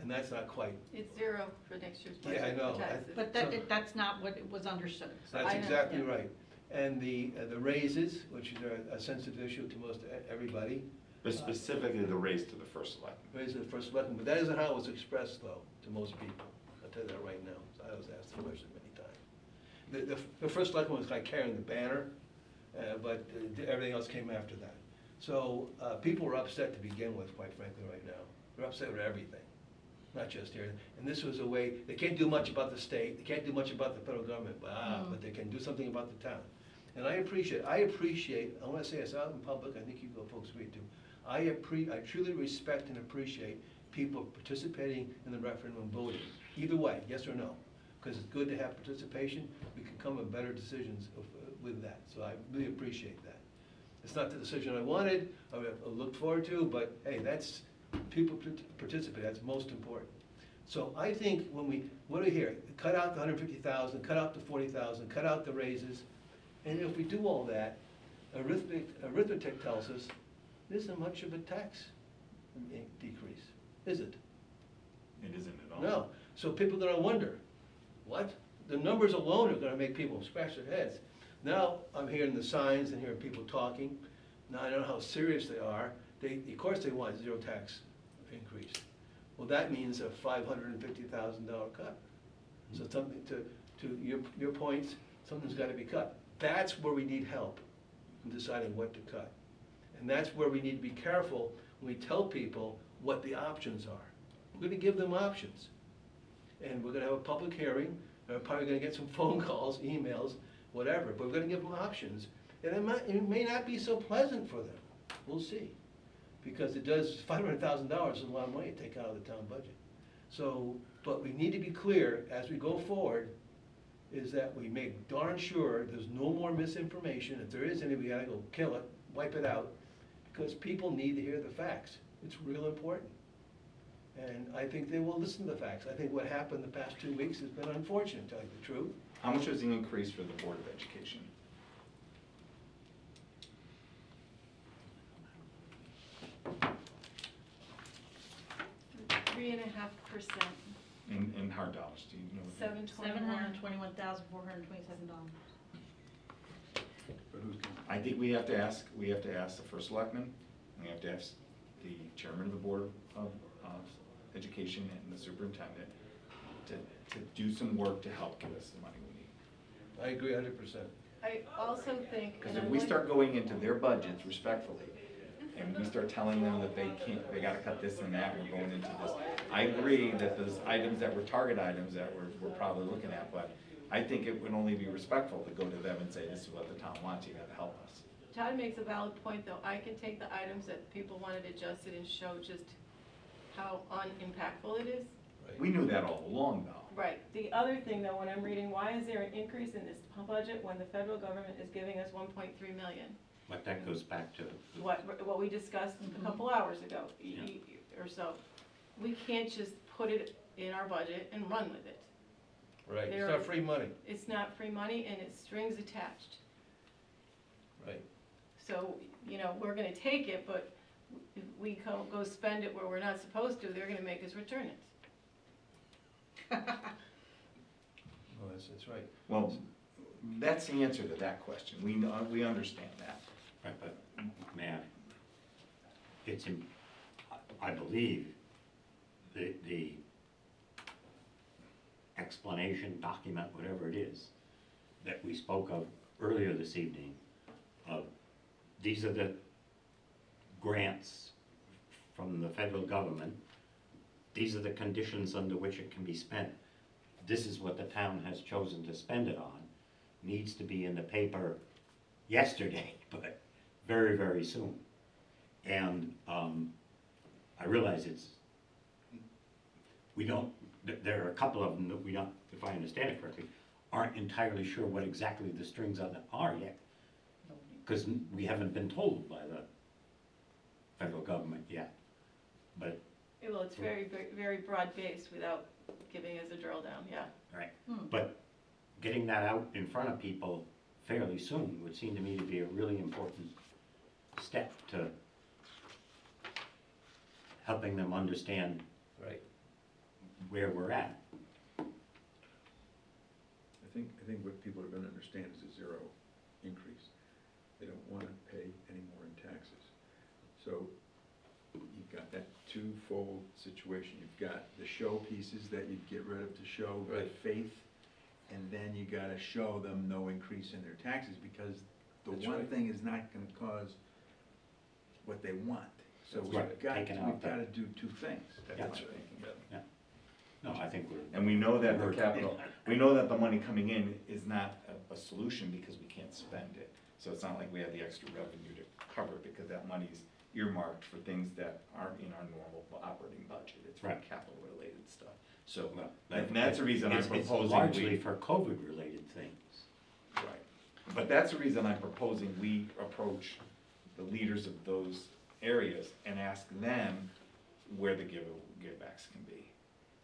and that's not quite. It's zero for next year's budget. Yeah, I know. for taxes. But that's not what it was understood. So That's I know, exactly yeah. right. And the raises, which is a sensitive issue to most everybody. But specifically the raise to the first selectman. Raise to the first selectman, but that isn't how it was expressed, though, to most people. I'll tell you that right now. I was asked the question many times. The first selectman was like carrying the banner, but everything else came after that. So people were upset to begin with, quite frankly, right now. They're upset with everything, not just here. And this was a way, they can't do much about the state, they can't do much about the federal government, but they can do something about the town. And I appreciate, I want to say this out in public, I think you folks agree too. I truly respect and appreciate people participating in the referendum and voting, either way, yes or no. Because it's good to have participation, we can come with better decisions with that. So I really appreciate that. It's not the decision I wanted, I looked forward to, but hey, that's, people participate, that's most important. So I think when what do we hear? Cut out the 150,000, cut out the 40,000, cut out the raises, and if we do all that, arithmetic tells us there isn't much of a tax decrease, is it? It isn't at all. No. So people are gonna wonder, what? The numbers alone are gonna make people scratch their heads. Now, I'm hearing the signs and hearing people talking. Now I know how serious they are. Of course they want zero tax increase. Well, that means a $550,000 cut. So something to your points, something's gotta be cut. That's where we need help in deciding what to cut. And that's where we need to be careful when we tell people what the options are. We're gonna give them options. And we're gonna have a public hearing, and we're probably gonna get some phone calls, emails, whatever, but we're gonna give them options. And it may not be so pleasant for them, we'll see. Because it does, $500,000 is a lot of money to take out of the town budget. So, but we need to be clear as we go forward, is that we make darn sure there's no more misinformation. If there is any, we gotta go kill it, wipe it out, because people need to hear the facts. It's real important. And I think they will listen to the facts. I think what happened the past 2 weeks has been unfortunate, to tell you the truth. How much was the increase for the Board of Education? $3.5%, In hard dollars, do you know? $721. $721,427. But who's gonna? I think we have to ask the first selectman, we have to ask the chairman of the Board of Education and the superintendent to do some work to help give us the money we need. I agree 100%. I also think. Because and if I we want- start going into their budgets respectfully, and we start telling them that they can't, they gotta cut this and that, we're going into this. I agree that those items that were target items that we're probably looking at, but I think it would only be respectful to go to them and say, this is what the town wants, you gotta help us. Todd makes a valid point, though. I can take the items that people wanted adjusted and show just how unimpactful it is. We knew that all along, though. Right. The other thing, though, when I'm reading, why is there an increase in this budget when the federal government is giving us 1.3 million? But that goes back to. What we discussed a couple hours ago, or so. We can't just put it in our budget and run with it. Right, There it's not is- free money. It's not free money and it's strings attached. Right. So, we're gonna take it, but if we go spend it where we're not supposed to, they're gonna make us return it. No, that's right. Well, that's the answer to that question, we understand that. Right, but, man, I believe the explanation, document, whatever it is, that we spoke of earlier this evening, of these are the grants from the federal government, these are the conditions under which it can be spent, this is what the town has chosen to spend it on, needs to be in the paper yesterday, but very, very soon. And I realize there are a couple of them that we don't, if I understand it correctly, aren't entirely sure what exactly the strings of it are yet, because we haven't been told by the federal government yet. But Yeah, well, it's very, very, very broad-based without giving us a drill down, yeah. right, but getting that out in front of people fairly soon would seem to me to be a really important step to helping them understand Right. where we're at. I think what people are gonna understand is a zero increase. They don't wanna pay any more in taxes. So you've got that twofold situation. You've got the show pieces that you'd get rid of to show good Right. faith, and then you gotta show them no increase in their taxes, because the That's one right. thing is not gonna cause what they want. So That's we've right. got, Taking out we've that. gotta do two things. That's Yeah. my thinking. No, I think we're. And we know that the we're- capital, we know that the money coming in is not a solution because we can't spend it. So it's not like we have the extra revenue to cover it, because that money's earmarked for things that aren't in our normal operating budget. It's for Right. capital related stuff. So, Well, and that's the reason I'm it's proposing largely we. for COVID-related things. Right. But that's the reason I'm proposing we approach the leaders of those areas and ask them where the givebacks can be.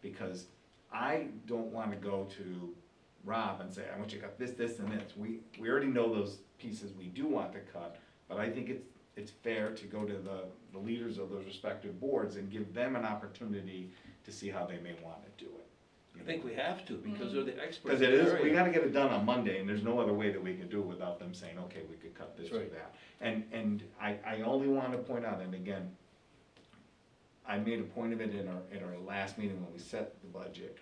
Because I don't wanna go to Rob and say, I want you to cut this, this, and this. We already know those pieces we do want to cut, but I think it's fair to go to the leaders of those respective boards and give them an opportunity to see how they may wanna do it. I think we have to, because they're the experts. Because it in the is, we area. gotta get it done on Monday, and there's no other way that we can do it without them saying, okay, we could cut this or That's right. that. And I only wanna point out, and again, I made a point of it in our last meeting when we set the budget.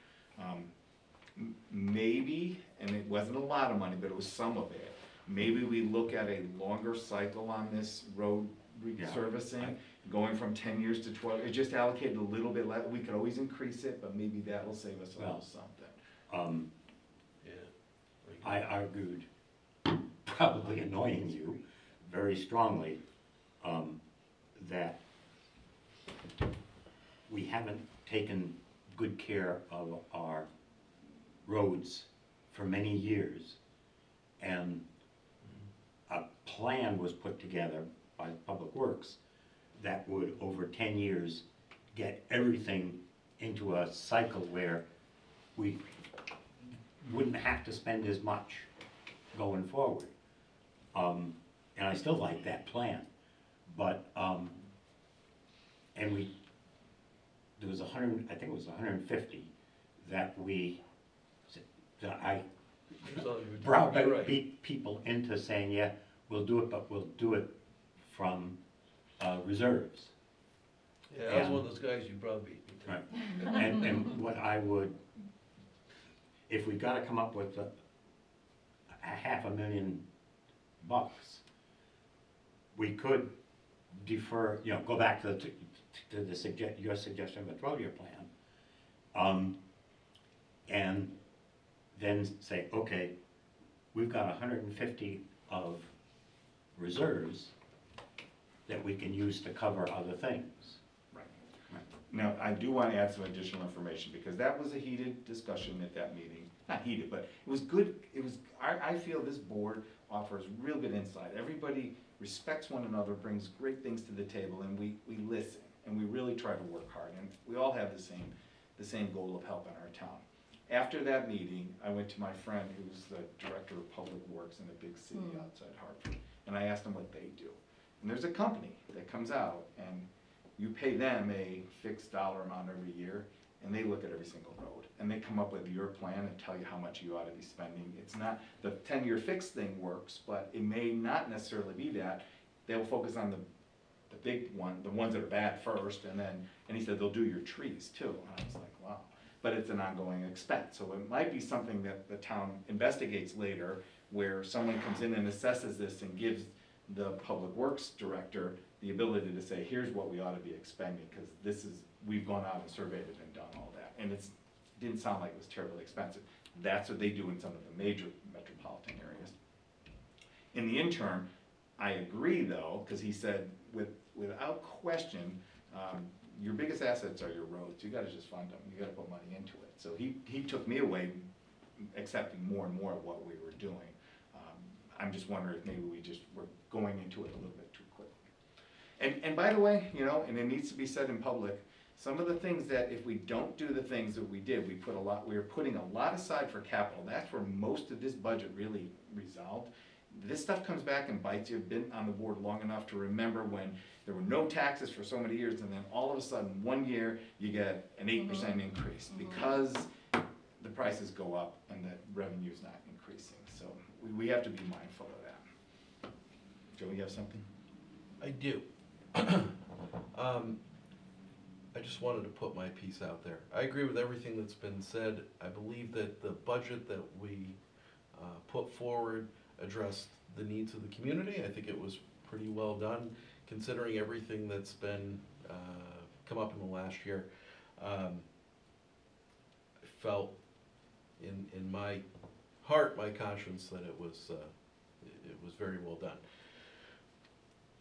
Maybe, and it wasn't a lot of money, but it was some of it, maybe we look at a longer cycle on this road Yeah. resurfacing, going from 10 years to 12, it just allocated a little bit less, we could always increase it, but maybe that'll save us a little Well, something. Yeah. I argued, probably annoying you, very strongly, that we haven't taken good care of our roads for many years. And a plan was put together by Public Works that would, over 10 years, get everything into a cycle where we wouldn't have to spend as much going forward. And I still like that plan, but, and there was I think it was 150 that I So you're right. beat people into saying, yeah, we'll do it, but we'll do it from reserves. Yeah, I was one of those guys you probably beat me to. Right. And what I would, if we gotta come up with a $500,000, we could defer, go back to your suggestion of a 12-year plan. And then say, okay, we've got 150 of reserves that we can use to cover other things. Right. Now, I do want to add some additional information, because that was a heated discussion at that meeting. Not heated, but it was good, I feel this board offers real good insight. Everybody respects one another, brings great things to the table, and we listen, and we really try to work hard, and we all have the same goal of helping our town. After that meeting, I went to my friend who's the director of public works in a big city outside Hartford, and I asked him what they do. And there's a company that comes out, and you pay them a fixed dollar amount every year, and they look at every single road, and they come up with your plan and tell you how much you ought to be spending. It's not, the 10-year fixed thing works, but it may not necessarily be that. They'll focus on the big one, the ones that are bad first, and he said they'll do your trees too. And I was like, wow. but it's an ongoing expense. So it might be something that the town investigates later, where someone comes in and assesses this and gives the public works director the ability to say, here's what we ought to be expending, because this is, we've gone out and surveyed it and done all that. And didn't sound like it was terribly expensive. That's what they do in some of the major metropolitan areas. In the interim, I agree though, because he said, without question, your biggest assets are your roads. You gotta just fund them. You gotta put money into it. So he took me away accepting more and more of what we were doing. I'm just wondering if maybe we're going into it a little bit too quickly. And by the way, you know, and it needs to be said in public, some of the things that if we don't do the things that we did, we were putting a lot aside for capital. That's where most of this budget really resolved. This stuff comes back and bites you. I've been on the board long enough to remember when there were no taxes for so many years, and then all of a sudden, one year, you get an 8% increase because the prices go up and the revenue's not increasing. So we have to be mindful of that. Joe, you have something? I do. I just wanted to put my piece out there. I agree with everything that's been said. I believe that the budget that we put forward addressed the needs of the community. I think it was pretty well done, considering everything that's been come up in the last year. I felt in my heart, my conscience, that it was very well done.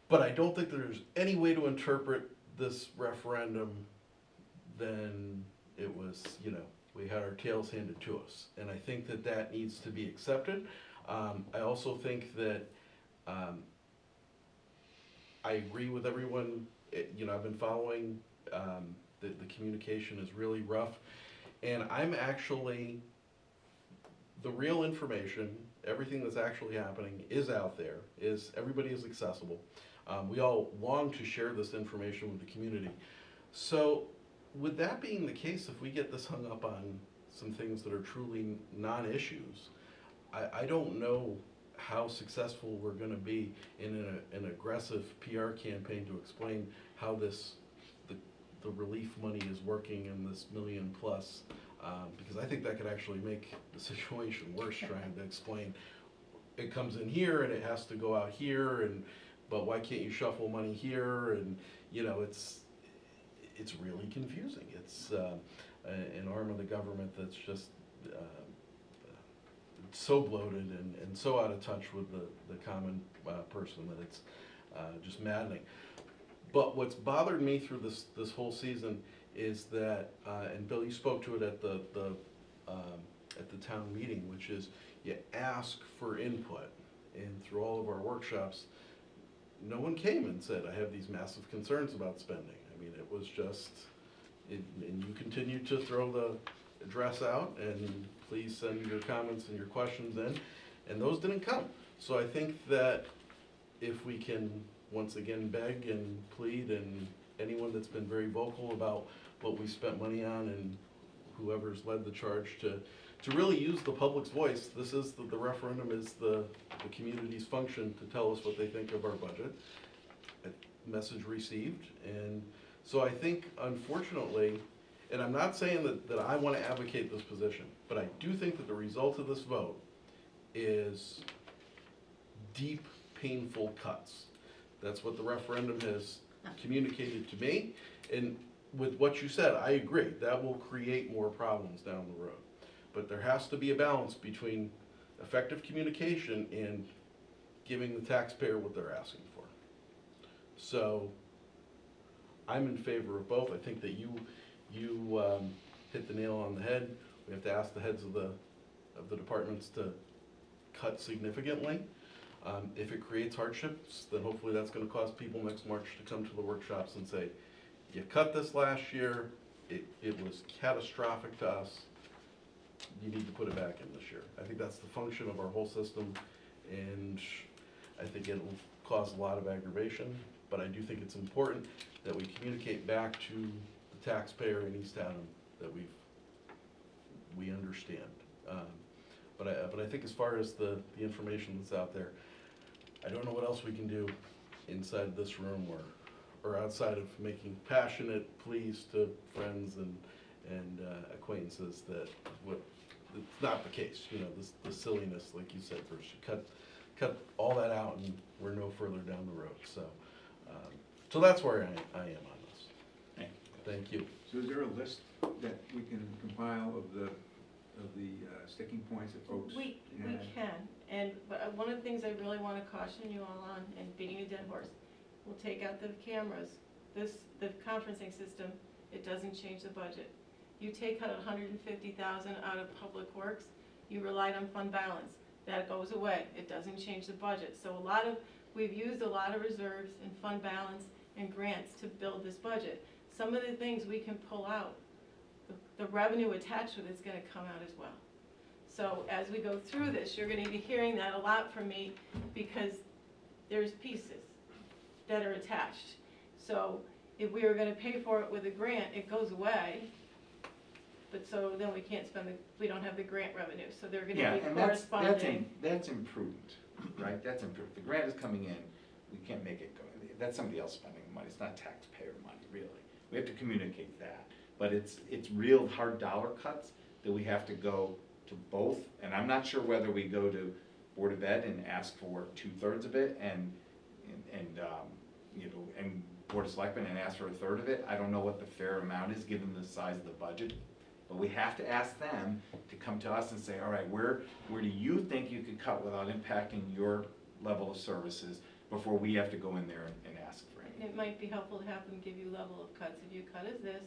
But I don't think there's any way to interpret this referendum than it was, you know, we had our tails handed to us. And I think that that needs to be accepted. I also think that I agree with everyone. You know, I've been following, the communication is really rough. And I'm actually, the real information, everything that's actually happening is out there, everybody is accessible. We all long to share this information with the community. So with that being the case, if we get this hung up on some things that are truly non-issues, I don't know how successful we're gonna be in an aggressive PR campaign to explain how the relief money is working in this $1 million plus, because I think that could actually make the situation worse trying to explain it comes in here and it has to go out here, but why can't you shuffle money here? And you know, it's really confusing. It's an arm of the government that's just so bloated and so out of touch with the common person that it's just maddening. But what's bothered me through this whole season is that, and Bill, you spoke to it at the town meeting, which is you ask for input, and through all of our workshops, no one came and said, I have these massive concerns about spending. I mean, it was just, and you continue to throw the address out, and please send your comments and your questions in, and those didn't come. So I think that if we can once again beg and plead, and anyone that's been very vocal about what we spent money on, and whoever's led the charge to really use the public's voice. This is the referendum is the community's function to tell us what they think of our budget. A message received, and so I think, unfortunately, and I'm not saying that I want to advocate this position, but I do think that the result of this vote is deep, painful cuts. That's what the referendum has communicated to me, and with what you said, I agree. That will create more problems down the road. But there has to be a balance between effective communication and giving the taxpayer what they're asking for. So I'm in favor of both. I think that you hit the nail on the head. We have to ask the heads of the departments to cut significantly. If it creates hardships, then hopefully that's going to cause people next March to come to the workshops and say, you cut this last year, it was catastrophic to us, you need to put it back in this year. I think that's the function of our whole system, and I think it'll cause a lot of aggravation, but I do think it's important that we communicate back to the taxpayer in East Haddam that we understand. But I think as far as the information that's out there, I don't know what else we can do inside this room or outside of making passionate pleas to friends and acquaintances that what, it's not the case, you know, the silliness, like you said, Bruce, you cut all that out and we're no further down the road, so. So that's where I am on this. Thank you. So is there a list that we can compile of the sticking points that folks We had? can, and but one of the things I really want to caution you all on, and beating a dead horse, we'll take out the cameras. The conferencing system, it doesn't change the budget. You take out 150,000 out of Public Works, you relied on fund balance. That goes away, it doesn't change the budget. So we've used a lot of reserves and fund balance and grants to build this budget. Some of the things we can pull out, the revenue attached with it's gonna come out as well. So as we go through this, you're gonna be hearing that a lot from me because there's pieces that are attached. So if we were gonna pay for it with a grant, it goes away. But so then we can't we don't have the grant revenue, so they're Yeah, gonna be and corresponding. that's imprudent, right? That's imprudent. The grant is coming in, we can't make it go, that's somebody else spending the money, it's not taxpayer money, really. We have to communicate that, but it's real hard dollar cuts that we have to go to both, and I'm not sure whether we go to Board of Ed and ask for 2/3 of it, and you know, and Board of Selectmen and ask for 1/3 of it. I don't know what the fair amount is, given the size of the budget. But we have to ask them to come to us and say, all right, where do you think you could cut without impacting your level of services before we have to go in there and ask for And it? it might be helpful to have them give you level of cuts. If you cut as this,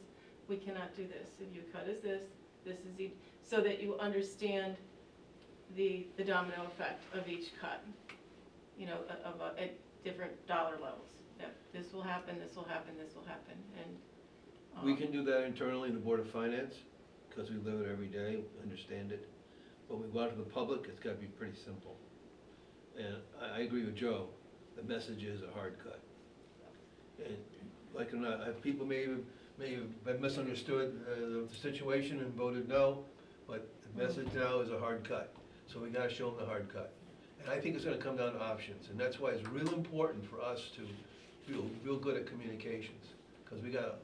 we cannot do this. If you cut as this is so that you understand the domino effect of each cut, you know, at different dollar levels. That this will happen, this will happen, this will happen, and. We can do that internally in the Board of Finance, because we live it every day, understand it. But when we go out to the public, it's gotta be pretty simple. And I agree with Joe, the message is a hard cut. And like it or not, people may have misunderstood the situation and voted no, but the message now is a hard cut. So we gotta show them the hard cut. And I think it's gonna come down to options, and that's why it's real important for us to feel real good at communications, because we got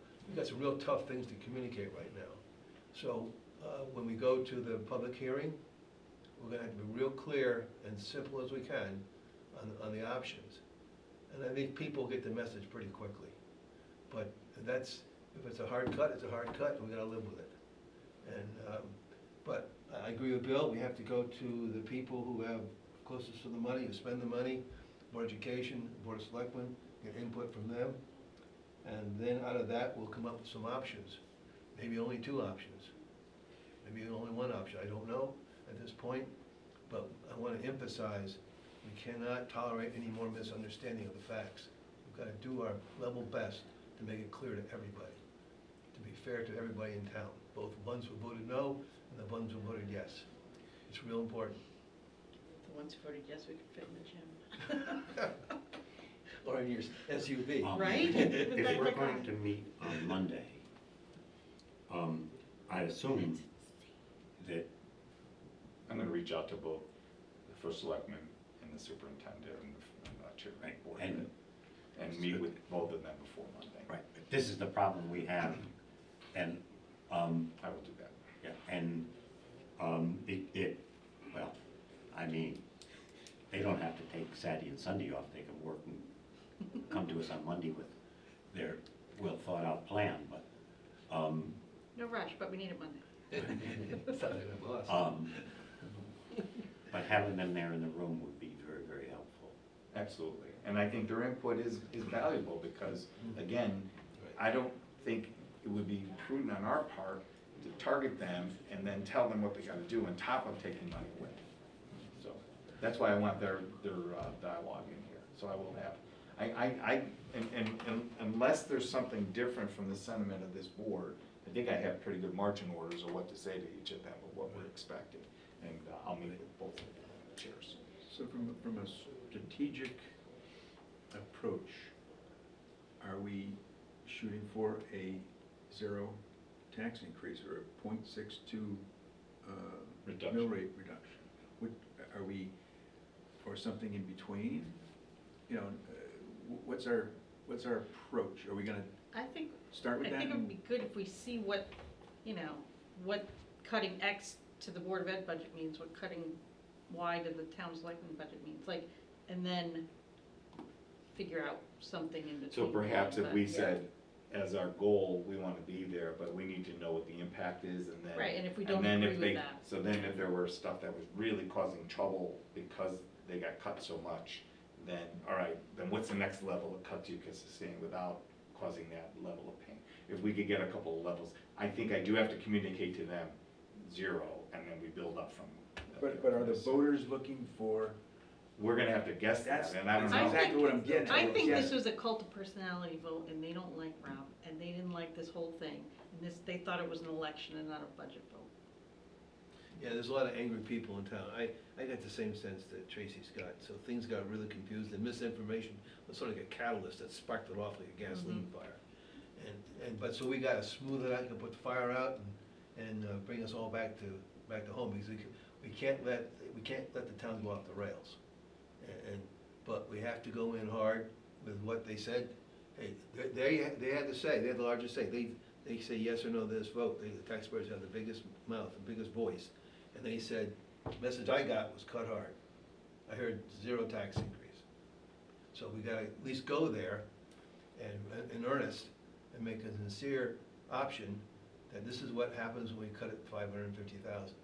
some real tough things to communicate right now. So when we go to the public hearing, we're gonna have to be real clear and simple as we can on the options. And I think people get the message pretty quickly. But if it's a hard cut, it's a hard cut, and we gotta live with it. And, but I agree with Bill, we have to go to the people who have closest to the money, who spend the money, Board of Education, Board of Selectmen, get input from them. And then out of that, we'll come up with some options. Maybe only 2 options, maybe only 1 option, I don't know at this point. But I want to emphasize, we cannot tolerate any more misunderstanding of the facts. We've got to do our level best to make it clear to everybody, to be fair to everybody in town, both the ones who voted no and the ones who voted yes. It's real important. The ones who voted yes, we could fit in the gym. Or in your SUV. Right? If we're going to meet on Monday, I assume that, I'm gonna reach out to both the first selectman and the superintendent and the chair of the board and meet with both of them before Monday. right, but this is the problem we have, and, I will do that. yeah, and, well, I mean, they don't have to take Saturday and Sunday off, they can work and come to us on Monday with their well-thought-out plan, but, No rush, but we need it Monday. Sounds like my boss. but having them there in the room would be very, very helpful. Absolutely, and I think their input is valuable, because, again, I don't think it would be prudent on our part to target them and then tell them what they gotta do on top of taking money away. So, that's why I want their dialogue in here, so I will have, unless there's something different from the sentiment of this board, I think I have pretty good marching orders of what to say to each of them, of what we're expecting, and I'll meet with both of the chairs. So from a strategic approach, are we shooting for a 0 tax increase or a 0.62 Reduction. mill rate reduction? Are we, or something in between? You know, what's our approach? Are we gonna I think start with that? it would be good if we see what you know, what cutting X to the Board of Ed budget means, what cutting Y to the town selectmen budget means, like, and then figure out something in between. So perhaps if but, we yeah. said, as our goal, we want to be there, but we need to know what the impact is, and then. Right, and if we don't then agree if with they- that. So then if there were stuff that was really causing trouble because they got cut so much, then, all right, then what's the next level of cuts you can sustain without causing that level of pain? If we could get a couple of levels, I think I do have to communicate to them 0, and then we build up from. But are the voters looking for? We're gonna have to guess that, That's and I don't I know. exactly think- what I'm getting at. I think Yeah. this was a cult of personality vote, and they don't like Rob, and they didn't like this whole thing, and this, they thought it was an election and not a budget vote. Yeah, there's a lot of angry people in town. I got the same sense that Tracy's got, so things got really confused, and misinformation was sort of like a catalyst that sparked it off like a gasoline fire. But so we gotta smooth it out, and put the fire out, and bring us all back to home, because we can't let the town go off the rails. But we have to go in hard with what they said. Hey, they had to say, they had the largest say. They say yes or no to this vote. The taxpayers have the biggest mouth, the biggest voice. And they said, the message I got was cut hard. I heard 0 tax increase. So we gotta at least go there and in earnest and make a sincere option that this is what happens when we cut it 550,000.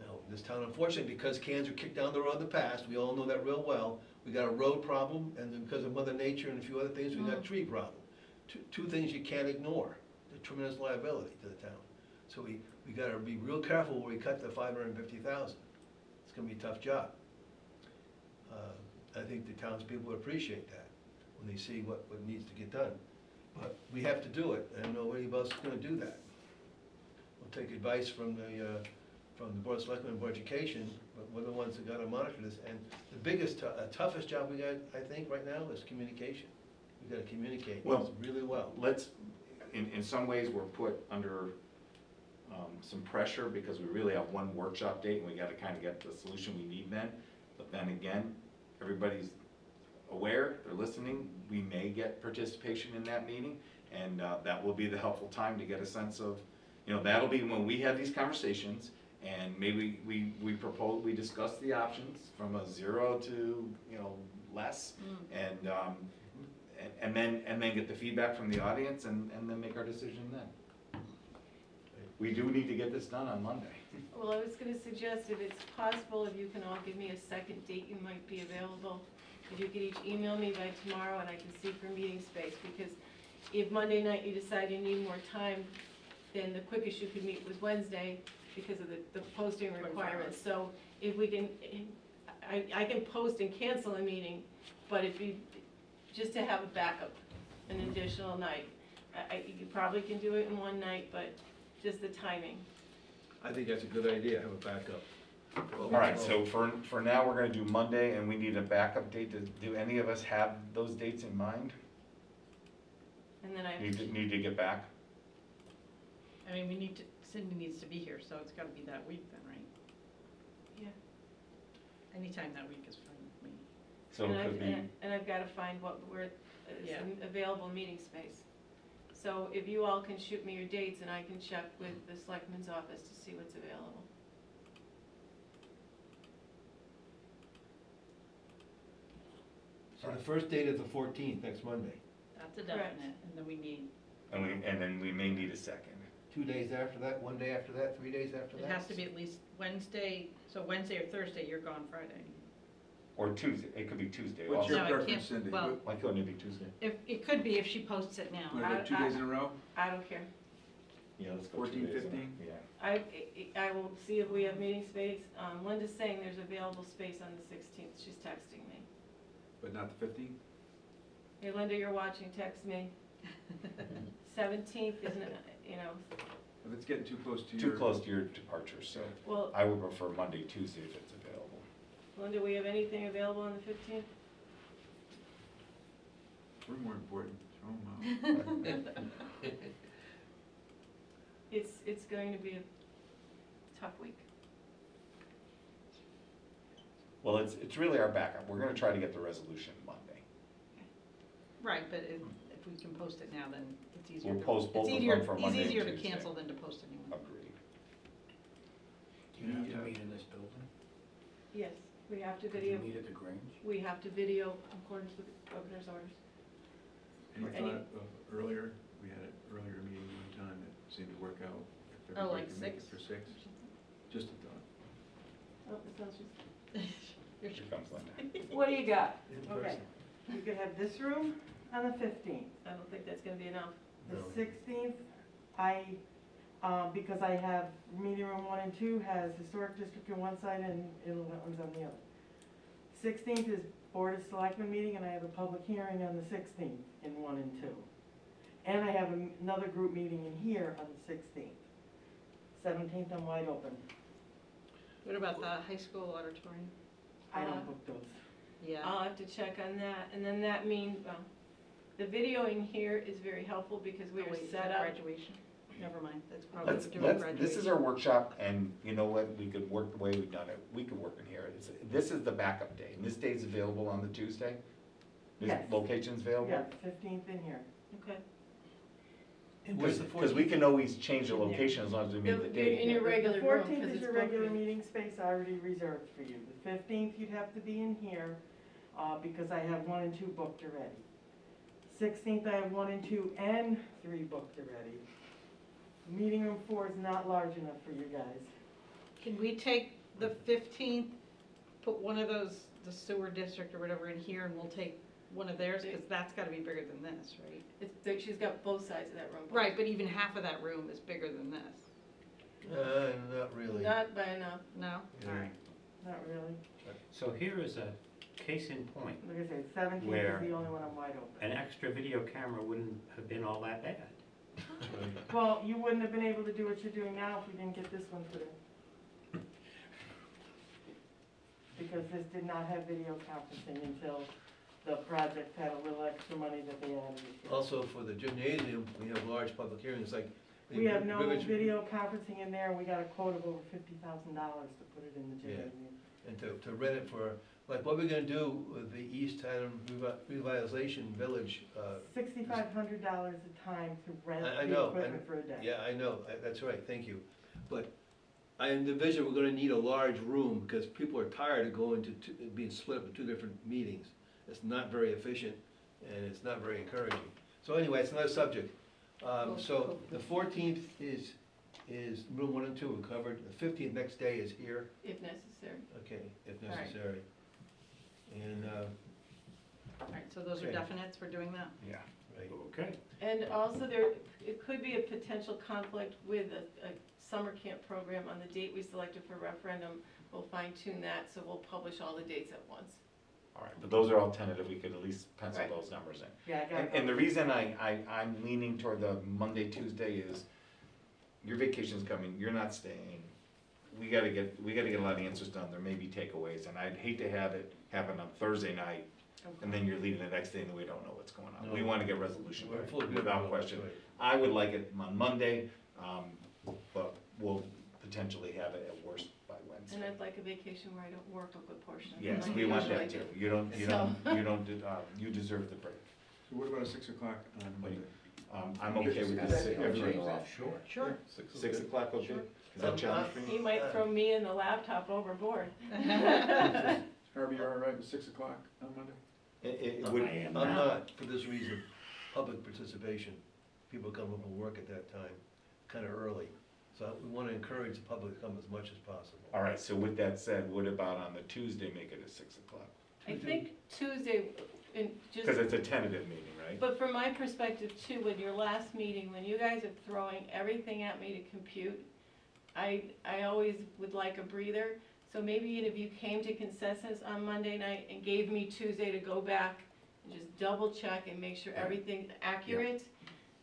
Now, this town, unfortunately, because cans are kicked down the road in the past, we all know that real well, we got a road problem, and then because of Mother Nature and a few other things, we got a tree problem. Two things you can't ignore, the tremendous liability to the town. So we gotta be real careful when we cut the 550,000. It's gonna be a tough job. I think the townspeople would appreciate that when they see what needs to get done. But we have to do it, and nobody else is gonna do that. We'll take advice from the Board of Selectmen and Board of Education, but we're the ones that gotta monitor this. And the biggest, toughest job we got, I think, right now is communication. We gotta communicate Well, really well. Let's, in some ways, we're put under some pressure because we really have one workshop date and we gotta kinda get the solution we need then. But then again, everybody's aware, they're listening, we may get participation in that meeting, and that will be the helpful time to get a sense of, that'll be when we have these conversations, and maybe we discuss the options from a 0 to, less, and then get the feedback from the audience, and then make our decision then. We do need to get this done on Monday. Well, I was gonna suggest if it's possible, if you can all give me a second date you might be available. If you could each email me by tomorrow and I can see for meeting space, because if Monday night you decide you need more time, then the quickest you could meet was Wednesday because of the posting requirements. So if we can, I can post and cancel a meeting, but it'd be just to have a backup, an additional night. You probably can do it in one night, but just the timing. I think that's a good idea, have a backup. All right, so for now, we're gonna do Monday, and we need a backup date. Do any of us have those dates in mind? And then I Need to get back? I mean, Cindy needs to be here, so it's gotta be that week then, right? Yeah. Anytime that week is fine with me. So it could be, And I've gotta find where is Yeah. available meeting space. So if you all can shoot me your dates and I can check with the selectman's office to see what's available. So the first date is the 14th, next Monday. That's a Correct. definite, and then we need, and then we may need a second. 2 days after that, 1 day after that, 3 days after it that? has to be at least Wednesday, so Wednesday or Thursday, you're gone Friday. Or Tuesday, it could be Tuesday What's also. your No, it preference, can't- Cindy? well- Why couldn't it be Tuesday? If, it could be if she posts it now. Want to go 2 days in a row? I don't care. Yeah, let's go 14, 2 days. 15? Yeah. I will see if we have meeting space. Linda's saying there's available space on the 16th. She's texting me. But not the 15th? Hey Linda, you're watching, text me. 17th isn't, If it's getting too close to your. Too close to your departure, so well, I would prefer Monday, Tuesday if it's available. Linda, we have anything available on the 15th? We're more important, throw 'em out. It's going to be a tough week. Well, it's really our backup. We're gonna try to get the resolution Monday. Right, but if we can post it now, then it's easier. We'll to- post both it's of easier- them for Monday It's and easier to Tuesday. cancel than to post a new one. Agreed. Do you have to meet in this building? Yes, we have to Could you video, meet at the Grange? we have to video in accordance with the governor's orders. Any Or any- thought of earlier? We had an earlier meeting one time that seemed to work out. If Oh, everybody like could make it 6? For 6, just a thought. Oh, it sounds just. You're Here comes Linda. What do you got? In Okay, person. you could have this room on the 15th. I don't think that's gonna be enough. The No. 16th, because I have meeting room 1 and 2 has historic district on one side and inland wetlands on the other. 16th is Board of Selectmen meeting, and I have a public hearing on the 16th in 1 and 2. And I have another group meeting in here on the 16th. 17th, I'm wide open. What about the high school auditorium? I don't book those. Yeah. I'll have to check on that, and then that means, the video in here is very helpful because we Oh, are wait, is set that up. Graduation? Never mind, that's probably Let's, doing graduation. this is our workshop, and you know what, we could work the way we've done it, we could work in here. This is the backup day, and this day's available on the Tuesday? This Yes. location's available? Yeah, 15th in here. Okay. And where's the Because we 14th? can always change the location as long as we meet the date. In your regular The room, 14th 'cause is it's your regular booked. meeting space already reserved for you. The 15th, you'd have to be in here, because I have 1 and 2 booked already. 16th, I have 1 and 2 and 3 booked already. Meeting room 4 is not large enough for you guys. Can we take the 15th, put one of those, the sewer district or whatever in here, and we'll take one of theirs, because that's gotta be bigger than this, right? She's got both sides of that room. booked. Right, but even half of that room is bigger than this. Not really. Not by enough. No? Yeah. All right. Not really. So here is a case in point. Like I said, 17th Where? is the only one I'm wide open. An extra video camera wouldn't have been all that bad. That's right. Well, you wouldn't have been able to do what you're doing now if we didn't get this one put in. Because this did not have video conferencing until the project had a little extra money that they added. Also, for the gymnasium, we have large public hearings, like. We have no Village- video conferencing in there, and we got a quote of over $50,000 to put it in the Yeah. gymnasium. And to rent it for, like, what we're gonna do with the East Haddam Revitalization Village, $6,500 a time to rent I the know, equipment for a day. yeah, I know, that's right, thank you. But I envision we're gonna need a large room, because people are tired of going to, being split up in 2 different meetings. It's not very efficient, and it's not very encouraging. So anyway, it's another subject. So the 14th is room 1 and 2 are covered, the 15th next day is here, If necessary. okay, if All right. necessary. And, All right, so those are Okay. definites, we're doing that? Yeah. right. Okay. And also it could be a potential conflict with a summer camp program on the date we selected for referendum. We'll fine tune that, so we'll publish all the dates at once. All right, but those are all tentative, we could at least pencil Right. those numbers in. Yeah, I got And the reason I'm leaning toward the Monday, Tuesday is, your vacation's coming, you're not staying. We gotta get a lot of answers done, there may be takeaways, and I'd hate to have it happen on Thursday night, and then you're leaving the next day and we don't know what's going on. We No. wanna get resolution We're full of without good, question. that's I would like it on Monday, but we'll potentially have it at worst by And Wednesday. I'd like a vacation where I don't work a good portion of the Yes, night. we want Usually that I do. too, you don't, you deserve the break. So what about 6 o'clock on Monday? I'm okay with Is this. that- Everyone change that? Offshore. Sure. 6 o'clock, okay? Sure. Is that a challenge for He you? might throw me and the laptop overboard. Harvey, you all right with 6 o'clock on Monday? It would, I am I'm now. not, for this reason, public participation, people come up and work at that time, kinda early. So we wanna encourage the public to come as much as possible. all right, so with that said, what about on the Tuesday, make it at 6 o'clock? I think Tuesday, and just. Because it's a tentative meeting, right? But from my perspective too, with your last meeting, when you guys are throwing everything at me to compute, I always would like a breather. So maybe if you came to consensus on Monday night and gave me Tuesday to go back and just double check and make sure everything's accurate,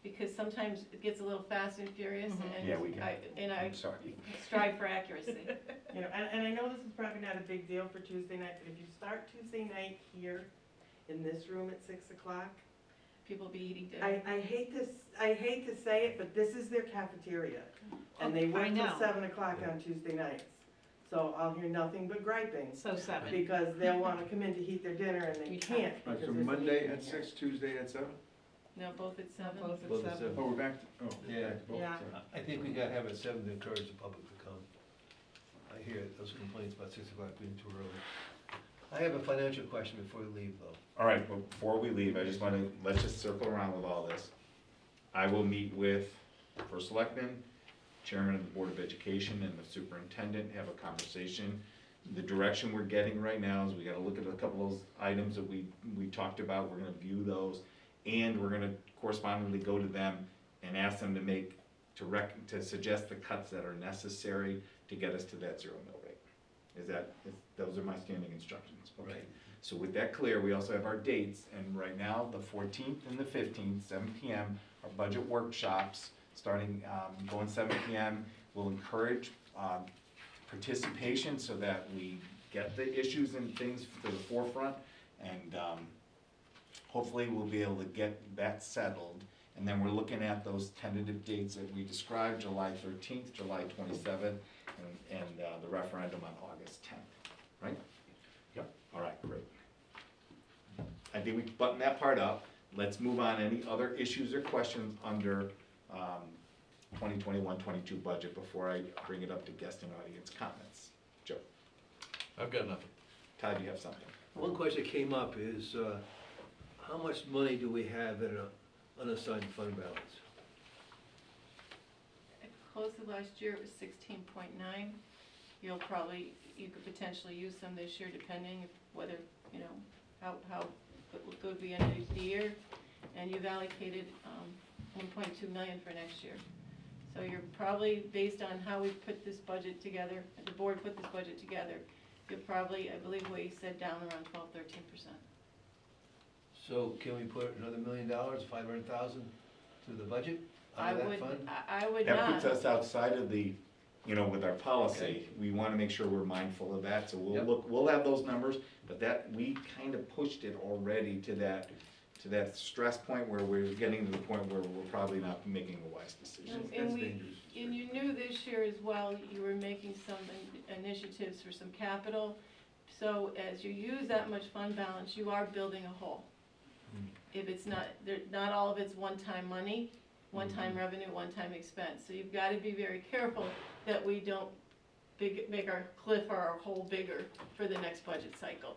because sometimes it gets a little fast and furious, Mhm. and Yeah, we can. I I'm sorry. strive for accuracy. You know, and I know this is probably not a big deal for Tuesday night, but if you start Tuesday night here in this room at 6 o'clock, People be eating dinner. I hate to say it, but this is their cafeteria. And they I work till know. 7 o'clock on Tuesday nights. So I'll hear nothing but griping, So 7. because they'll wanna come in to heat their dinner and they We can't. All right, because so there's a Monday meeting at here. 6, Tuesday at 7? No, both at seven. Both at Both at seven. seven. Oh, we're back, Yeah. back to both, Yeah. sorry. I think we gotta have it at 7 to encourage the public to come. I hear those complaints about 6 o'clock being too early. I have a financial question before we leave, though. All right, well, before we leave, I just want to, let's just circle around with all this. I will meet with First Selectman, Chairman of the Board of Education, and the Superintendent, have a conversation. The direction we're getting right now is we gotta look at a couple of those items that we talked about, we're gonna view those, and we're gonna correspondingly go to them and ask them to suggest the cuts that are necessary to get us to that 0 mill rate. Those are my standing instructions, okay? Right. So with that clear, we also have our dates, and right now, the 14th and the 15th, 7 PM, are budget workshops, starting, going 7 PM. We'll encourage participation so that we get the issues and things to the forefront, and hopefully we'll be able to get that settled. And then we're looking at those tentative dates that we described, July 13th, July 27th, and the referendum on August 10th, right? Yep. All right, great. I think we buttoned that part up. Let's move on. Any other issues or questions under 2021-22 budget before I bring it up to guest and audience comments? Joe? I've got nothing. Todd, you have something? One question that came up is, how much money do we have in an unassigned fund balance? At the close of last year, it was 16.9. You could potentially use some this year, depending if whether, you know, how good we ended the year. And you've allocated 1.2 million for next year. So you're probably, based on how we put this budget together, the board put this budget together, you're probably, I believe what you said, down around 12-13%. So can we put another $1 million, 500,000 to the budget I out of would, that fund? I would That not. puts us outside of the, with our policy, Okay. we wanna make sure we're mindful of that, so Yep. we'll have those numbers, but that, we kind of pushed it already to that stress point where we're getting to the point where we're probably not making a wise decision. And you knew this year as well, you were making some initiatives for some capital. So as you use that much fund balance, you are building a hole. If it's not all of it's one-time money, one-time revenue, one-time expense. So you've got to be very careful that we don't make our cliff or our hole bigger for the next budget cycle.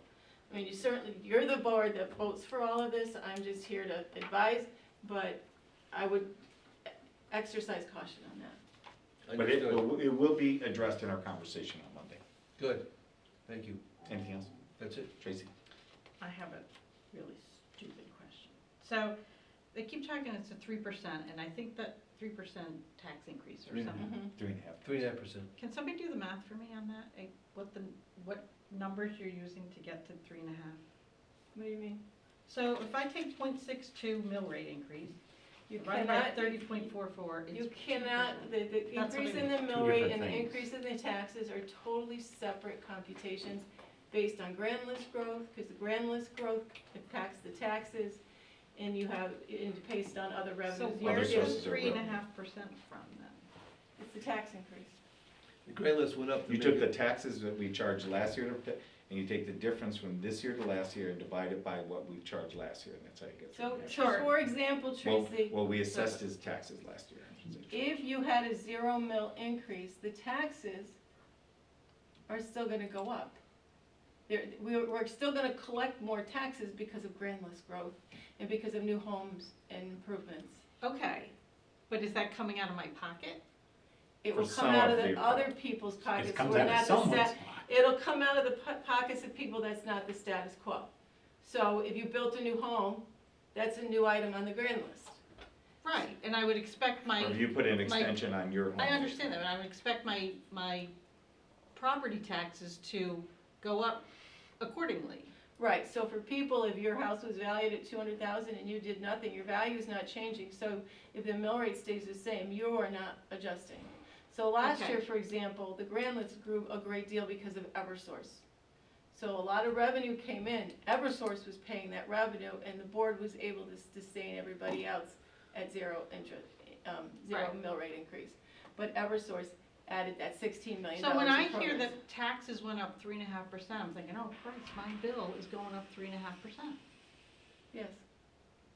I mean, you're the board that votes for all of this, I'm just here to advise, but I would exercise caution on that. But it Understood. will be addressed in our conversation on Monday. Good, thank you. Anything else? That's it. Tracy? I have a really stupid question. So, they keep talking it's a 3%, and I think that 3% tax increase or 3.5. something. 3.5. 3.5%. Can somebody do the math for me on that? What numbers you're using to get to 3.5? What do you mean? So if I take 0.62 mill rate increase, You divided by cannot, 30.44, it's. you cannot, the That's what increase I in mean. the mill Two rate different and the things. increase in the taxes are totally separate computations based on grand list growth, because the grand list growth impacts the taxes, and based on other So revenues. where's the sources of 3.5% revenue. from then? It's the tax increase. The grand list went up. to You took make the it- taxes that we charged last year, and you take the difference from this year to last year and divide it by what we charged last year, and that's how you get. So, 3.5. Sure. for example, Tracy, Well, we assessed his taxes last year, I should say. if you had a 0 mill increase, the taxes are still gonna go up. We're still gonna collect more taxes because of grand list growth and because of new homes and improvements. Okay, but is that coming out of my pocket? It For will come some out of of the the other people's pockets. It comes who are out of not the someone's stat- pocket. It'll come out of the pockets of people that's not the status quo. So if you built a new home, that's a new item on the grand list. Right, and I would expect my. Or if you put an extension on your home. I understand that, but I would expect my property taxes to go up accordingly. Right, so for people, if your house was valued at 200,000 and you did nothing, your value is not changing. So if the mill rate stays the same, you are not adjusting. So last Okay. year, for example, the grand list grew a great deal because of Eversource. So a lot of revenue came in, Eversource was paying that revenue, and the board was able to sustain everybody else at zero interest, zero Right. mill rate increase. But Eversource added that $16 million So when I in hear programs. that taxes went up 3.5%, I'm thinking, oh Christ, my bill is going up 3.5%. Yes.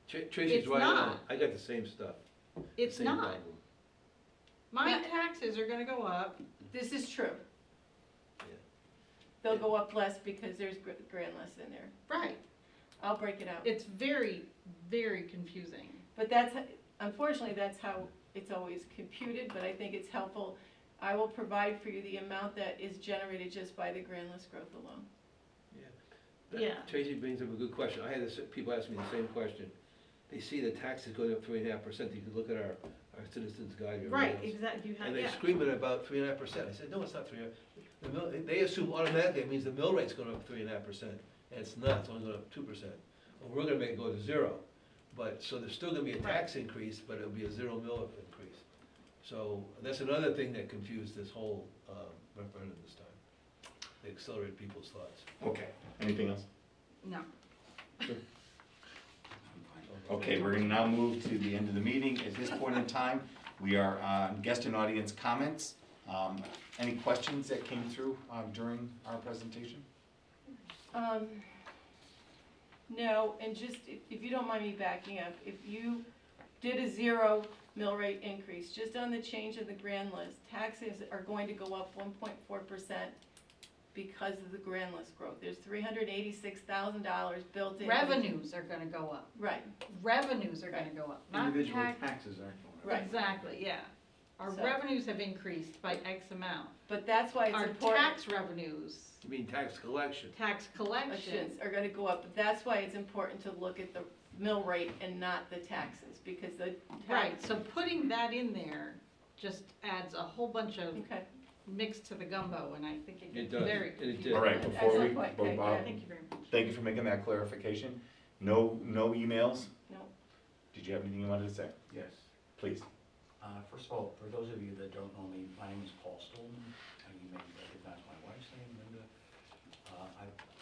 Tracy's It's right on. not. I got the same stuff. It's Same not. problem. My Yeah. taxes are gonna go up. This is true. Yeah. They'll go up less because there's grand list in there. Right. I'll break it out. It's very, very confusing. But that's, unfortunately, that's how it's always computed, but I think it's helpful. I will provide for you the amount that is generated just by the grand list growth alone. Yeah. Tracy brings up a good question. I had people ask me the same question. They see the taxes going up 3.5%. You can look at our Citizens Guide. or Right, everything else. exactly, you have, And they yeah. scream at about 3.5%. I said, no, it's not 3.5%. They assume automatically it means the mill rate's going up 3.5%, and it's not, it's only going up 2%. Well, we're gonna make it go to 0. But, so there's still gonna be a tax increase, but it'll be a 0 mill increase. So that's another thing that confused this whole referendum this time. They accelerated people's thoughts. Okay, anything else? No. Okay, we're gonna now move to the end of the meeting. At this point in time, we are on guest and audience comments. Any questions that came through during our presentation? No, and just, if you don't mind me backing up, if you did a 0 mill rate increase, just on the change of the grand list, taxes are going to go up 1.4% because of the grand list growth. There's $386,000 built in. Revenues are gonna go up. Right, Revenues are gonna go up, not Individual tax. taxes aren't going up. right. Exactly, yeah. Our So- revenues have increased by X amount. But that's why it's Our important. tax revenues, You mean tax collection? tax collection, Elections are gonna go up, but that's why it's important to look at the mill rate and not the taxes, because the right, tax. so putting that in there just adds a whole bunch of Okay, mix to the gumbo, and I think it It gets does, very and it confusing. did. All right, before we, Excellent point. Okay, Bob, Thank you very much. thank you for making that clarification. No emails? no, Did you have anything you wanted to say? Yes. Please. First of all, for those of you that don't know me, my name is Paul Stolman. You may recognize my wife's name, Linda.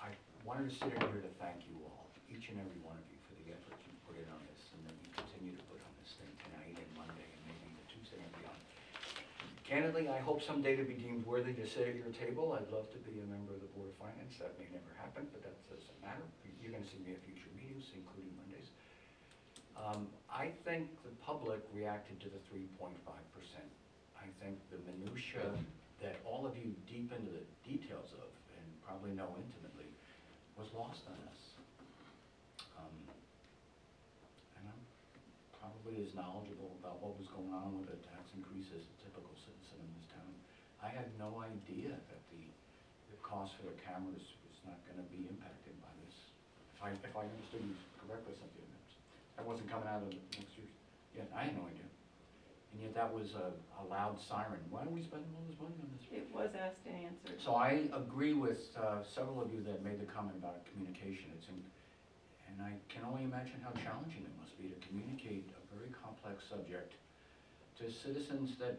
I wanted to sit in here to thank you all, each and every one of you, for the effort you put in on this and that you continue to put on this thing tonight and Monday and maybe the Tuesday and beyond. Candidly, I hope someday to be deemed worthy to sit at your table. I'd love to be a member of the Board of Finance. That may never happen, but that doesn't matter. You're gonna see me at future meetings, including Mondays. I think the public reacted to the 3.5%. I think the minutia that all of you deep into the details of, and probably know intimately, was lost on us. And I'm probably as knowledgeable about what was going on with the tax increase as a typical citizen in this town. I had no idea that the cost for the cameras was not gonna be impacted by this. If I understood you correctly, Cynthia, that wasn't coming out of the next year's. Yeah, I had no idea. And yet that was a loud siren. Why are we spending all this money on this? it was asked and answered. So I agree with several of you that made the comment about communication. And I can only imagine how challenging it must be to communicate a very complex subject to citizens that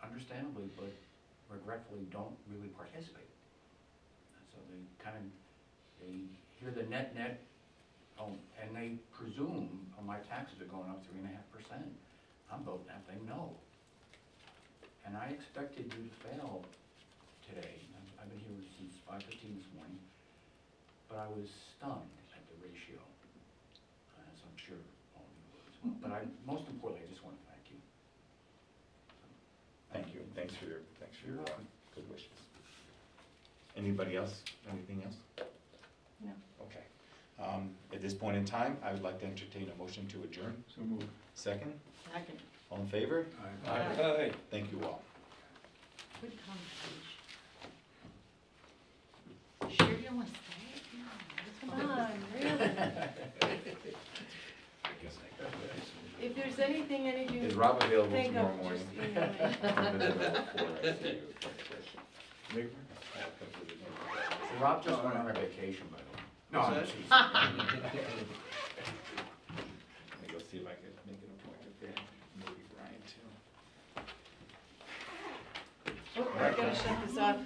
understandably but regretfully don't really participate. And so they hear the net, and they presume, oh, my taxes are going up 3.5%. I'm voting that thing no. And I expected you to fail today. I've been here since 5:15 this morning, but I was stunned at the ratio, as I'm sure all of you were as well. But most importantly, I just want to thank you. Thank you. Thanks for your good wishes. Anybody else? Anything else? No. Okay. At this point in time, I would like to entertain a motion to adjourn. So move. Second, Second, all in favor? Aye. Aye. Thank you all. good conversation. Sure you don't want to stay? No, Come on, really? If there's anything any of you Is Rob available think tomorrow of, morning? just email me. Rob just went on a vacation, by the way. No, What's I'm that? teasing. Let me go see if I can make an appointment there. Maybe Brian too. Oh, I gotta shut this off.